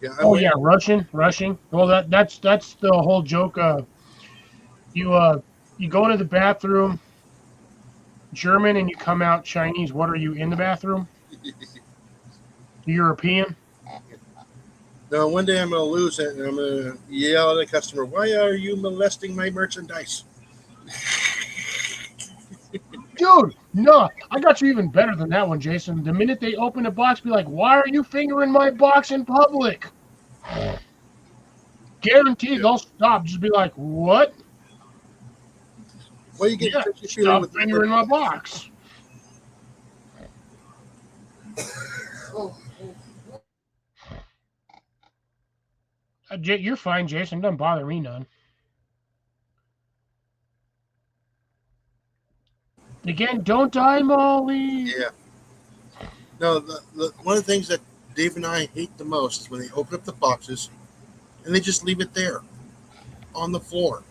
yeah, I'm Oh yeah, waiting. rushing. Well, that's the whole joke. You uh, you go into the bathroom German and you come out Chinese. What are you in the bathroom? European. No, one day I'm going to lose it, and I'm going to yell at a customer, "Why are you molesting my merchandise?" Dude, no, I got you even better than that one, Jason. The minute they open a box, be like, "Why are you fingering my box in public?" Guarantee Yeah. they'll stop. Just be like, "What?" Why are you getting Yeah, touchy feely stop with fingering my box. Oh, You're fine, Jason. Doesn't bother me none. Again, don't die, Molly. yeah. No, one of the things that Dave and I hate the most is when they open up the boxes and they just leave it there on the floor.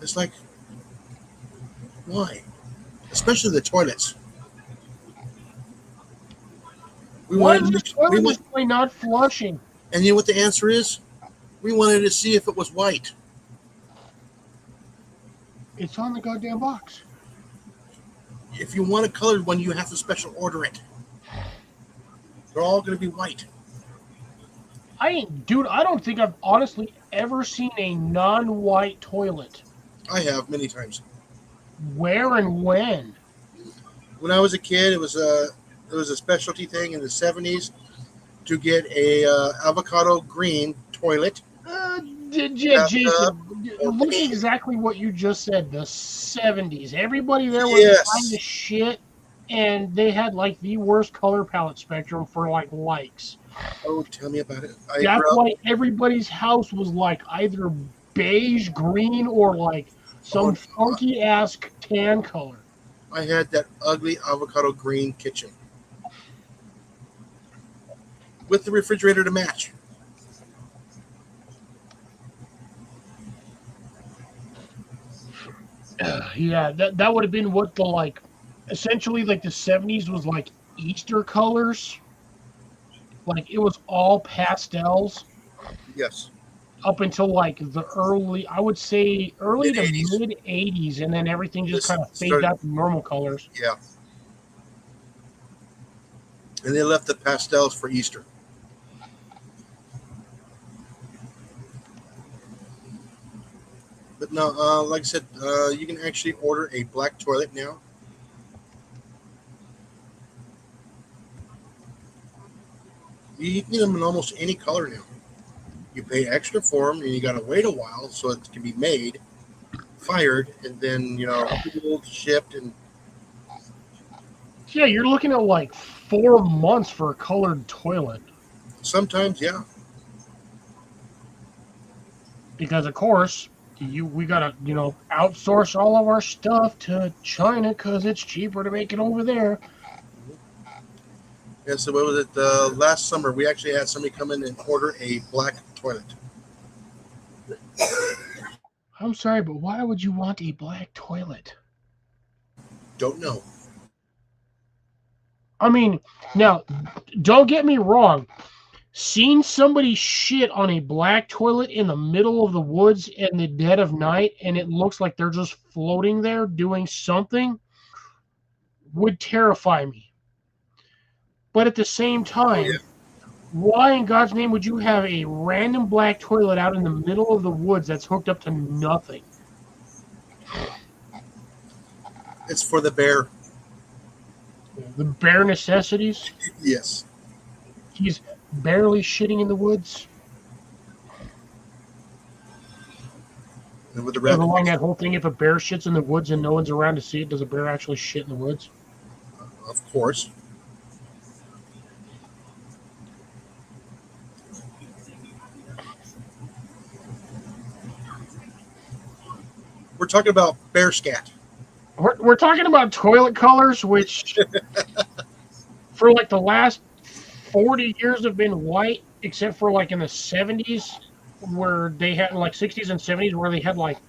It's like, why? Especially the toilets. We Why wanted is to this make, we toilet want, display not flushing? and you know what the answer is? We wanted to see if it was white. It's on the goddamn box. If you want a colored one, you have to special order it. They're all going to be white. Dude, I don't think I've honestly ever seen a non-white toilet. I have many times. Where and when? When I was a kid, it was a specialty thing in the '70s to get a avocado green toilet, bathtub, Jason, or look pink. exactly what you just said. The 70s. Everybody there was trying to Yes. shit, and they had like the worst color palette spectrum for like likes. Oh, tell me about it. I That's grew up. why everybody's house was like either beige green or like Oh some no, funky ass tan color. I had that ugly avocado green kitchen with the refrigerator to match. Yeah, that would have been what the like essentially like the 70s was like Easter colors. Like it was all pastels Yes, up until like the early, I would say early mid to '80s. mid 80s, and then everything just This kind of faded started. out to normal colors. Yeah, and they left the pastels for Easter. But no, like I said, you can actually order a black toilet now. You can get them in almost any color now. You pay extra for them, and you got to wait a while so it can be made, fired, and then cooled, shipped, and So yeah, you're looking at like 4 months for a colored toilet sometimes, yeah, because of course we gotta outsource all of our stuff to China because it's cheaper to make it over there. yeah. So what was it? Last summer, we actually had somebody come in and order a black toilet. I'm sorry, but why would you want a black toilet? Don't know. I mean, now don't get me wrong. Seeing somebody shit on a black toilet in the middle of the woods in the dead of night and it looks like they're just floating there doing something would terrify me. But at the same Oh yeah, time, why in God's name would you have a random black toilet out in the middle of the woods that's hooked up to nothing? it's for the bear. The bare necessities. Yes, He's barely shitting in the woods. and with the Ever rapid along mix, that whole thing, if a bear shits in the woods and no one's around to see it, does a bear actually shit in the woods? of course. We're talking about bear scat. We're talking about toilet colors, which for like the last 40 years have been white, except for like in the 70s, where they had like 60s and 70s, where they had like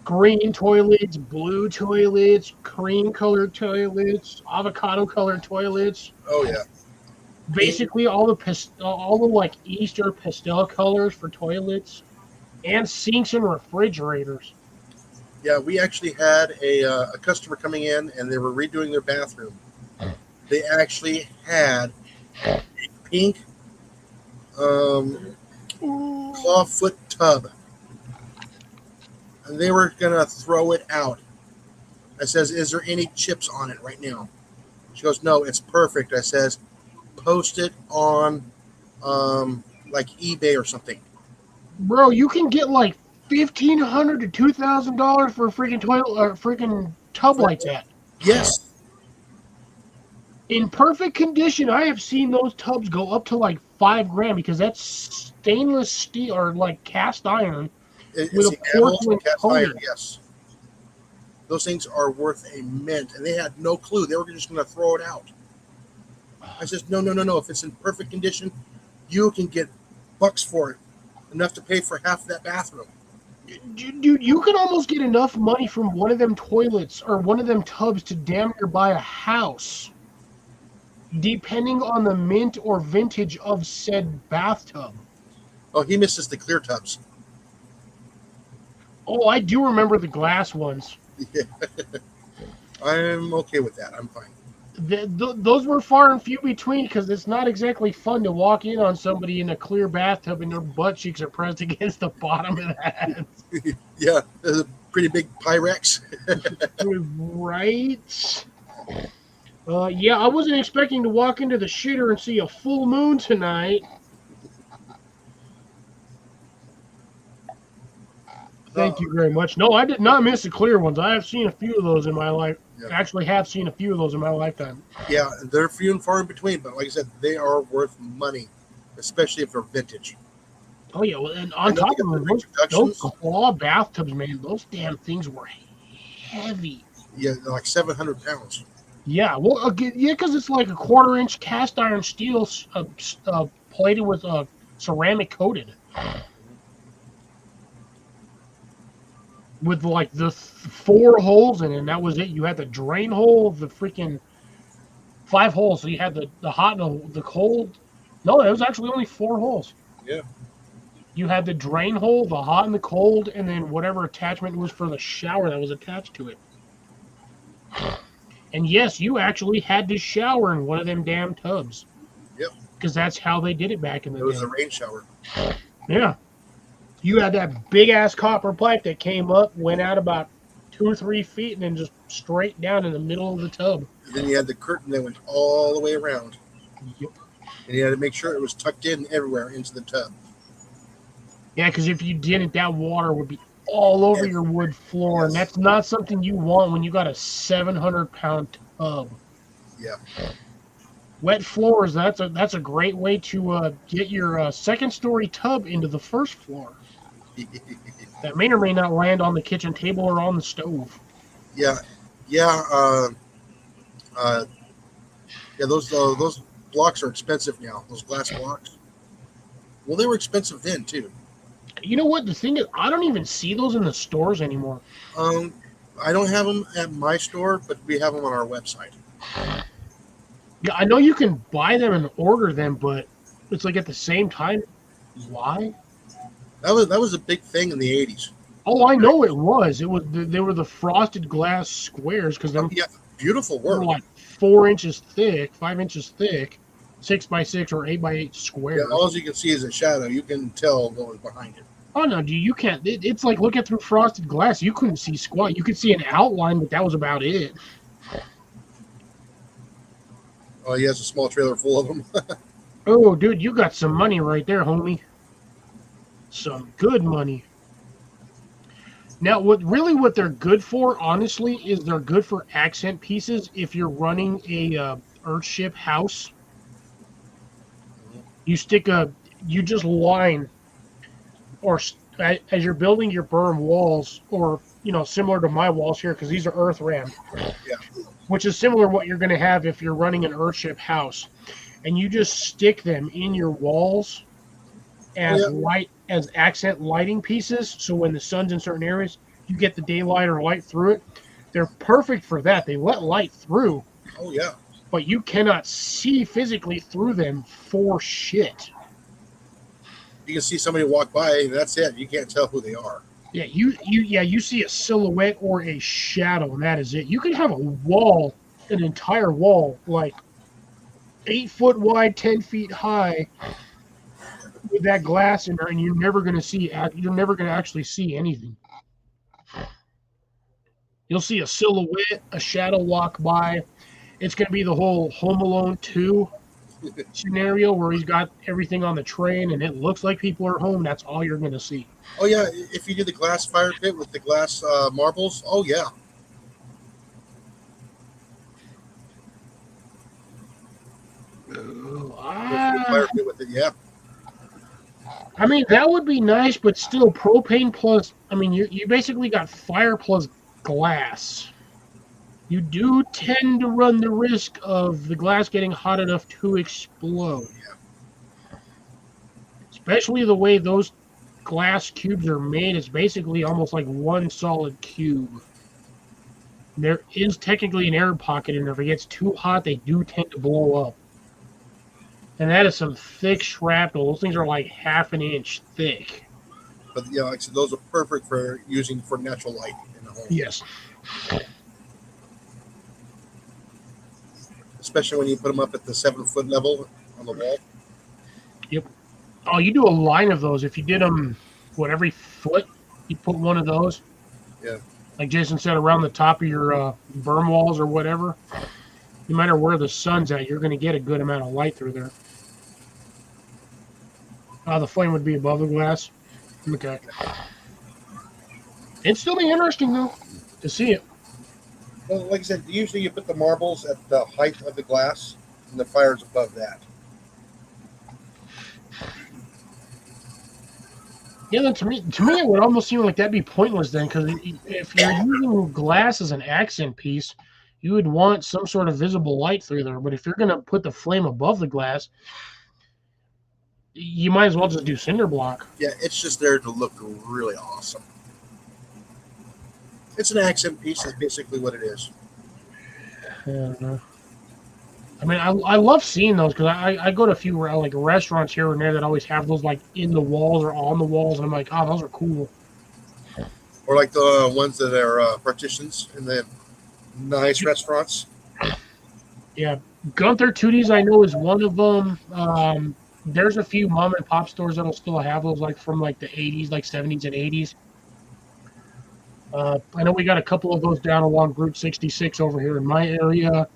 green toilets, blue toilets, cream colored toilets, avocado colored toilets. Oh yeah, pink. Basically, all the like Easter pastel colors for toilets and sinks and refrigerators. Yeah, we actually had a customer coming in, and they were redoing their bathroom. They actually had pink um, clawfoot tub, and they were gonna throw it out. I says, "Is there any chips on it right now?" She goes, "No, it's perfect." I says, "Post it on like eBay or something." Bro, you can get like $1,500 to $2,000 for a freaking toilet or freaking tub like that. Yes, In perfect condition, I have seen those tubs go up to like 5 grand because that's stainless steel or like cast iron with it's a enamel porcelain cast iron. coating. Yes, those things are worth a mint, and they had no clue. They were just gonna throw it out. I says, "No, no, no, no. If it's in perfect condition, you can get bucks for it, enough to pay for half of that bathroom." Dude, you can almost get enough money from one of them toilets or one of them tubs to damn near buy a house, depending on the mint or vintage of said bathtub. Oh, he misses the clear tubs. Oh, I do remember the glass ones. Yeah, I'm okay with that. I'm fine. Those were far and few between because it's not exactly fun to walk in on somebody in a clear bathtub and their butt cheeks are pressed against the bottom of that. Yeah, a pretty big Pyrex. Right? Yeah, I wasn't expecting to walk into the shitter and see a full moon tonight. Thank you very much. No, I did not miss the clear ones. I have seen a few of those in my life. Yeah. Actually, have seen a few of those in my lifetime. Yeah, they're few and far in between, but like I said, they are worth money, especially if they're vintage. Oh yeah, well, and on top of them, those claw bathtubs, man, those damn things were heavy. Yeah, like 700 pounds. Yeah, well, yeah, because it's like a 1/4 inch cast iron steel plated with ceramic coated. With like the 4 holes in it, and that was it. You had the drain hole, the freaking 5 holes. So you had the hot and the cold. No, it was actually only 4 holes. Yeah. You had the drain hole, the hot and the cold, and then whatever attachment was for the shower that was attached to it. And yes, you actually had to shower in one of them damn tubs. Yep. Because that's how they did it back in the day. It was a rain shower. Yeah. You had that big ass copper pipe that came up, went out about 2 or 3 feet, and then just straight down in the middle of the tub. And then you had the curtain that went all the way around. Yep. And you had to make sure it was tucked in everywhere into the tub. Yeah, because if you didn't, that water would be all over your wood floor, and that's not something you want when you got a 700-pound tub. Yeah. Wet floors, that's a great way to get your second-story tub into the first floor. That may or may not land on the kitchen table or on the stove. Yeah. Yeah. Yeah, those blocks are expensive now, those glass blocks. Well, they were expensive then, too. You know what? The thing is, I don't even see those in the stores anymore. I don't have them at my store, but we have them on our website. Yeah, I know you can buy them and order them, but it's like at the same time, why? That was a big thing in the 80s. Oh, I know it was. They were the frosted glass squares because they're beautiful work. Like 4 inches thick, 5 inches thick, 6x6 or 8x8 squares. Yeah, all you can see is a shadow. You can tell what was behind it. Oh no, dude, you can't. It's like looking through frosted glass. You couldn't see squat. You could see an outline, but that was about it. Oh, he has a small trailer full of them. Oh, dude, you got some money right there, homie. Some good money. Now, what they're good for, honestly, is they're good for accent pieces if you're running a Earthship house. You just line, or as you're building your berm walls, or, similar to my walls here, because these are earth ram. Yeah. Which is similar to what you're going to have if you're running an Earthship house. And you just stick them in your walls as accent lighting pieces, so when the sun's in certain areas, you get the daylight or light through it. They're perfect for that. They let light through. Oh, yeah. But you cannot see physically through them for shit. You can see somebody walk by, and that's it. You can't tell who they are. Yeah, you see a silhouette or a shadow, and that is it. You can have a wall, an entire wall, like 8 foot wide, 10 feet high, with that glass in there, and you're never going to actually see anything. You'll see a silhouette, a shadow walk by. It's going to be the whole Home Alone 2 scenario where he's got everything on the train and it looks like people are home. That's all you're going to see. Oh, yeah. If you do the glass fire pit with the glass marbles, oh, yeah. Fire pit with it, yeah. I mean, that would be nice, but still, propane plus, you basically got fire plus glass. You do tend to run the risk of the glass getting hot enough to explode. Yeah. Especially the way those glass cubes are made, it's basically almost like one solid cube. There is technically an air pocket in there. If it gets too hot, they do tend to blow up. And that is some thick shrapnel. Those things are like half an inch thick. But yeah, like I said, those are perfect for using for natural light in the home. Yes. Especially when you put them up at the 7-foot level on the wall. Yep. Oh, you do a line of those. If you did them, every foot, you put one of those. Yeah. Like Jason said, around the top of your berm walls or whatever. No matter where the sun's at, you're going to get a good amount of light through there. The flame would be above the glass. Okay. It'd still be interesting, though, to see it. Well, like I said, usually you put the marbles at the height of the glass, and the fire's above that. Yeah, then to me, it would almost seem like that'd be pointless then, because if you're using glass as an accent piece, you would want some sort of visible light through there. But if you're going to put the flame above the glass, you might as well just do cinder block. Yeah, it's just there to look really awesome. It's an accent piece. That's basically what it is. I don't know. I mean, I love seeing those because I go to a few like restaurants here and there that always have those like in the walls or on the walls, and I'm like, oh, those are cool. Or like the ones that are partitions in the nice restaurants. Yeah, Gunther Tooties I know is one of them. There's a few mom and pop stores that'll still have those, like from like the 80s, like 70s and 80s. I know we got a couple of those down along Route 66 over here in my area.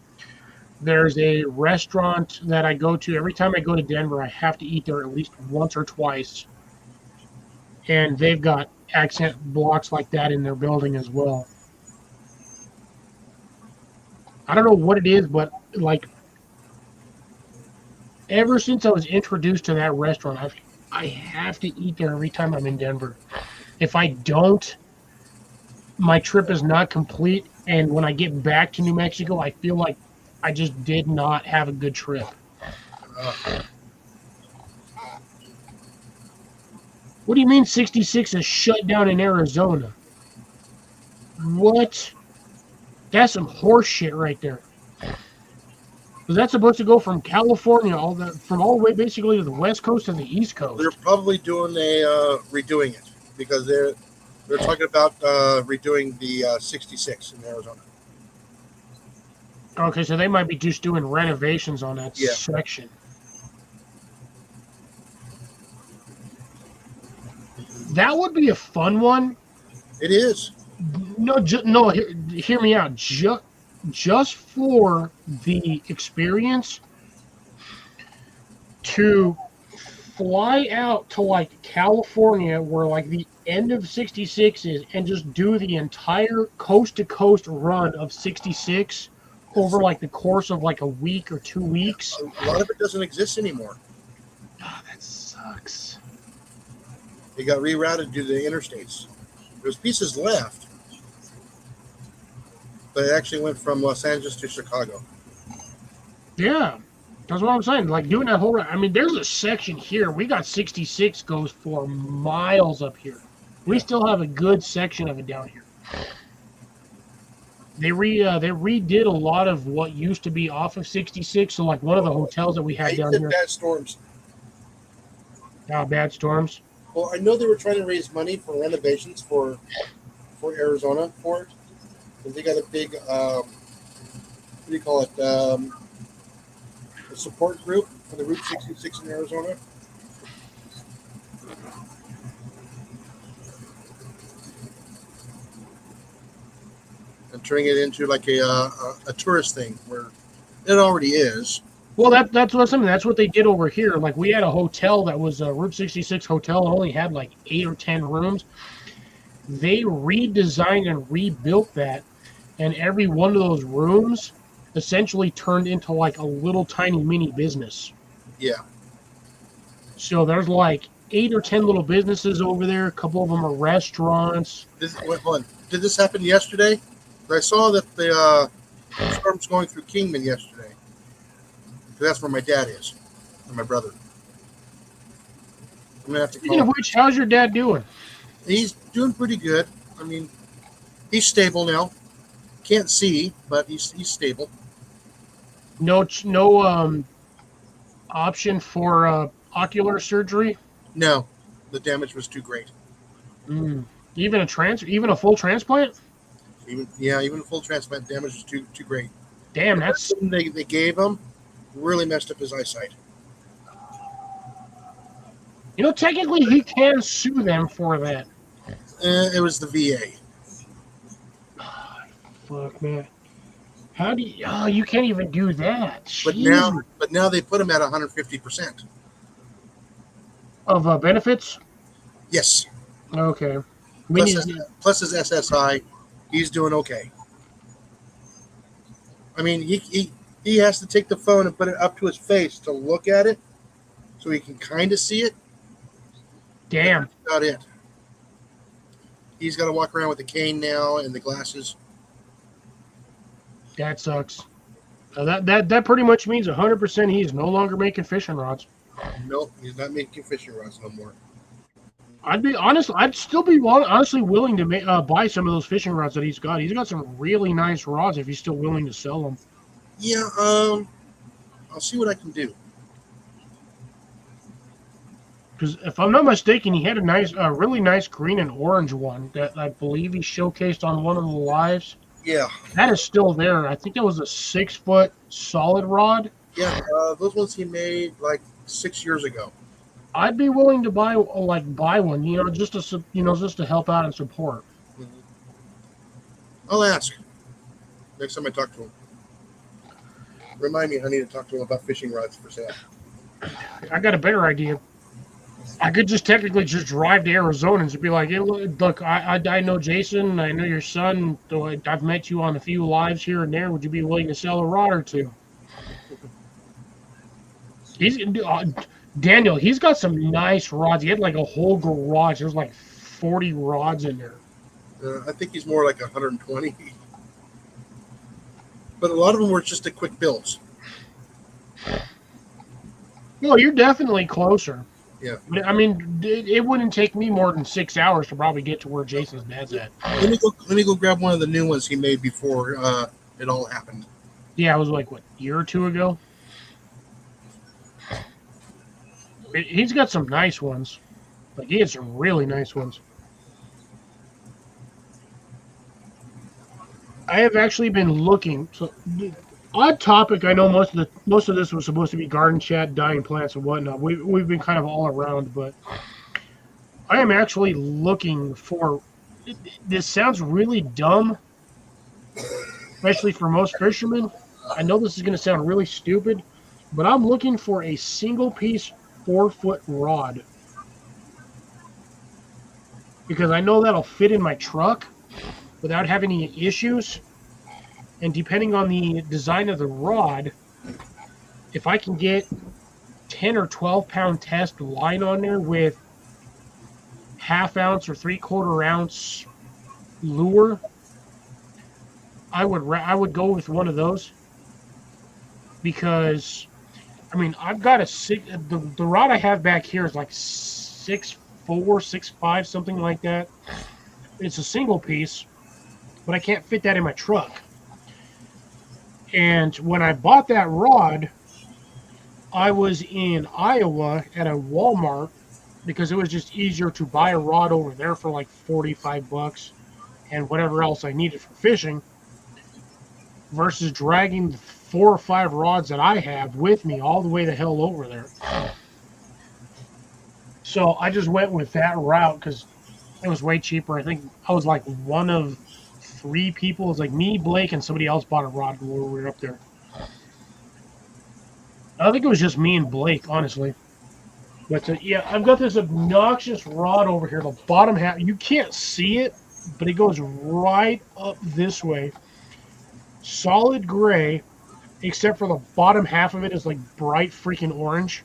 There's a restaurant that I go to. Every time I go to Denver, I have to eat there at least once or twice. And they've got accent blocks like that in their building as well. I don't know what it is, but like ever since I was introduced to that restaurant, I have to eat there every time I'm in Denver. If I don't, my trip is not complete, and when I get back to New Mexico, I feel like I just did not have a good trip. What do you mean 66 is shut down in Arizona? What? That's some horse shit right there. Was that supposed to go from California from all the way basically to the West Coast to the East Coast? They're probably doing redoing it because they're talking about redoing the 66 in Arizona. Okay, so they might be just doing renovations on that section. That would be a fun one. It is. No, hear me out. Just for the experience, to fly out to like California where like the end of 66 is and just do the entire coast to coast run of 66 over like the course of like a week or 2 weeks. A lot of it doesn't exist anymore. Oh, that sucks. They got rerouted to the interstates. There's pieces left, but it actually went from Los Angeles to Chicago. Yeah, that's what I'm saying. Like doing that whole, I mean, there's a section here. We got 66 goes for miles up here. We still have a good section of it down here. They redid a lot of what used to be off of 66. So like one of the hotels that we had down here. Bad storms. Bad storms. Well, I know they were trying to raise money for renovations for Arizona for it. And they got a big, what do you call it, a support group for the Route 66 in Arizona. And turning it into like a tourist thing where it already is. Well, that's what something. That's what they did over here. Like we had a hotel that was a Route 66 hotel and only had like 8 or 10 rooms. They redesigned and rebuilt that, and every one of those rooms essentially turned into like a little tiny mini business. Yeah. So there's like 8 or 10 little businesses over there. A couple of them are restaurants. Hold on. Did this happen yesterday? I saw that the storm's going through Kingman yesterday. That's where my dad is, and my brother. I'm gonna have to Speaking call of him. which, how's your dad doing? He's doing pretty good. I mean, he's stable now. Can't see, but he's stable. No option for ocular surgery. No, the damage was too great. Mm. Even a full transplant. Even full transplant damage was too great. Damn, The that's medicine they gave him really messed up his eyesight. technically he can sue them for that. It was the VA, Fuck man, how do you? Oh, you can't even do that. but Jeez, now they put him at 150%. of benefits. Yes, Okay, I mean plus he's his, plus his SSI, he's doing okay. I mean, he has to take the phone and put it up to his face to look at it, so he can kind of see it. damn. That's about it. He's got to walk around with the cane now and the glasses. That sucks. That pretty much means 100% he's no longer making fishing rods. Nope, he's not making fishing rods no more. I'd be honest. I'd still be honestly willing to buy some of those fishing rods that he's got. He's got some really nice rods if he's still willing to sell them. Yeah, I'll see what I can do. Because if I'm not mistaken, he had a really nice green and orange one that I believe he showcased on one of the lives. Yeah, That is still there. I think that was a 6-foot solid rod. yeah, those ones he made like 6 years ago. I'd be willing to buy one, just to help out and support. Mhm. I'll ask next time I talk to him. Remind me, I need to talk to him about fishing rods for sale. I got a better idea. I could just technically just drive to Arizona and just be like, hey, look, I know Jason, I know your son, so I've met you on a few lives here and there. Would you be willing to sell a rod or two? He's Daniel. He's got some nice rods. He had like a whole garage. There's like 40 rods in there. I think he's more like 120. But a lot of them were just the quick builds. Well, you're definitely closer. Yeah. But I mean, it wouldn't take me more than 6 hours to probably get to where Jason's dad's at. Let me go grab one of the new ones he made before it all happened. Yeah, it was like what, a year or two ago. He's got some nice ones. Like he had some really nice ones. I have actually been looking. So, odd topic. I know most of this was supposed to be garden chat, dying plants, and whatnot. We've been kind of all around, but I am actually looking for. This sounds really dumb, especially for most fishermen. I know this is going to sound really stupid, but I'm looking for a single piece 4-foot rod because I know that'll fit in my truck without having any issues. And depending on the design of the rod, if I can get 10 or 12 pound test line on there with ½ ounce or 3/4 ounce lure, I would go with one of those because I mean I've got the rod I have back here is like 6'4", 6'5", something like that. It's a single piece, but I can't fit that in my truck. And when I bought that rod, I was in Iowa at a Walmart because it was just easier to buy a rod over there for like $45 and whatever else I needed for fishing versus dragging the 4 or 5 rods that I have with me all the way the hell over there. So I just went with that route because it was way cheaper. I think I was like one of 3 people. It was like me, Blake, and somebody else bought a rod when we were up there. I think it was just me and Blake, honestly. But yeah, I've got this obnoxious rod over here. The bottom half, you can't see it, but it goes right up this way. Solid gray, except for the bottom half of it is like bright freaking orange.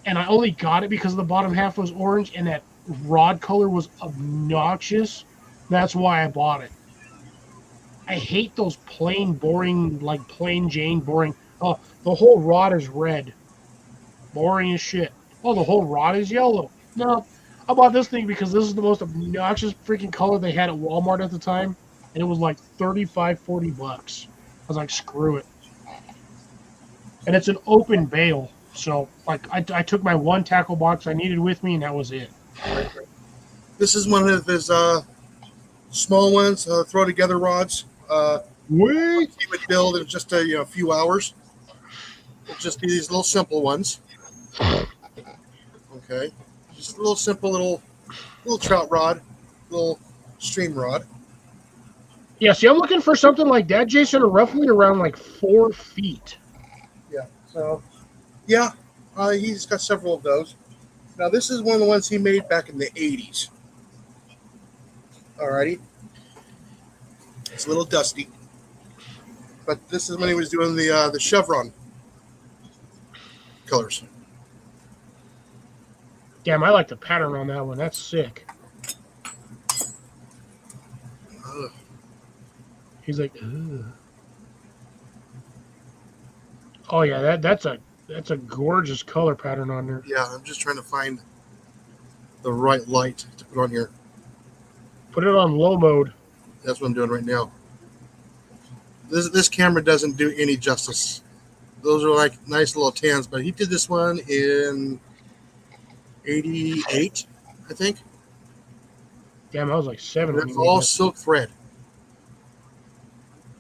And I only got it because the bottom half was orange and that rod color was obnoxious. That's why I bought it. I hate those plain, boring, like plain Jane boring. Oh, the whole rod is red. Boring as shit. Oh, the whole rod is yellow. No, I bought this thing because this is the most obnoxious freaking color they had at Walmart at the time, and it was like 35, $40. I was like, screw it. And it's an open bale, so like I took my one tackle box I needed with me, and that was it. Right. This is one of his small ones, throw together rods. Wait. He would build in just a few hours. It'll just be these little simple ones. Okay, just a little simple little trout rod, little stream rod. Yeah, see, I'm looking for something like that, Jason, roughly around like 4 feet. Yeah. So yeah, he's got several of those. Now this is one of the ones he made back in the '80s. Alrighty, it's a little dusty, but this is when he was doing the chevron colors. Damn, I like the pattern on that one. That's sick. Ugh. He's like, ugh. Oh yeah, that's a gorgeous color pattern on there. Yeah, I'm just trying to find the right light to put on here. Put it on low mode. That's what I'm doing right now. This camera doesn't do any justice. Those are like nice little tans, but he did this one in '88, I think. Damn, I was like 7 when It's he made all that. silk thread.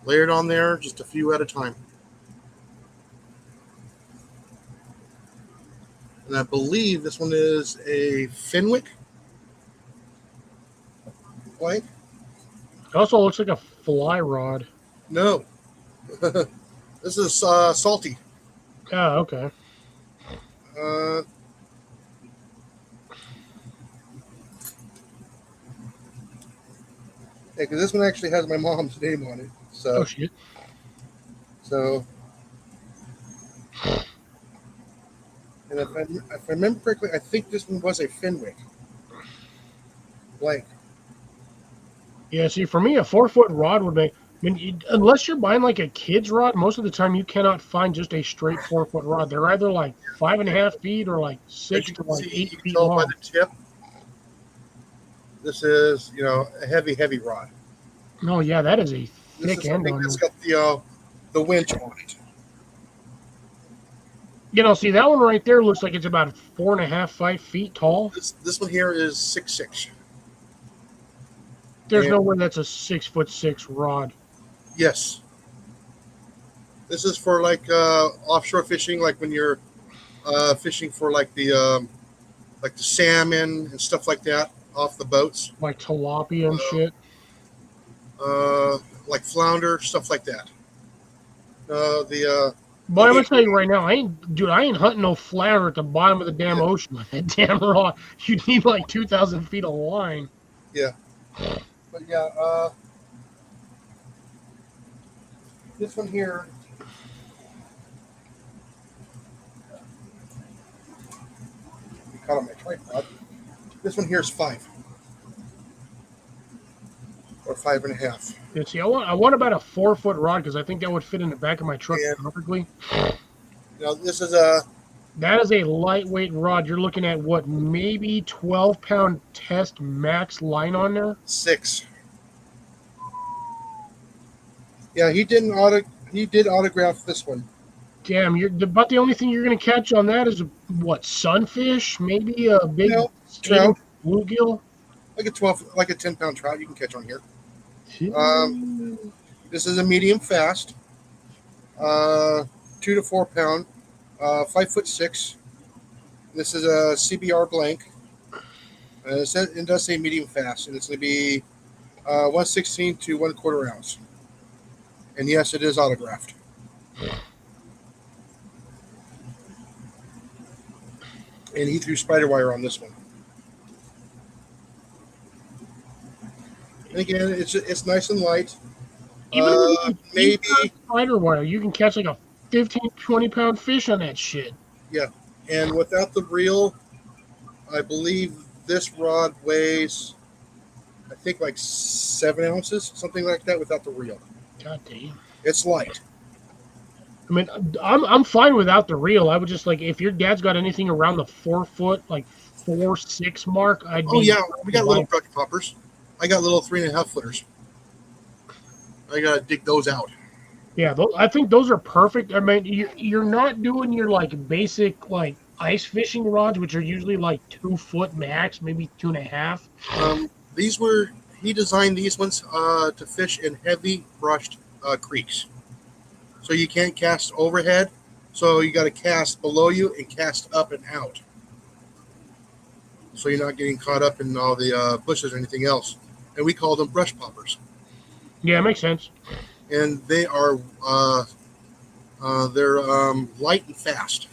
Layered on there, just a few at a time. And I believe this one is a Fenwick blank. It also looks like a fly rod. No. This is salty. Ah, okay. Uh, because this one actually has my mom's name on it. So, Oh shit. so, and if I remember correctly, I think this one was a Fenwick blank. Yeah, see, for me, a 4 foot rod would make. I mean, unless you're buying like a kid's rod, most of the time you cannot find just a straight 4 foot rod. They're either like 5.5 feet or like As 6 you to can like see, 8 you can feet tell by long. the tip. This is, a heavy rod. No, yeah, that is a This thick is end something on that's there. got the winch on it. See, that one right there looks like it's about 4.5, 5 feet tall. This one here is 6'6". There's And no way that's a 6'6" rod. yes, this is for like offshore fishing, like when you're fishing for like the salmon and stuff like that off the boats, Like tilapia and shit. like flounder, stuff like that. The But I'm gonna heat, tell you right now, I ain't hunting no flounder at the bottom of the damn yeah, ocean with that damn rod. You need like 2,000 feet of line. yeah, but yeah, this one here. You caught on my tripod. This one here is 5 or 5.5. Yeah, see, I want about a 4 foot rod because I think that would fit in the back of my truck And perfectly. this is a That is a lightweight rod. You're looking at what, maybe 12-pound test max line on there? 6. Yeah, he did autograph this one. Damn, about the only thing you're gonna catch on that is what, sunfish? Maybe a big Trout, bluegill. like a 10-pound trout you can catch on here. Shit. This is a medium fast, 2 to 4 pound, 5'6". This is a CBR blank. It does say medium fast, and it's going to be 1/16 to 1/4 ounce. And yes, it is autographed. And he threw spider wire on this one. And again, it's nice and light. Even if Maybe, spider wire, you can catch like a 15, 20-pound fish on that shit. yeah. And without the reel, I believe this rod weighs, I think, like 7 ounces, something like that, without the reel. God damn. It's light. I mean, I'm fine without the reel. I would just like if your dad's got anything around the 4 foot, like 4-6 mark, I'd Oh be yeah, we got little brush poppers. I got little 3.5 footers. I gotta dig those out. Yeah, I think those are perfect. I mean, you're not doing your like basic like ice fishing rods, which are usually like 2 foot max, maybe 2.5. These were he designed these ones to fish in heavy brushed creeks. So you can't cast overhead. So you got to cast below you and cast up and out. So you're not getting caught up in all the bushes or anything else. And we call them brush poppers. Yeah, it makes sense. And they are they're light and fast.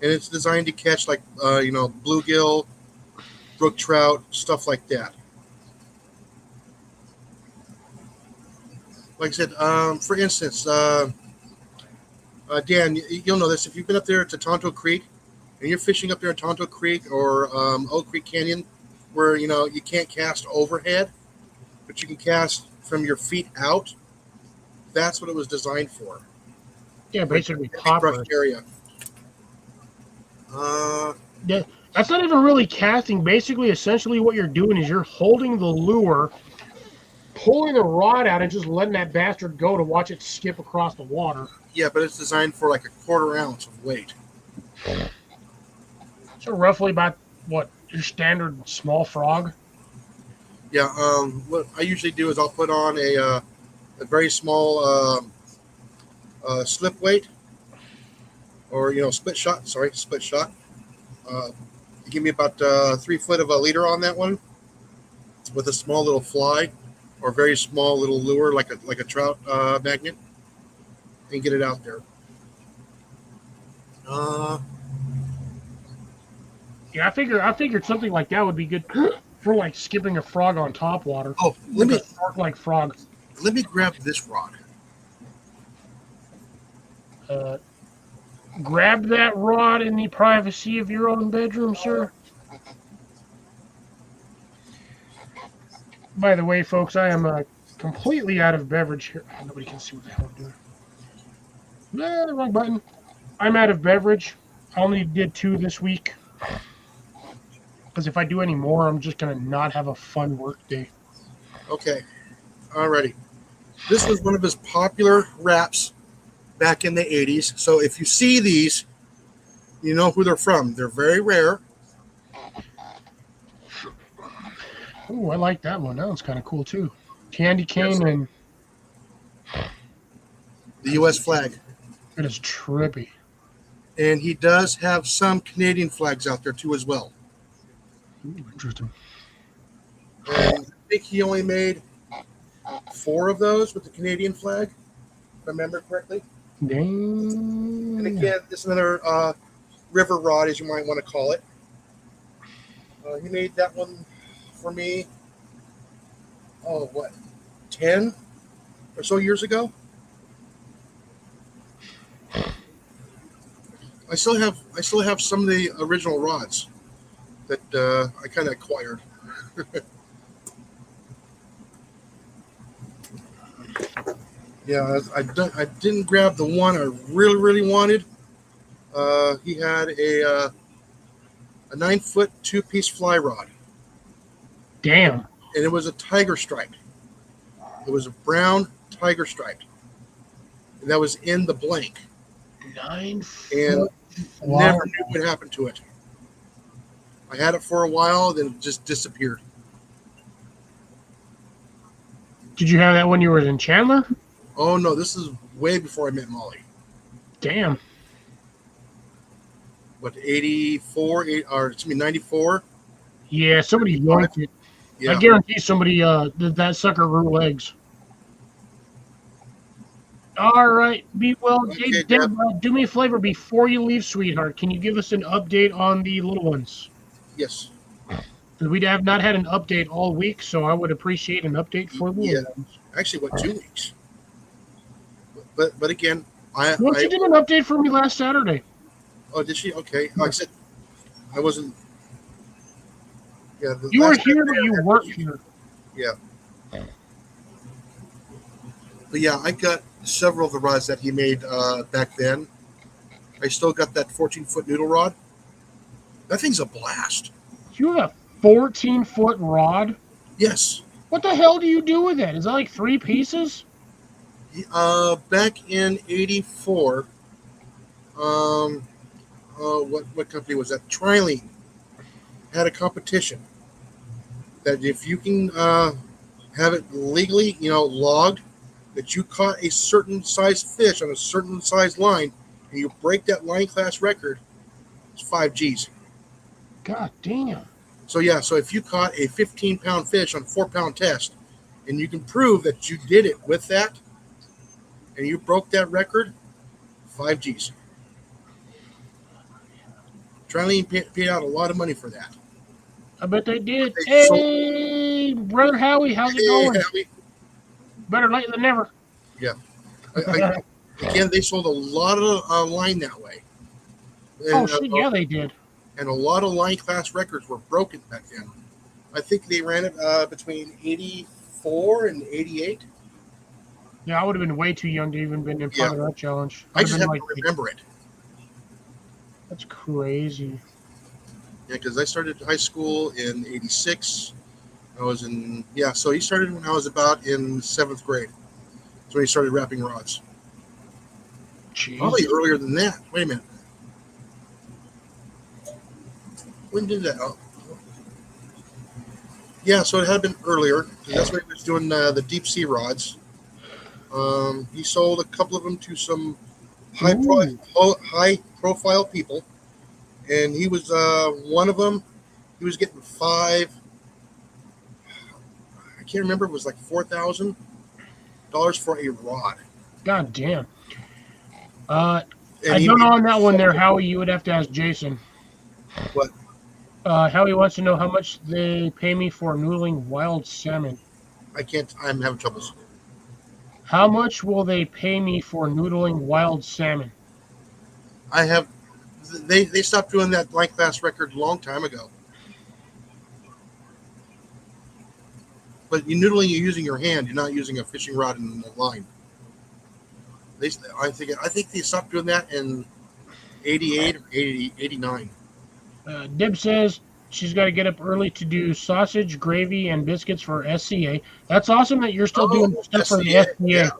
And it's designed to catch like bluegill, brook trout, stuff like that. Like I said, for instance, Dan, you'll know this if you've been up there to Tonto Creek and you're fishing up there in Tonto Creek or Oak Creek Canyon, where you can't cast overhead, but you can cast from your feet out. That's what it was designed for. Yeah, Like basically a big poppers. brushed area. Yeah, that's not even really casting. Basically, essentially, what you're doing is you're holding the lure, pulling the rod out, and just letting that bastard go to watch it skip across the water. Yeah, but it's designed for like a 1/4 ounce of weight. So roughly about what your standard small frog. Yeah. What I usually do is I'll put on a very small slip weight or split shot. Sorry, split shot. Give me about 3 foot of a leader on that one with a small little fly or very small little lure like a trout magnet and get it out there. Yeah, I figured something like that would be good for like skipping a frog on top water. Oh, Like a shark like frog. let me grab this rod. Grab that rod in the privacy of your own bedroom, sir. By the way, folks, I am completely out of beverage here. Oh, nobody can see what the hell I'm doing. Nah, wrong button. I'm out of beverage. I only did 2 this week. Because if I do any more, I'm just going to not have a fun work day. Okay, alrighty. This was one of his popular wraps back in the 80s. So if you see these, you know who they're from. They're very rare. Oh, I like that one. That one's kind of cool, too. Candy cane and... The U.S. flag. It is trippy. And he does have some Canadian flags out there, too, as well. Ooh, interesting. And I think he only made 4 of those with the Canadian flag, if I remember correctly. Dang. And again, this is another river rod, as you might want to call it. He made that one for me, 10 or so years ago? I still have some of the original rods that I kind of acquired. Yeah, I didn't grab the one I really wanted. He had a 9-foot 2-piece fly rod. Damn. And it was a tiger stripe. It was a brown tiger stripe. And that was in the blank. 9 And Wow. never knew what happened to it. I had it for a while, then it just disappeared. Did you have that when you were in Chandler? Oh no, this is way before I met Molly. Damn. What, 84, 94? Yeah, somebody yoinked it. Yeah. I guarantee somebody that sucker grew legs. All right. Okay, Deb, do me a favor before you leave, sweetheart. Can you give us an update on the little ones? Yes. We have not had an update all week, so I would appreciate an update for the little ones. Actually, 2 weeks? But again, Well, she did an update for me last Saturday. Oh, did she? Okay. Like I said, I wasn't. Yeah. You were here, but you weren't here. Yeah. But yeah, I got several of the rods that he made back then. I still got that 14-foot noodle rod. That thing's a blast. You have a 14-foot rod? Yes. What the hell do you do with that? Is that like 3 pieces? Back in '84, um, what company was that? Trilene had a competition that if you can have it legally, logged, that you caught a certain size fish on a certain size line, and you break that line class record, it's 5 Gs. God damn. So yeah, so if you caught a 15-pound fish on a 4-pound test, and you can prove that you did it with that, and you broke that record, 5 Gs. Trilene paid out a lot of money for that. I bet they did. They sold, Hey, Brother Howie, how's it hey, going? Howie. Better late than never. Yeah. Again, they sold a lot of line that way. Oh, And, shit, yeah, they did. and a lot of line class records were broken back then. I think they ran it between 84 and 88. Yeah, I would have been way too young to even been in part Yeah. of that challenge. I I'd just have been have like, to remember it. that's crazy. Yeah, because I started high school in '86. So he started when I was about in 7th grade. That's when he started wrapping rods. Probably Jesus. earlier than that. Wait a minute. When did that? Oh. Yeah, so it had been earlier. That's when he was doing the deep sea rods. He sold a couple of them to some Ooh, high profile people, and he was one of them. He was getting five. I can't remember. It was like $4,000 for a rod. god damn. Uh, And I he don't know made on that one there, Howie. You would have to ask Jason. what? Howie wants to know how much they pay me for noodling wild salmon. I can't. I'm having troubles. How much will they pay me for noodling wild salmon? I have. They stopped doing that blank bass record a long time ago. But you noodling, you're using your hand. You're not using a fishing rod and a line. I think they stopped doing that in '88 or '89. Dib says she's got to get up early to do sausage, gravy, and biscuits for SCA. That's awesome that you're still doing Oh, stuff for the SCA. Yeah. SCA.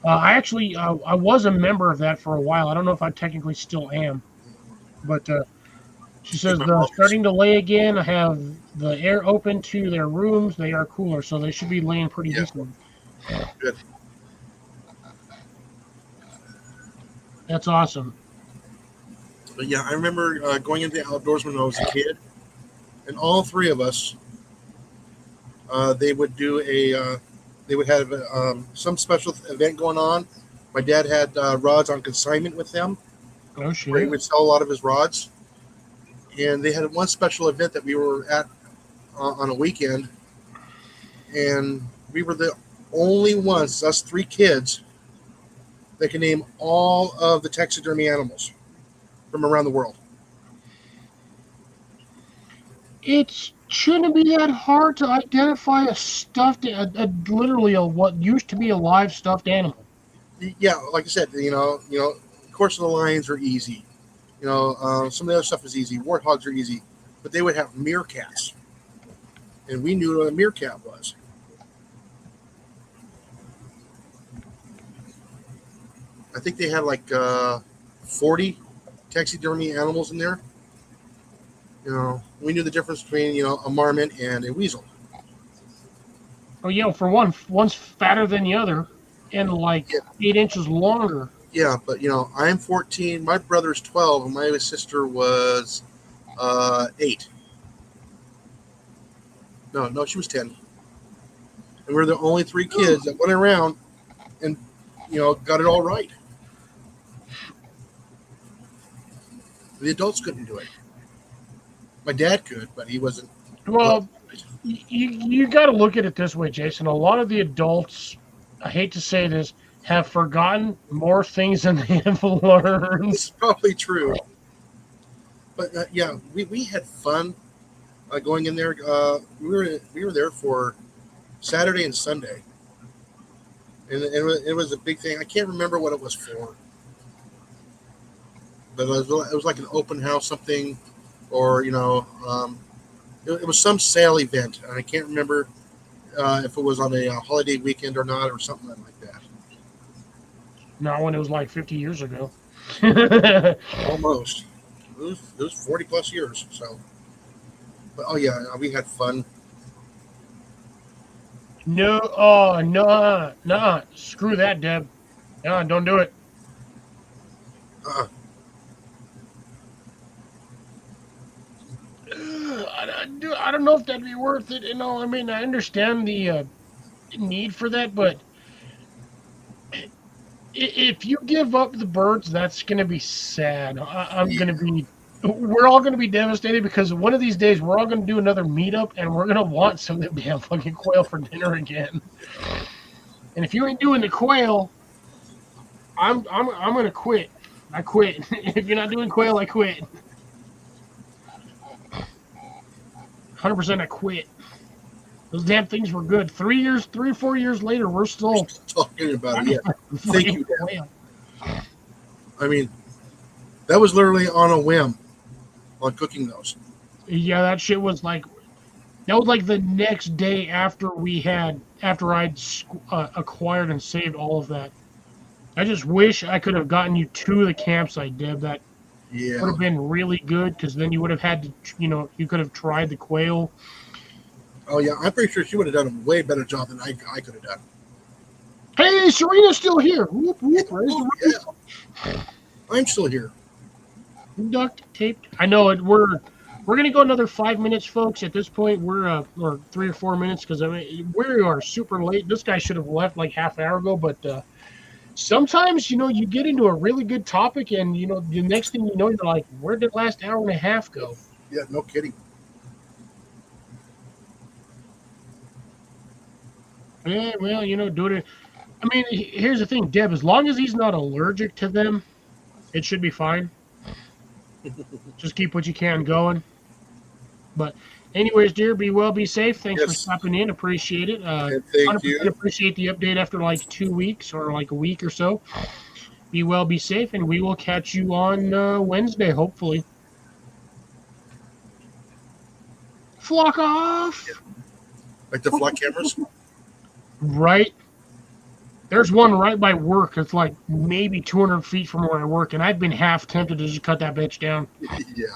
I actually I was a member of that for a while. I don't know if I technically still am, but she I think says my the mom was. starting to lay again. I have the air open to their rooms. They are cooler, so they should be laying pretty Yeah. decently. Good. That's awesome. But yeah, I remember going into the outdoors when I was a kid, and all three of us, they would do they would have some special event going on. My dad had rods on consignment with them, Oh where he shit! would sell a lot of his rods. And they had one special event that we were at on a weekend, and we were the only ones, us three kids, that can name all of the taxidermy animals from around the world. It shouldn't be that hard to identify a stuffed, literally a what used to be a live stuffed animal. Yeah, like I said, of course the lions are easy. Some of the other stuff is easy. Warthogs are easy, but they would have meerkats, and we knew what a meerkat was. I think they had like 40 taxidermy animals in there. We knew the difference between a marmot and a weasel. Oh yeah, for one, one's fatter than the other, and like Yeah, 8 inches longer. yeah, but I'm 14. My brother's 12, and my sister was 8. No, no, she was 10. And we're the only three kids that went around and got it all right. The adults couldn't do it. My dad could, but he wasn't. Well, Well, you got to look at it this way, Jason. A lot of the adults, I hate to say this, have forgotten more things than they have learned. it's probably true. But yeah, we had fun going in there. We were there for Saturday and Sunday. and it was a big thing. I can't remember what it was for, but it was like an open house something, or it was some sale event, and I can't remember if it was on a holiday weekend or not, or something like that. Not when it was like 50 years ago. Almost. It was 40 plus years. So, but oh yeah, we had fun. No, oh, no, no. Screw that, Deb. No, don't do it. Uh, I don't know if that'd be worth it. I mean, I understand the need for that, but if you give up the birds, that's going to be sad. I'm going to be. We're all going to be devastated because one of these days we're all going to do another meetup and we're going to want some of them damn fucking quail for dinner again. And if you ain't doing the quail, I'm going to quit. I quit. If you're not doing quail, I quit. 100% I quit. Those damn things were good. 3 or 4 years later, we're still talking about it. Yeah. Thank you, Dan. quail. I mean, that was literally on a whim on cooking those. Yeah, that shit was like the next day after I'd acquired and saved all of that. I just wish I could have gotten you to the campsite, Deb. That Yeah. would have been really good because then you would have had to, you could have tried the quail. Oh yeah, I'm pretty sure she would have done a way better job than I could have done. Hey, Serena's still here. Whoop, whoop, Oh, yeah. I'm still here. duct taped. I know it. We're gonna go another 5 minutes, folks. At this point, we're or 3 or 4 minutes because I mean we are super late. This guy should have left like half an hour ago, but sometimes you get into a really good topic, and the next thing you know, you're like, where did the last hour and a half go? Yeah, no kidding. Yeah, well, do it. I mean, here's the thing, Deb. As long as he's not allergic to them, it should be fine. Just keep what you can going. But anyways, dear, be well, be safe. Thanks for Yes. stopping in. Appreciate it. And thank 100% you. appreciate the update after like 2 weeks or like a week or so. Be well, be safe, and we will catch you on Wednesday, hopefully. Flock off! Like the flock cameras. Right? There's one right by work. It's like maybe 200 feet from where I work, and I've been half tempted to just cut that bitch down. Yeah.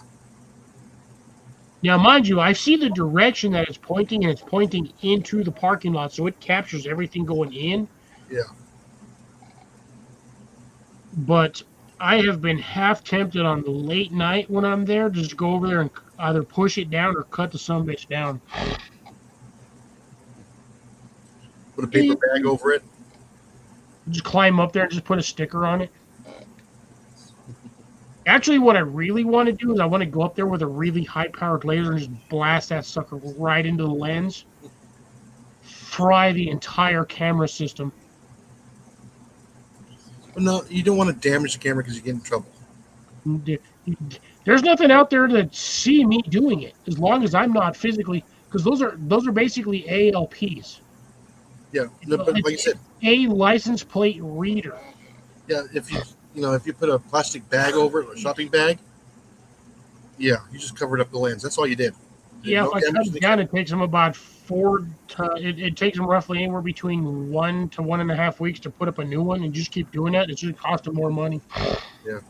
Now, mind you, I see the direction that it's pointing, and it's pointing into the parking lot, so it captures everything going in. Yeah. But I have been half tempted on the late night when I'm there to just go over there and either push it down or cut the sumbitch down. Put a paper bag over it. Just climb up there and just put a sticker on it. Actually, what I really want to do is I want to go up there with a really high-powered laser and just blast that sucker right into the lens. Fry the entire camera system. But no, you don't want to damage the camera because you get in trouble. There's nothing out there to see me doing it, as long as I'm not physically, because those are basically ALPs. Yeah. No, but like you said, A license plate reader. yeah, if you put a plastic bag over it, or a shopping bag, yeah, you just covered up the lens. That's all you did. Yeah, No if I damage cut to it the down, it takes them about it takes them roughly anywhere between 1 to 1.5 weeks to put up a new one, and just keep doing that. It's just cost them more money. Yeah.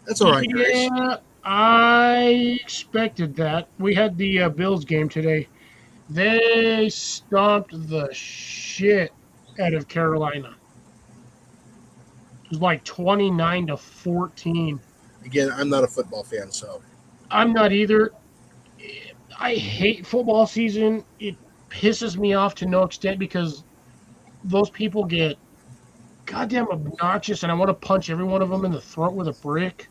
That's all right, guys. Yeah, I expected that. We had the Bills game today. They stomped the shit out of Carolina. It was like 29-14. Again, I'm not a football fan, so I'm not either. I hate football season. It pisses me off to no extent because those people get goddamn obnoxious, and I want to punch every one of them in the throat with a brick.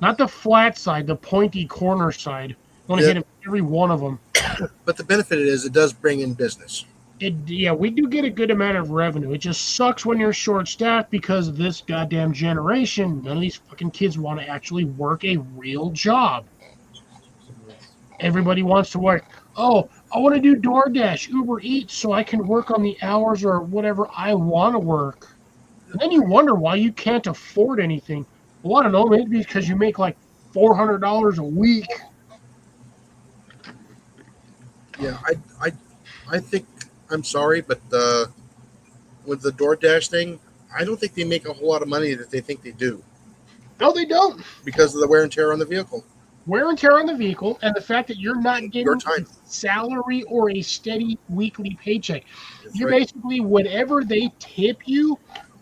Not the flat side, the pointy corner side. I want to hit every one of them. But the benefit is it does bring in business. Yeah, we do get a good amount of revenue. It just sucks when you're short-staffed because of this goddamn generation. None of these fucking kids want to actually work a real job. Everybody wants to work. Oh, I want to do DoorDash, Uber Eats, so I can work on the hours or whatever I want to work. And then you wonder why you can't afford anything. Well, I don't know, maybe because you make like $400 a week. Yeah, I think I'm sorry, but with the DoorDash thing, I don't think they make a whole lot of money that they think they do No, they don't. because of the wear and tear on the vehicle. Wear and tear on the vehicle, and the fact that you're not Your getting a time. salary or a steady weekly paycheck. That's You're right. basically whatever they tip you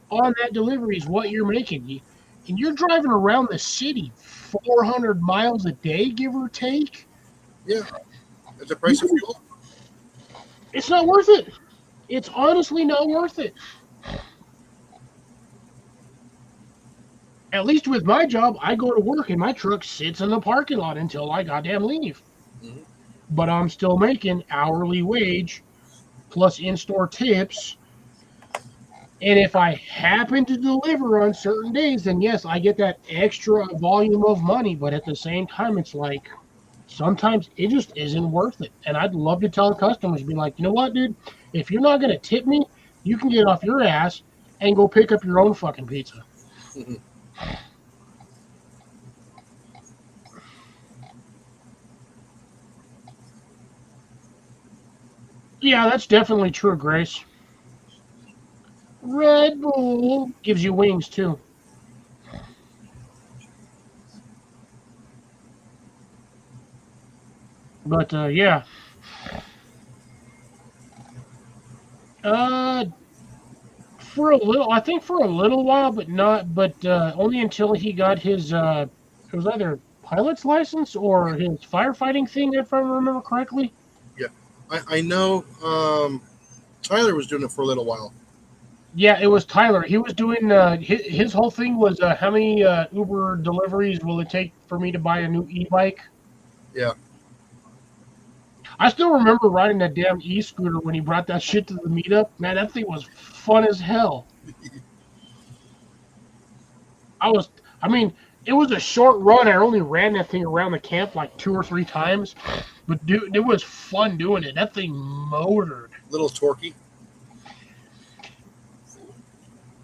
on that delivery is what you're making. And you're driving around the city 400 miles a day, give or take. Yeah, it's the You price of can, fuel. it's not worth it. It's honestly not worth it. At least with my job, I go to work and my truck sits in the parking lot until I goddamn leave. Mhm. But I'm still making hourly wage plus in-store tips. And if I happen to deliver on certain days, then yes, I get that extra volume of money. But at the same time, it's like sometimes it just isn't worth it. And I'd love to tell customers, be like, you know what, dude? If you're not going to tip me, you can get off your ass and go pick up your own fucking pizza. Mhm. Yeah, that's definitely true, Grace. Red Bull gives you wings too. But yeah, uh, for a little, I think for a little while, but not, but only until he got his. It was either pilot's license or his firefighting thing, if I remember correctly. Yeah, I know. Tyler was doing it for a little while. Yeah, it was Tyler. He was doing. His whole thing was how many Uber deliveries will it take for me to buy a new e-bike? Yeah, I still remember riding that damn e-scooter when he brought that shit to the meetup. Man, that thing was fun as hell. I was, I mean, it was a short run. I only ran that thing around the camp like 2 or 3 times, but dude, it was fun doing it. That thing motored. little torquey.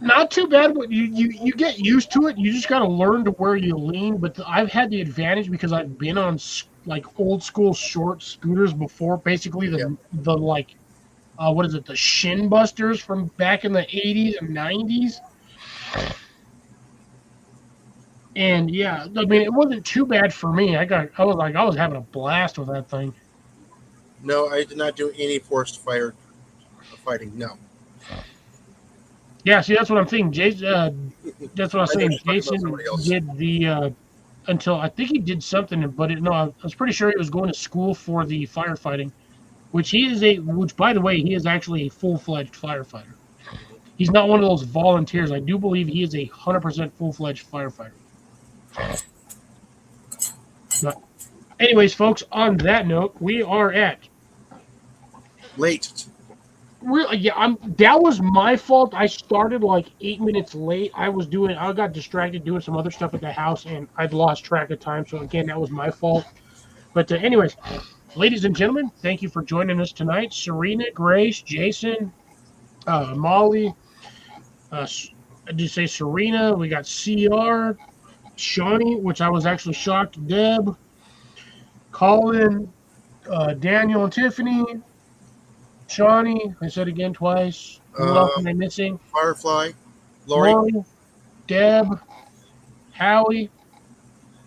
Not too bad, but you get used to it. You just got to learn to where you lean. But I've had the advantage because I've been on like old school short scooters before. Basically, Yeah, the like what is it? The shin busters from back in the 80s and 90s. And yeah, I mean, it wasn't too bad for me. I was having a blast with that thing. no, I did not do any forced fire fighting. No, Yeah, see, that's what I'm thinking. Jason, that's what I was I know saying. you're talking about Jason somebody else. did the until I think he did something, but no, I was pretty sure he was going to school for the firefighting, which by the way, he is actually a full-fledged firefighter. He's not one of those volunteers. I do believe he is 100% full-fledged firefighter. But anyways, folks, on that note, we are at Late. really, yeah, that was my fault. I started like 8 minutes late. I got distracted doing some other stuff at the house and I'd lost track of time. So again, that was my fault. But anyways, ladies and gentlemen, thank you for joining us tonight. Serena, Grace, Jason, Molly, uh, did you say Serena? We got CR, Shawnee, which I was actually shocked, Deb, Colin, Daniel and Tiffany, Shawnee, I said again twice. Who else am Um, I missing? Firefly, Lori. Lori, Deb, Howie.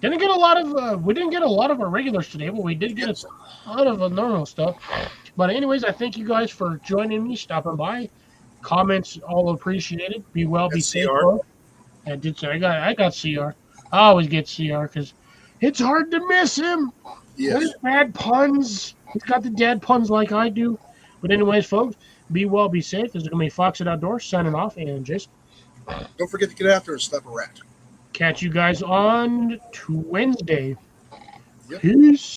Didn't get a lot of we didn't get a lot of our regulars today, but we did get a Yes, ton of normal stuff. But anyways, I thank you guys for joining me, stopping by. Comments all appreciated. Be well, be at safe, CR. folks. I did say I got CR. I always get CR because it's hard to miss him. With his Yes. bad puns. He's got the dad puns like I do. But anyways, folks, be well, be safe. This is gonna be Fox at Outdoors signing off, and just Don't forget to get after and slap a rat. catch you guys on Wednesday. Yep. Peace.